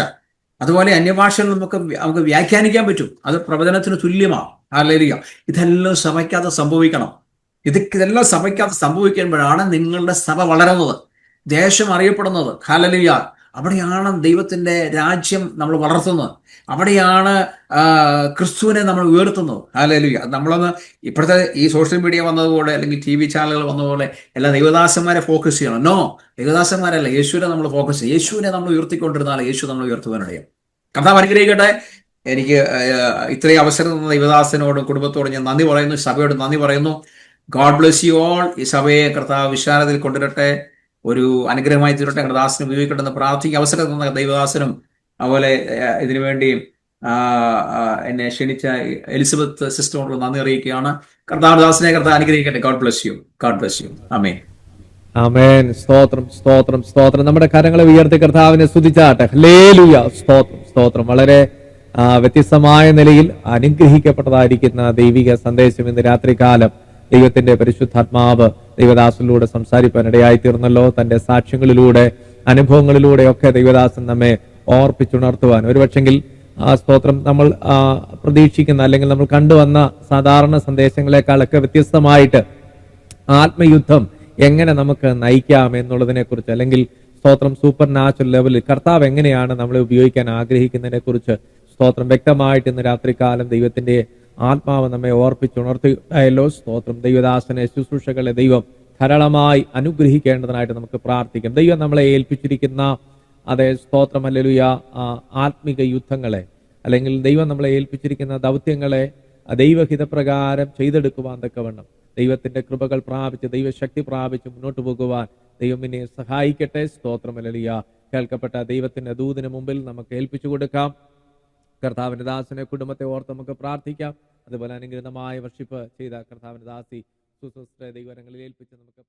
അതുപോലെ അന്യഭാഷകൾ നമുക്ക് വ്യാഖ്യാനിക്കാൻ പറ്റും. അത് പ്രവചനത്തിന് തുല്യമാണ്. ഹല്ലേലൂയ. ഇതെല്ലാം സഭയ്ക്കകത്ത് സംഭവിക്കണം. ഇതെല്ലാം സഭയ്ക്കകത്ത് സംഭവിക്കുമ്പോഴാണ് നിങ്ങളുടെ സഭ വളരുന്നത്, ദേശം അറിയപ്പെടുന്നത്. ഹല്ലേലൂയ. അവിടെയാണ് ദൈവത്തിന്റെ രാജ്യം നമ്മൾ വളർത്തുന്നത്. അവിടെയാണ് ക്രിസ്തുവിനെ നമ്മൾ ഉയർത്തുന്നത്. ഹല്ലേലൂയ. നമ്മളൊന്ന് ഇപ്പോഴത്തെ ഈ സോഷ്യൽ മീഡിയ വന്നതുപോലെ അല്ലെങ്കിൽ TV ചാനലുകൾ വന്നതുപോലെ എല്ലാ ദൈവദാസന്മാരെ ഫോക്കസ് ചെയ്യണം. നോ, ദൈവദാസന്മാരല്ല, യേശുവിനെ നമ്മൾ ഫോക്കസ് ചെയ്യും. യേശുവിനെ നമ്മൾ ഉയർത്തിക്കൊണ്ടിരുന്നാൽ യേശു നമ്മൾ ഉയർത്തുവാനിടയും. കർത്താവ് അനുഗ്രഹിക്കട്ടെ. എനിക്ക് ഇത്രയും അവസരം തന്ന ദൈവദാസനോടും കുടുംബത്തോടും ഞാൻ നന്ദി പറയുന്നു, സഭയോട് നന്ദി പറയുന്നു. God bless you all. ഈ സഭയെ കർത്താവ് വിശാലതയിൽ കൊണ്ടുവരട്ടെ, ഒരു അനുഗ്രഹമായി തീരട്ടെ. ദാസന് ഉപയോഗിക്കട്ടെ എന്ന് പ്രാർത്ഥിക്കുക. അവസരം തന്ന ദൈവദാസനും അതുപോലെ ഇതിനുവേണ്ടി എന്നെ ക്ഷണിച്ച എലിസബത്ത് സിസ്റ്ററോട് നന്ദി അറിയിക്കുകയാണ്. കർത്താവദാസനെ കർത്താവ് അനുഗ്രഹിക്കട്ടെ. God bless you. God bless you. ആമേൻ. ആമേൻ. സ്തോത്രം, സ്തോത്രം, സ്തോത്രം. നമ്മുടെ കരങ്ങളെ ഉയർത്തി കർത്താവിനെ സ്തുതിച്ചാട്ടെ. ഹല്ലേലൂയ. സ്തോത്രം, സ്തോത്രം. വളരെ വ്യത്യസ്തമായ നിലയിൽ അനുഗ്രഹിക്കപ്പെട്ടതായിരിക്കുന്ന ദൈവിക സന്ദേശം ഇന്ന് രാത്രികാലം ദൈവത്തിന്റെ പരിശുദ്ധാത്മാവ് ദൈവദാസനിലൂടെ സംസാരിക്കാനിടയായി തീർന്നല്ലോ. തന്റെ സാക്ഷ്യങ്ങളിലൂടെ അനുഭവങ്ങളിലൂടെയൊക്കെ ദൈവദാസൻ നമ്മെ ഓർപ്പിച്ചുണർത്തുവാൻ ഒരുപക്ഷെങ്കിൽ സ്തോത്രം നമ്മൾ പ്രതീക്ഷിക്കുന്ന അല്ലെങ്കിൽ നമ്മൾ കണ്ടുവന്ന സാധാരണ സന്ദേശങ്ങളെക്കാളൊക്കെ വ്യത്യസ്തമായിട്ട് ആത്മയുദ്ധം എങ്ങനെ നമുക്ക് നയിക്കാം എന്നുള്ളതിനെ കുറിച്ച്, അല്ലെങ്കിൽ സ്തോത്രം സൂപ്പർ നാച്ചുറൽ ലെവലിൽ കർത്താവ് എങ്ങനെയാണ് നമ്മളെ ഉപയോഗിക്കാൻ ആഗ്രഹിക്കുന്നതിനെ കുറിച്ച് സ്തോത്രം വ്യക്തമായിട്ട് ഇന്ന് രാത്രികാലം ദൈവത്തിന്റെ ആത്മാവ് നമ്മെ ഓർപ്പിച്ചുണർത്തിയല്ലോ. സ്തോത്രം. ദൈവദാസനെ ശുശ്രൂഷകളെ ദൈവം ധാരാളമായി അനുഗ്രഹിക്കേണ്ടതിനായിട്ട് നമുക്ക് പ്രാർത്ഥിക്കാം. ദൈവം നമ്മളെ ഏൽപ്പിച്ചിരിക്കുന്ന അതേ സ്തോത്രം ഹല്ലേലൂയ ആത്മിക യുദ്ധങ്ങളെ അല്ലെങ്കിൽ ദൈവം നമ്മളെ ഏൽപ്പിച്ചിരിക്കുന്ന ദൗത്യങ്ങളെ ദൈവഹിതപ്രകാരം ചെയ്തെടുക്കുവാൻ തക്കവണ്ണം ദൈവത്തിന്റെ കൃപകൾ പ്രാപിച്ച് ദൈവശക്തി പ്രാപിച്ച് മുന്നോട്ട് പോകുവാൻ ദൈവം എന്നെ സഹായിക്കട്ടെ. സ്തോത്രം. ഹല്ലേലൂയ. കേൾക്കപ്പെട്ട ദൈവത്തിന്റെ ദൂതിന് മുമ്പിൽ നമുക്ക് ഏൽപ്പിച്ചു കൊടുക്കാം. കർത്താവിന്റെ ദാസനെ കുടുംബത്തെ ഓർത്ത് നമുക്ക് പ്രാർത്ഥിക്കാം. അതുപോലെ അനുഗ്രഹമായ വർഷിപ്പ് ചെയ്ത കർത്താവിന്റെ ദാസി സുസിസ്റ്ററെ ദൈവങ്ങളിൽ ഏൽപ്പിച്ച് നമുക്ക്